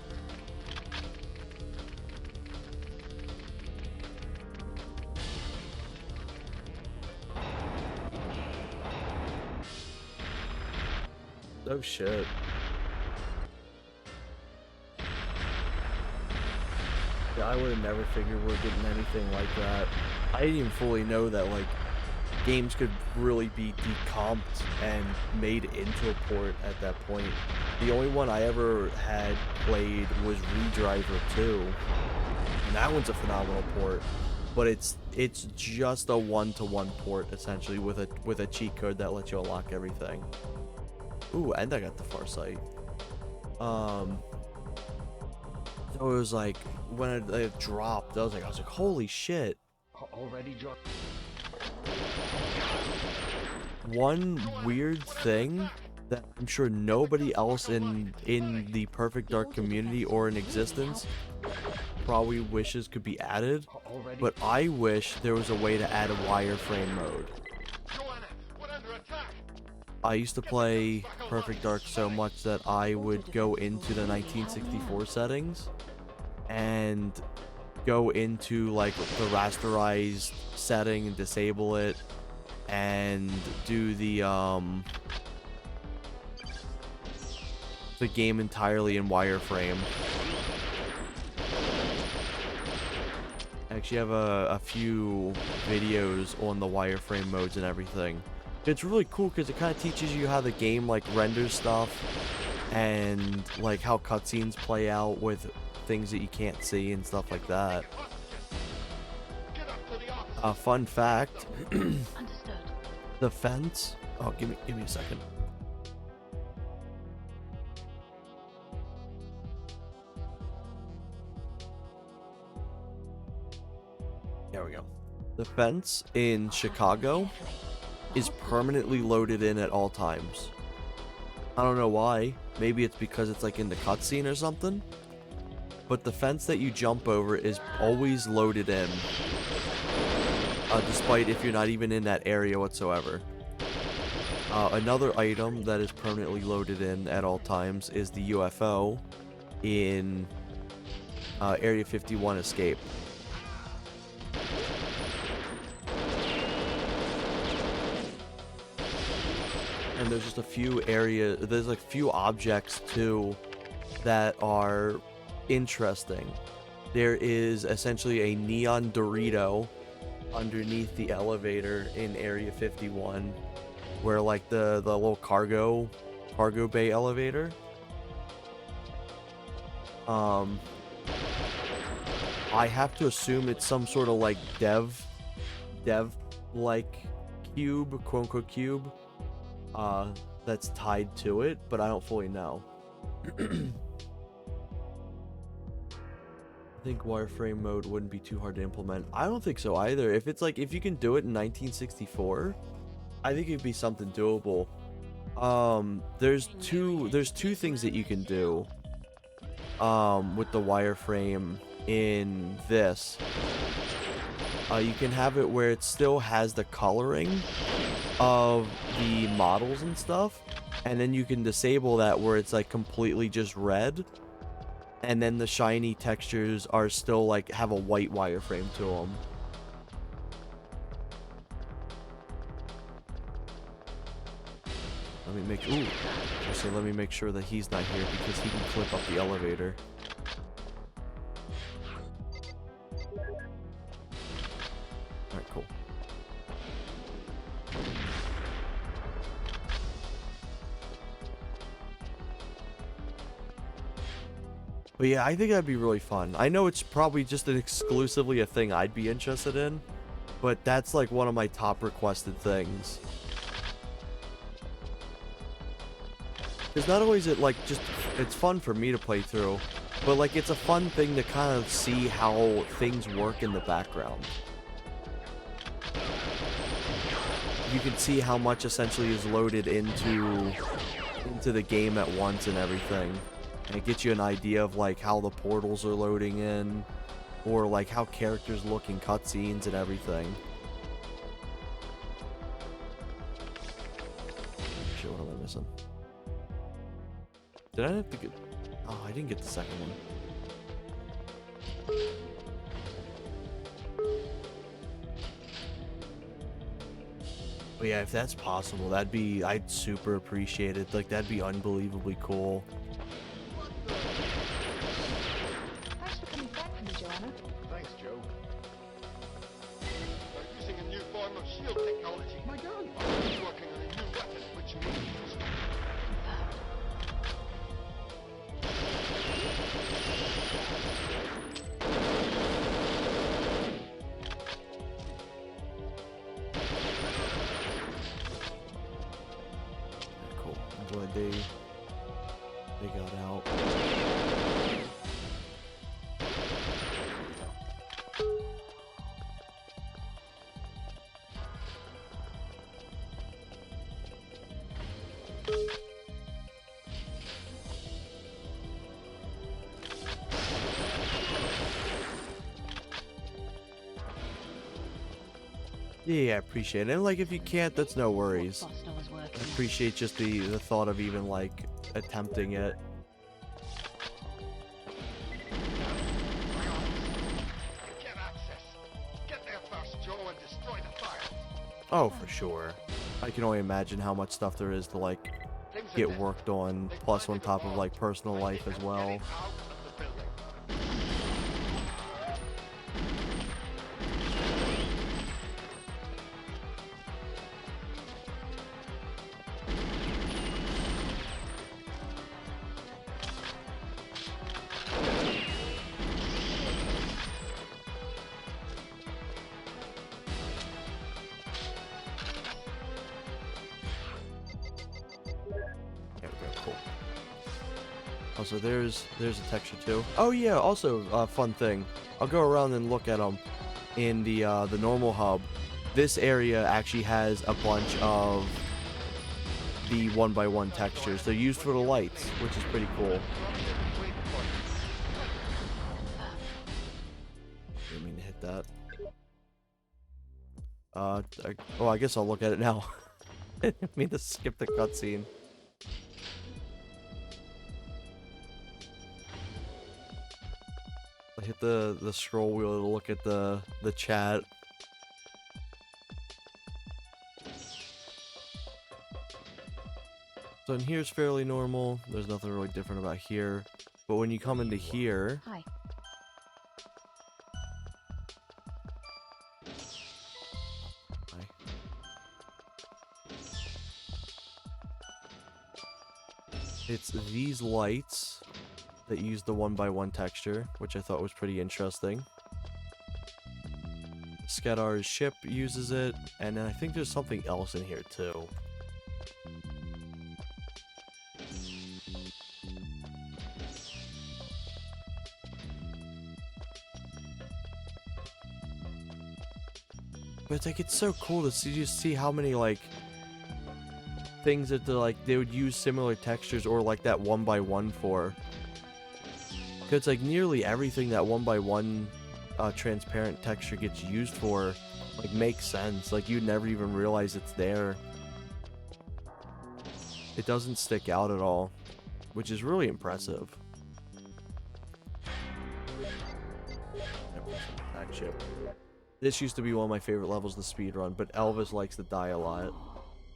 S1: Oh shit. Yeah, I would have never figured we're getting anything like that. I didn't even fully know that like games could really be decomped and made into a port at that point. The only one I ever had played was Redriver 2. And that one's a phenomenal port. But it's just a one-to-one port essentially with a cheat code that lets you unlock everything. Ooh, and I got the Farsight. So it was like when it dropped, I was like, holy shit.
S2: Already dropped.
S1: One weird thing that I'm sure nobody else in the Perfect Dark community or in existence probably wishes could be added, but I wish there was a way to add a wireframe mode. I used to play Perfect Dark so much that I would go into the 1964 settings and go into like the rasterized setting and disable it and do the game entirely in wireframe. I actually have a few videos on the wireframe modes and everything. It's really cool because it kind of teaches you how the game like renders stuff and like how cutscenes play out with things that you can't see and stuff like that. Fun fact.
S6: Understood.
S1: The fence. Oh, give me a second. There we go. The fence in Chicago is permanently loaded in at all times. I don't know why. Maybe it's because it's like in the cutscene or something. But the fence that you jump over is always loaded in. Despite if you're not even in that area whatsoever. Another item that is permanently loaded in at all times is the UFO in Area 51 Escape. And there's just a few areas, there's like few objects too that are interesting. There is essentially a neon Dorito underneath the elevator in Area 51, where like the little cargo bay elevator. I have to assume it's some sort of like dev dev-like cube, quote-unquote cube, that's tied to it, but I don't fully know. I think wireframe mode wouldn't be too hard to implement. I don't think so either. If it's like, if you can do it in 1964, I think it'd be something doable. There's two things that you can do with the wireframe in this. You can have it where it still has the coloring of the models and stuff, and then you can disable that where it's like completely just red, and then the shiny textures are still like have a white wireframe to them. Let me make let me make sure that he's not here because he can clip up the elevator. Alright, cool. But yeah, I think that'd be really fun. I know it's probably just exclusively a thing I'd be interested in, but that's like one of my top requested things. Because not only is it like just, it's fun for me to play through, but like it's a fun thing to kind of see how things work in the background. You can see how much essentially is loaded into the game at once and everything. And it gets you an idea of like how the portals are loading in, or like how characters look in cutscenes and everything. Shit, what am I missing? Did I have to get... Oh, I didn't get the second one. But yeah, if that's possible, that'd be... I'd super appreciate it. Like, that'd be unbelievably cool.
S3: Thanks for coming back for me, Joanna.
S5: Thanks, Joe. They're using a new form of shield technology.
S8: My gun!
S5: I'm working on a new weapon, which may be useful.
S1: Cool. I'm glad they got out. Yeah, I appreciate it. And like, if you can't, that's no worries.
S6: Foster was
S1: I
S6: working.
S1: appreciate just the thought of even like attempting it.
S5: Get access. Get there first, Joe, and destroy the fire.
S1: Oh, for sure. I can only imagine how much stuff there is to like
S5: Things are
S1: get
S5: dead.
S1: worked on,
S5: They
S1: plus on
S5: planted
S1: top
S5: the
S1: of
S5: bomb.
S1: like personal
S5: I
S1: life
S5: think
S1: as
S5: I'm
S1: well.
S5: getting out of the building.
S1: There we go, cool. Also, there's a texture too. Oh yeah, also a fun thing. I'll go around and look at them in the normal hub. This area actually has a bunch of the 1x1 textures. They're used for the lights, which is pretty cool. Didn't mean to hit that. I guess I'll look at it now. I didn't mean to skip the cutscene. I hit the scroll wheel to look at the chat. So in here's fairly normal. There's nothing really different about here. But when you come into here,
S6: Hi.
S1: it's these lights that use the 1x1 texture, which I thought was pretty interesting. Skedar's ship uses it, and then I think there's something else in here too. But it's like, it's so cool to see, just see how many like things that they would use similar textures or like that 1x1 for. Because like nearly everything that 1x1 transparent texture gets used for like makes sense. Like you'd never even realize it's there. It doesn't stick out at all, which is really impressive. That chip. This used to be one of my favorite levels of the speedrun, but Elvis likes to die a lot,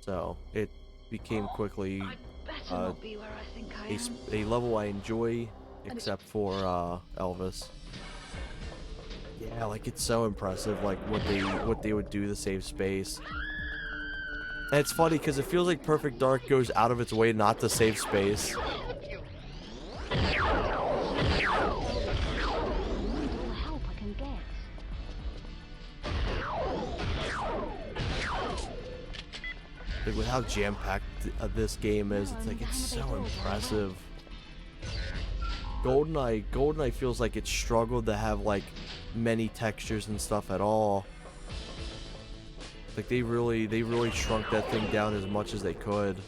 S1: so it became quickly a level I enjoy, except for Elvis. Yeah, like it's so impressive, like what they would do to save space. And it's funny because it feels like Perfect Dark goes out of its way not to save space. Like with how jam-packed this game is, it's like it's so impressive. GoldenEye feels like it struggled to have like many textures and stuff at all. Like they really shrunk that thing down as much as they could.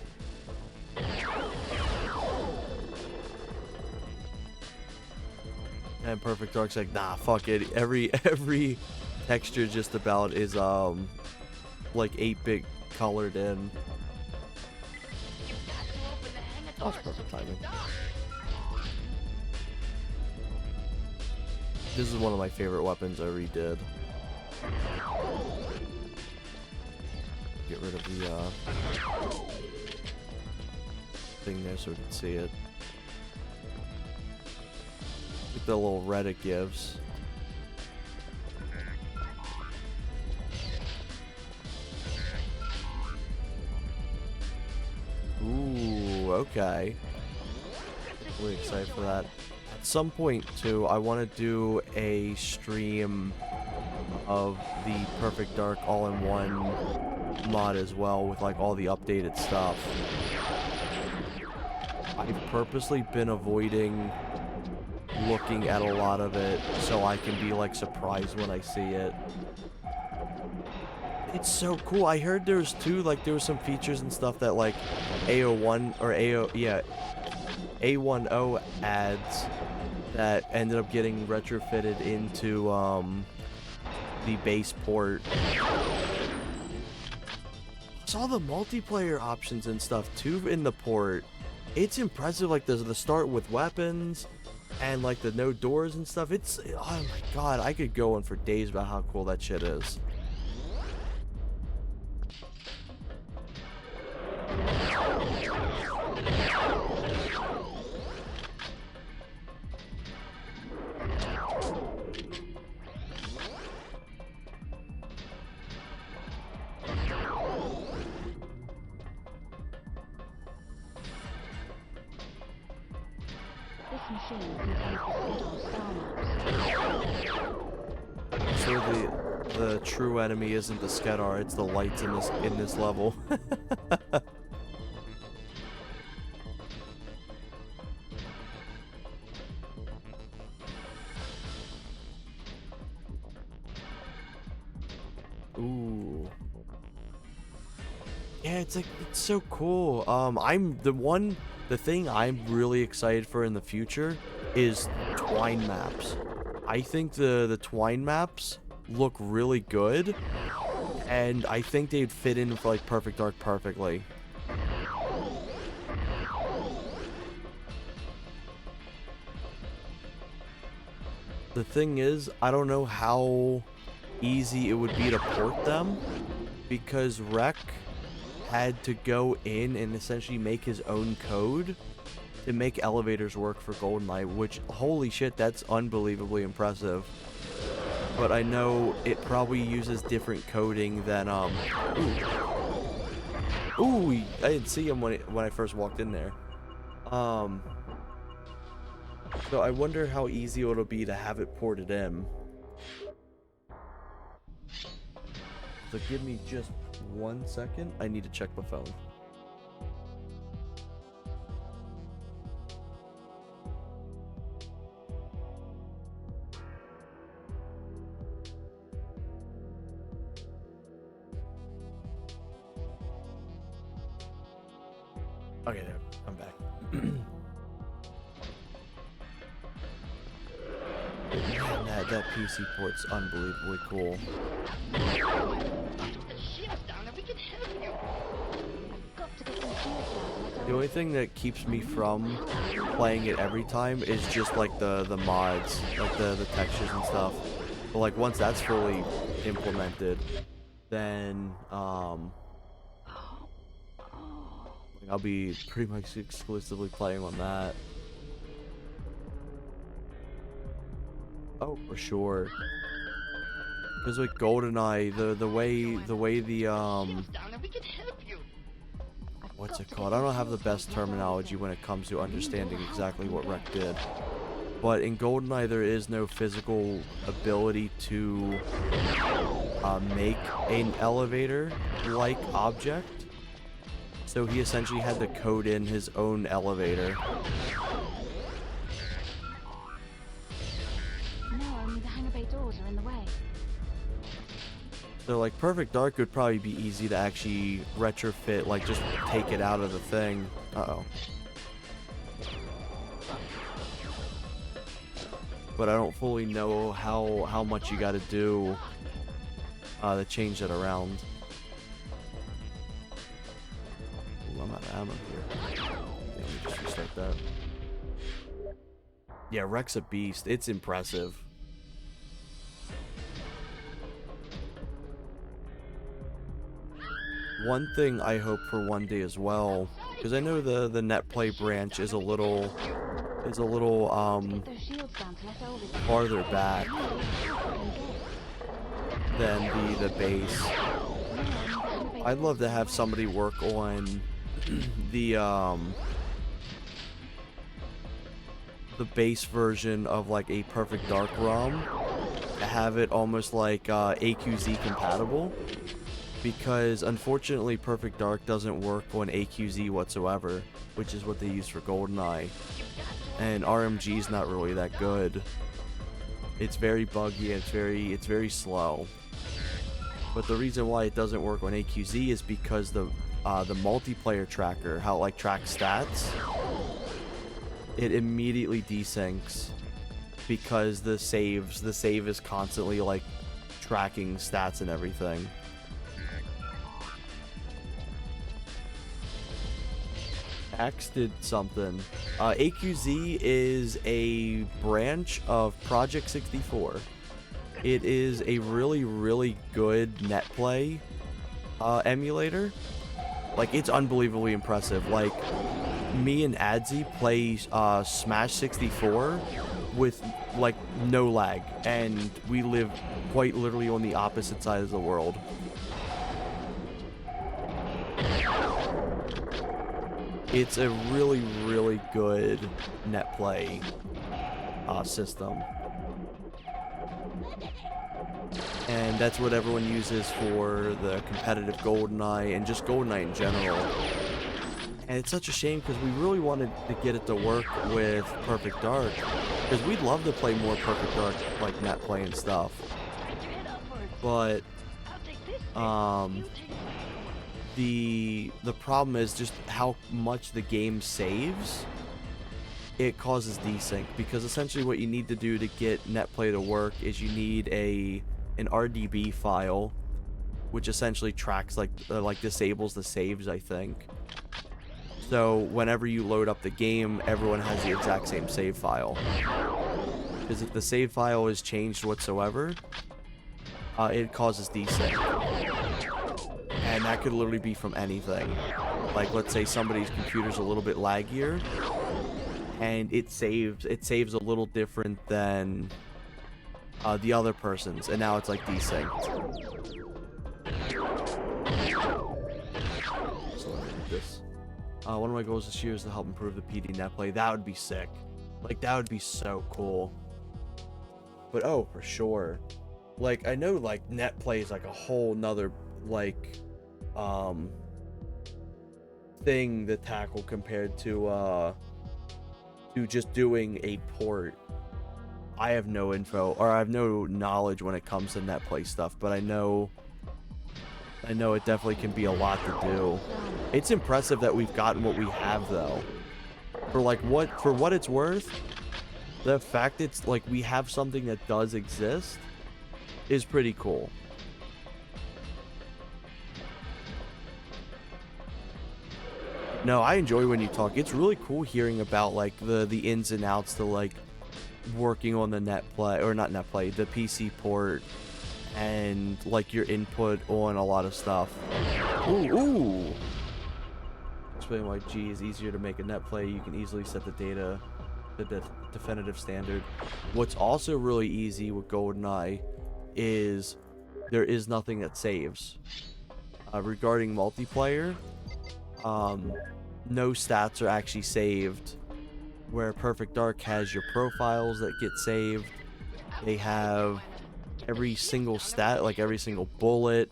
S1: And Perfect Dark's like, nah, fuck it. Every texture just about is like 8-bit colored in. That was perfect timing. This is one of my favorite weapons I redid. Get rid of the thing there so we can see it. Get the little red it gives. Ooh, okay. Really excited for that. At some point, too, I want to do a stream of the Perfect Dark all-in-one mod as well, with like all the updated stuff. I've purposely been avoiding looking at a lot of it so I can be like surprised when I see it. It's so cool. I heard there was there was some features and stuff that like A01 or A10 adds that ended up getting retrofitted into the base port. Saw the multiplayer options and stuff too in the port. It's impressive, like the start with weapons and like the no doors and stuff. It's, oh my god, I could go on for days about how cool that shit is. So the true enemy isn't the Skedar, it's the lights in this level. Ooh. Yeah, it's like, it's so cool. The thing I'm really excited for in the future is twine maps. I think the twine maps look really good, and I think they'd fit in for like Perfect Dark perfectly. The thing is, I don't know how easy it would be to port them, because Rec had to go in and essentially make his own code to make elevators work for GoldenEye, which, holy shit, that's unbelievably impressive. But I know it probably uses different coding than, Ooh, I didn't see him when I first walked in there. So I wonder how easy it'll be to have it ported in. So give me just 1 second. I need to check my phone. Okay, there. I'm back. Man, that PC port's unbelievably cool.
S4: The ship's down and we can help you.
S6: Got to get some shields out.
S1: The only thing that keeps me from playing it every time is just like the mods, like the textures and stuff. But like once that's fully implemented, then I'll be pretty much exclusively playing on that. Oh, for sure. Because like GoldenEye, the way the
S4: Ship's down and we can help you.
S1: what's it called? I don't have the best terminology when it comes to understanding exactly what Rec did. But in GoldenEye, there is no physical ability to make an elevator-like object. So he essentially had to code in his own elevator.
S6: No, only the hangar bay doors are in the way.
S1: So like Perfect Dark would probably be easy to actually retrofit, like just take it out of the thing. Uh-oh. But I don't fully know how much you gotta do to change that around. Ooh, I'm out of ammo here. Let me just restart that. Yeah, Rec's a beast. It's impressive. One thing I hope for one day as well, because I know the NetPlay branch is a little
S6: Get those shields down to let Elvis.
S1: farther back than the base. I'd love to have somebody work on the base version of like a Perfect Dark ROM, to have it almost like AQZ compatible, because unfortunately Perfect Dark doesn't work on AQZ whatsoever, which is what they use for GoldenEye, and RMG is not really that good. It's very buggy and it's very slow. But the reason why it doesn't work on AQZ is because the multiplayer tracker, how it like tracks stats, it immediately desyncs because the save is constantly like tracking stats and everything. X did something. AQZ is a branch of Project 64. It is a really good NetPlay emulator. Like, it's unbelievably impressive. Like, me and Adzi play Smash 64 with like no lag, and we live quite literally on the opposite side of the world. It's a really good NetPlay system. And that's what everyone uses for the competitive GoldenEye and just GoldenEye in general. And it's such a shame because we really wanted to get it to work with Perfect Dark, because we'd love to play more Perfect Dark like NetPlay and stuff. But the problem is just how much the game saves. It causes desync, because essentially what you need to do to get NetPlay to work is you need an RDB file, which essentially tracks like disables the saves, I think. So whenever you load up the game, everyone has the exact same save file. Because if the save file is changed whatsoever, it causes desync. And that could literally be from anything. Like, let's say somebody's computer's a little bit laggier, and it saves a little different than the other person's, and now it's like desynced. So let me do this. One of my goals this year is to help improve the PD NetPlay. That would be sick. Like, that would be so cool. But oh, for sure, like, I know like net play is like a whole nother like thing to tackle compared to just doing a port. I have no info, or I have no knowledge when it comes to net play stuff, but I know it definitely can be a lot to do. It's impressive that we've gotten what we have though. For what it's worth, the fact it's like we have something that does exist is pretty cool. No, I enjoy when you talk. It's really cool hearing about like the ins and outs to like working on the net play, or not net play, the PC port, and like your input on a lot of stuff. Ooh. Explain why G is easier to make a net play. You can easily set the data, the definitive standard. What's also really easy with GoldenEye is there is nothing that saves. Regarding multiplayer, no stats are actually saved, where Perfect Dark has your profiles that get saved. They have every single stat, like every single bullet,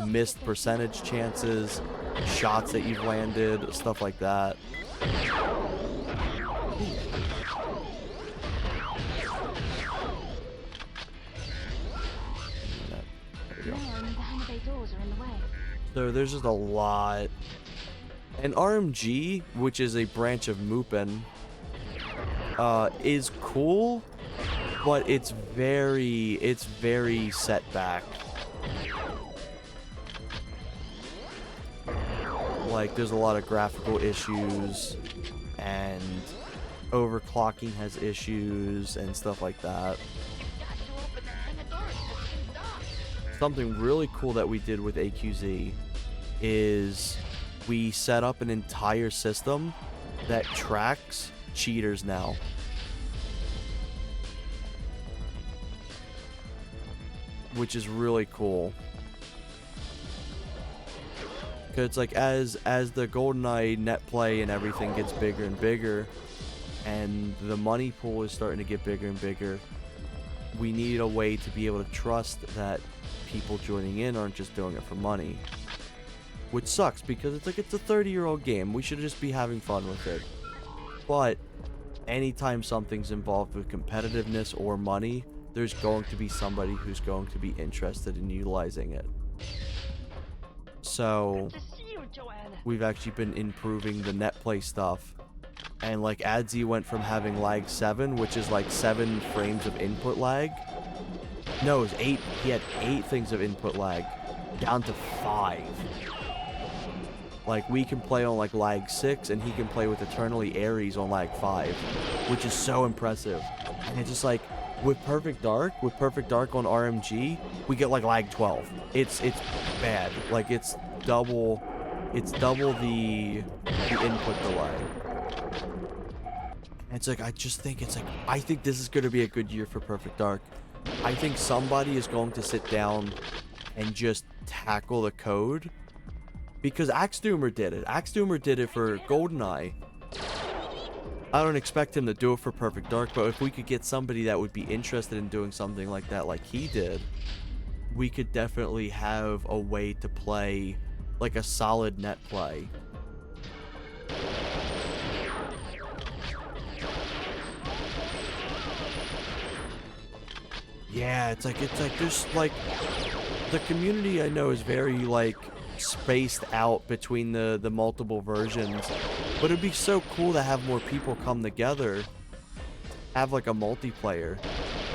S1: missed percentage chances, shots that you've landed, stuff like that. So there's just a lot. And RMG, which is a branch of Mupen, is cool, but it's very set back. Like, there's a lot of graphical issues, and overclocking has issues and stuff like that. Something really cool that we did with AQZ is we set up an entire system that tracks cheaters now. Which is really cool. Because it's like as the GoldenEye net play and everything gets bigger and bigger, and the money pool is starting to get bigger and bigger, we need a way to be able to trust that people joining in aren't just doing it for money. Which sucks, because it's like, it's a 30-year-old game. We should just be having fun with it. But anytime something's involved with competitiveness or money, there's going to be somebody who's going to be interested in utilizing it. So we've actually been improving the net play stuff. And like Adzi went from having lag 7, which is like 7 frames of input lag. No, it was 8. He had 8 things of input lag, down to 5. Like, we can play on like lag 6, and he can play with Eternally Ares on lag 5, which is so impressive. And it's just like, with Perfect Dark on RMG, we get like lag 12. It's bad. Like, it's double the input delay. And it's like, I think this is going to be a good year for Perfect Dark. I think somebody is going to sit down and just tackle the code. Because Axedoomer did it. Axedoomer did it for GoldenEye. I don't expect him to do it for Perfect Dark, but if we could get somebody that would be interested in doing something like that like he did, we could definitely have a way to play like a solid net play. Yeah, it's like there's like, the community I know is very like spaced out between the multiple versions, but it'd be so cool to have more people come together, have like a multiplayer,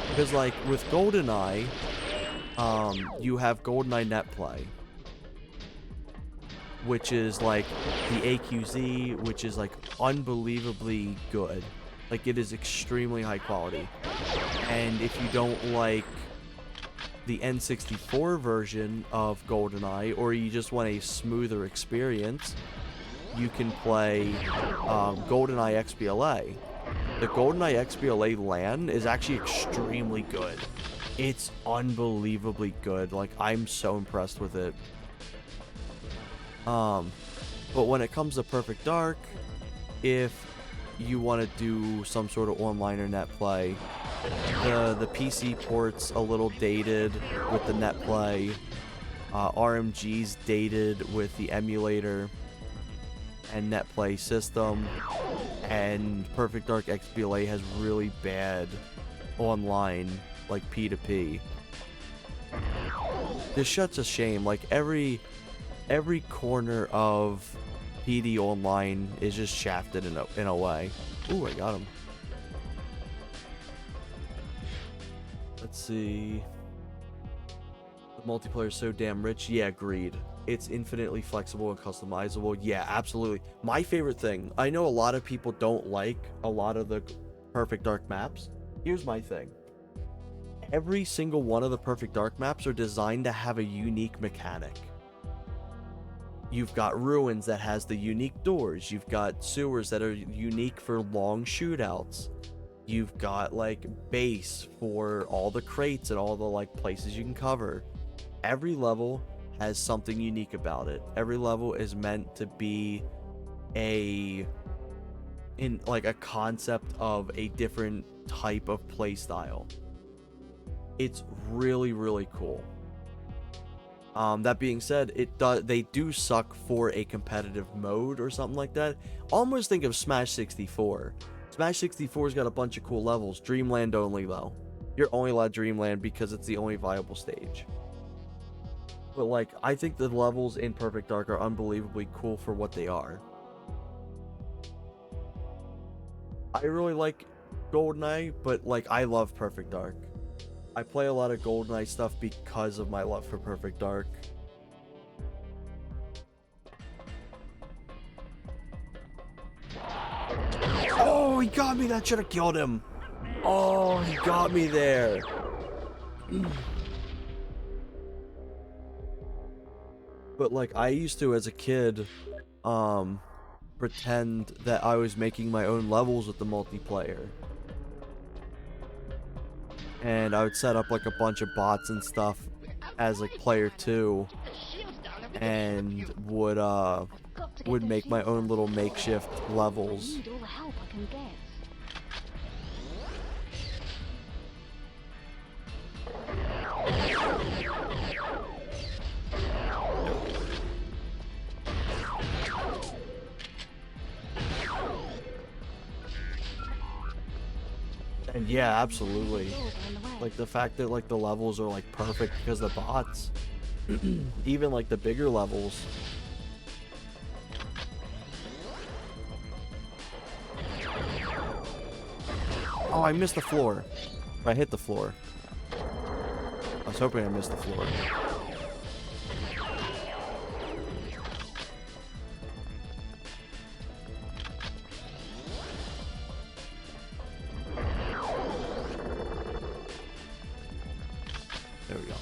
S1: because like with GoldenEye, you have GoldenEye net play, which is like the AQZ, which is like unbelievably good. Like, it is extremely high quality. And if you don't like the N64 version of GoldenEye, or you just want a smoother experience, you can play GoldenEye XBLA. The GoldenEye XBLA LAN is actually extremely good. It's unbelievably good. Like, I'm so impressed with it. But when it comes to Perfect Dark, if you want to do some sort of online or net play, the PC port's a little dated with the netplay. RMG's dated with the emulator and netplay system, and Perfect Dark XBLA has really bad online, like P2P. This shit's a shame. Like every corner of PD Online is just shafted in a way. Ooh, I got him. Let's see. The multiplayer is so damn rich. Yeah, agreed. It's infinitely flexible and customizable. Yeah, absolutely. My favorite thing. I know a lot of people don't like a lot of the Perfect Dark maps. Here's my thing. Every single one of the Perfect Dark maps are designed to have a unique mechanic. You've got ruins that has the unique doors. You've got sewers that are unique for long shootouts. You've got like base for all the crates and all the like places you can cover. Every level has something unique about it. Every level is meant to be a concept of a different type of play style. It's really, really cool. That being said, they do suck for a competitive mode or something like that. Almost think of Smash 64. Smash 64's got a bunch of cool levels. Dreamland only though. You're only allowed Dreamland because it's the only viable stage. But like, I think the levels in Perfect Dark are unbelievably cool for what they are. I really like GoldenEye, but like, I love Perfect Dark. I play a lot of GoldenEye stuff because of my love for Perfect Dark. Oh, he got me! That should have killed him! Oh, he got me there! But like, I used to, as a kid, pretend that I was making my own levels with the multiplayer. And I would set up like a bunch of bots and stuff as like player 2, and would make my own little makeshift levels.
S6: Need all the help I can get.
S1: And yeah, absolutely. Like the fact that like the levels are like perfect because of the bots. Even like the bigger levels. Oh, I missed the floor. I hit the floor. I was hoping I missed the floor. There we go.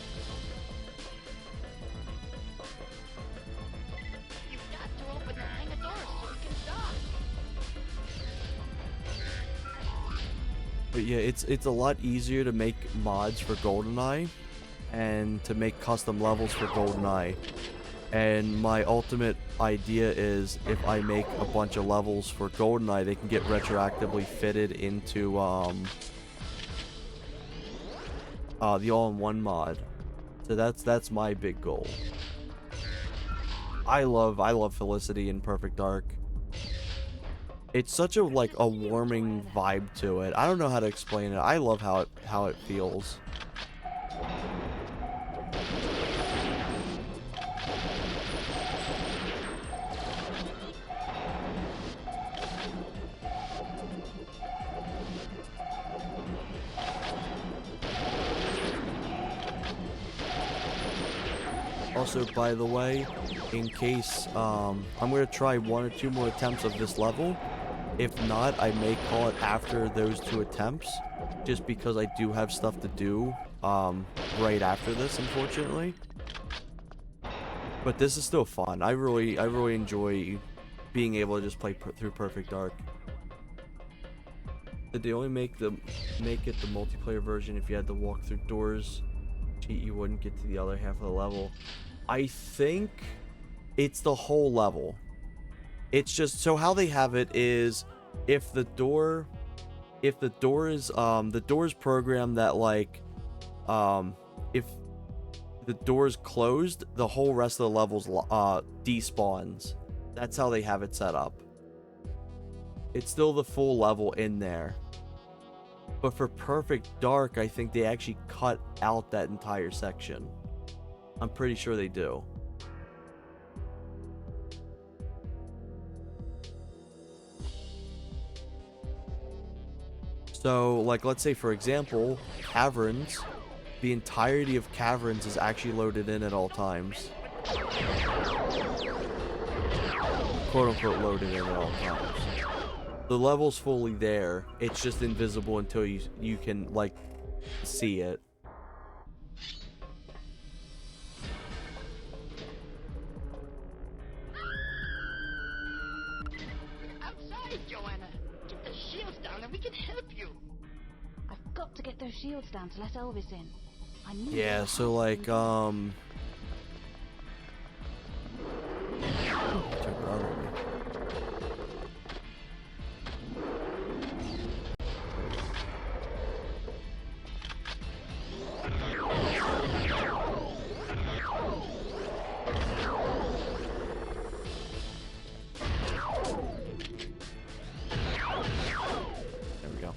S4: You've got to open the hangar door so we can stop.
S1: But yeah, it's a lot easier to make mods for GoldenEye and to make custom levels for GoldenEye. And my ultimate idea is if I make a bunch of levels for GoldenEye, they can get retroactively fitted into the all-in-one mod. So that's my big goal. I love Felicity in Perfect Dark. It's such a like a warming vibe to it. I don't know how to explain it. I love how it feels. Also, by the way, in case I'm gonna try 1 or 2 more attempts of this level. If not, I may call it after those 2 attempts, just because I do have stuff to do right after this, unfortunately. But this is still fun. I really enjoy being able to just play through Perfect Dark. Did they only make it the multiplayer version if you had to walk through doors? Cheat, you wouldn't get to the other half of the level. I think it's the whole level. It's just, so how they have it is, if the door if the doors program that like if the door's closed, the whole rest of the levels despawns. That's how they have it set up. It's still the full level in there. But for Perfect Dark, I think they actually cut out that entire section. I'm pretty sure they do. So, like, let's say, for example, Caverns. The entirety of Caverns is actually loaded in at all times. Quote-unquote loaded in at all times. The level's fully there. It's just invisible until you can, like, see it.
S4: Outside, Joanna. Get the shields down and we can help you.
S6: I've got to get those shields down to let Elvis in. I need
S1: Yeah,
S6: to
S1: so like, check it out on me. There we go.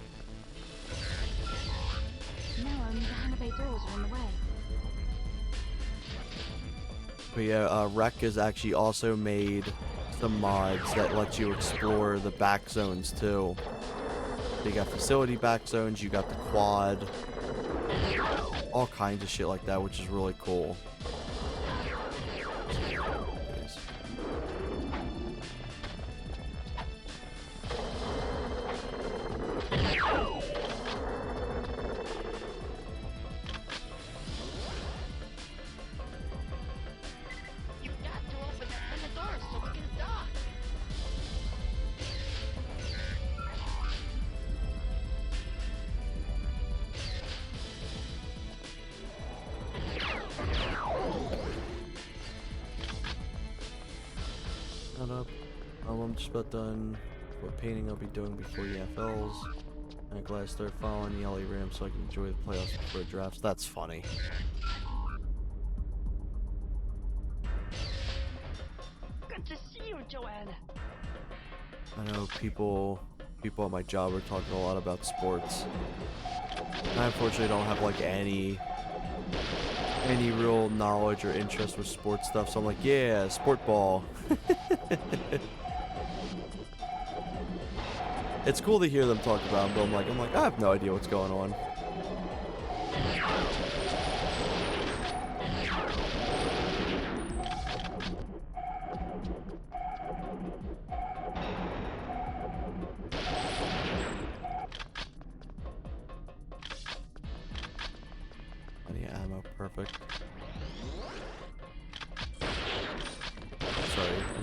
S6: No, only the hangar bay doors are in the way.
S1: But yeah, Rec has actually also made some mods that let you explore the back zones too. You got facility back zones, you got the quad, all kinds of shit like that, which is really cool.
S4: You've got to open the hangar doors so we can dock.
S1: Shut up. I'm just about done what painting I'll be doing before EFLs. I'm glad I started following the LA Rams so I can enjoy the playoffs before drafts. That's funny.
S4: Good to see you, Joanna.
S1: I know people at my job are talking a lot about sports. I unfortunately don't have like any real knowledge or interest with sports stuff, so I'm like, yeah, sport ball. It's cool to hear them talk about them, but I'm like, I have no idea what's going on. Plenty of ammo, perfect. I'm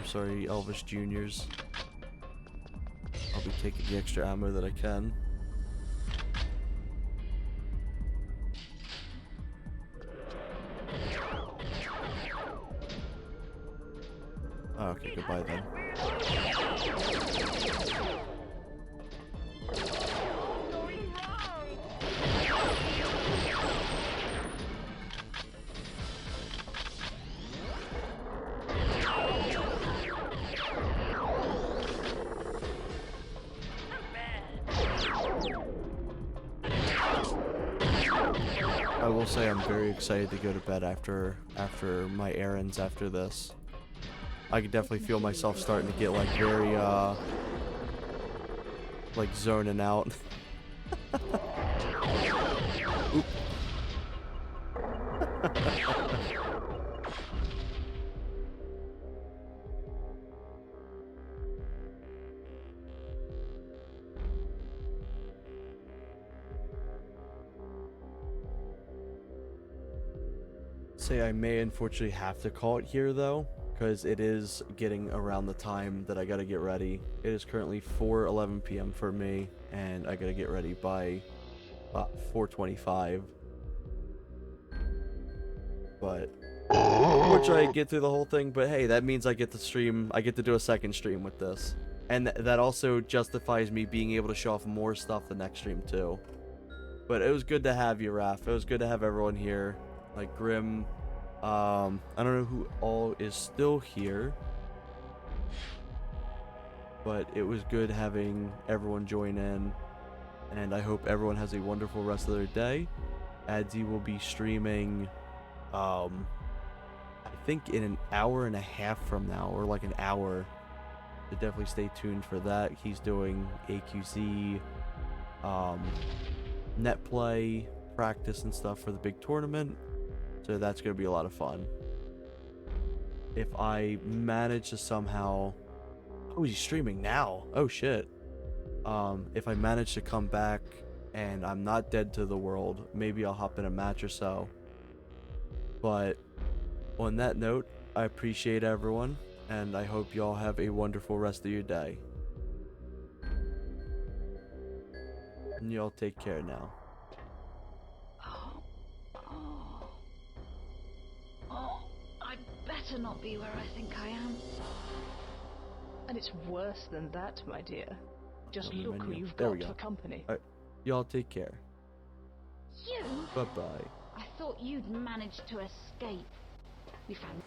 S1: sorry, Elvis Juniors. I'll be taking the extra ammo that I can. Oh, okay, goodbye then. I will say I'm very excited to go to bed after my errands after this. I can definitely feel myself starting to get like very like zoning out. Oop. Say I may unfortunately have to call it here though, because it is getting around the time that I gotta get ready. It is currently 4:11 p.m. for me, and I gotta get ready by 4:25. But unfortunately I get through the whole thing, but hey, that means I get to stream, I get to do a second stream with this. And that also justifies me being able to show off more stuff the next stream too. But it was good to have you, Raph. It was good to have everyone here. Like Grim. I don't know who all is still here. But it was good having everyone join in. And I hope everyone has a wonderful rest of their day. Adzi will be streaming, I think in an hour and a half from now, or like an hour. So definitely stay tuned for that. He's doing AQZ, net play, practice and stuff for the big tournament. So that's going to be a lot of fun. If I manage to somehow... Oh, he's streaming now. Oh, shit. If I manage to come back and I'm not dead to the world, maybe I'll hop in a match or so. But on that note, I appreciate everyone, and I hope y'all have a wonderful rest of your day. And y'all take care now.
S6: Oh, I better not be where I think I am.
S9: And it's worse than that, my dear. Just
S1: On the
S9: look who
S1: menu.
S9: you've
S1: There we
S9: got
S1: go.
S9: for company.
S1: Alright, y'all take care.
S6: You?
S1: Bye-bye.
S6: I thought you'd managed to escape. We found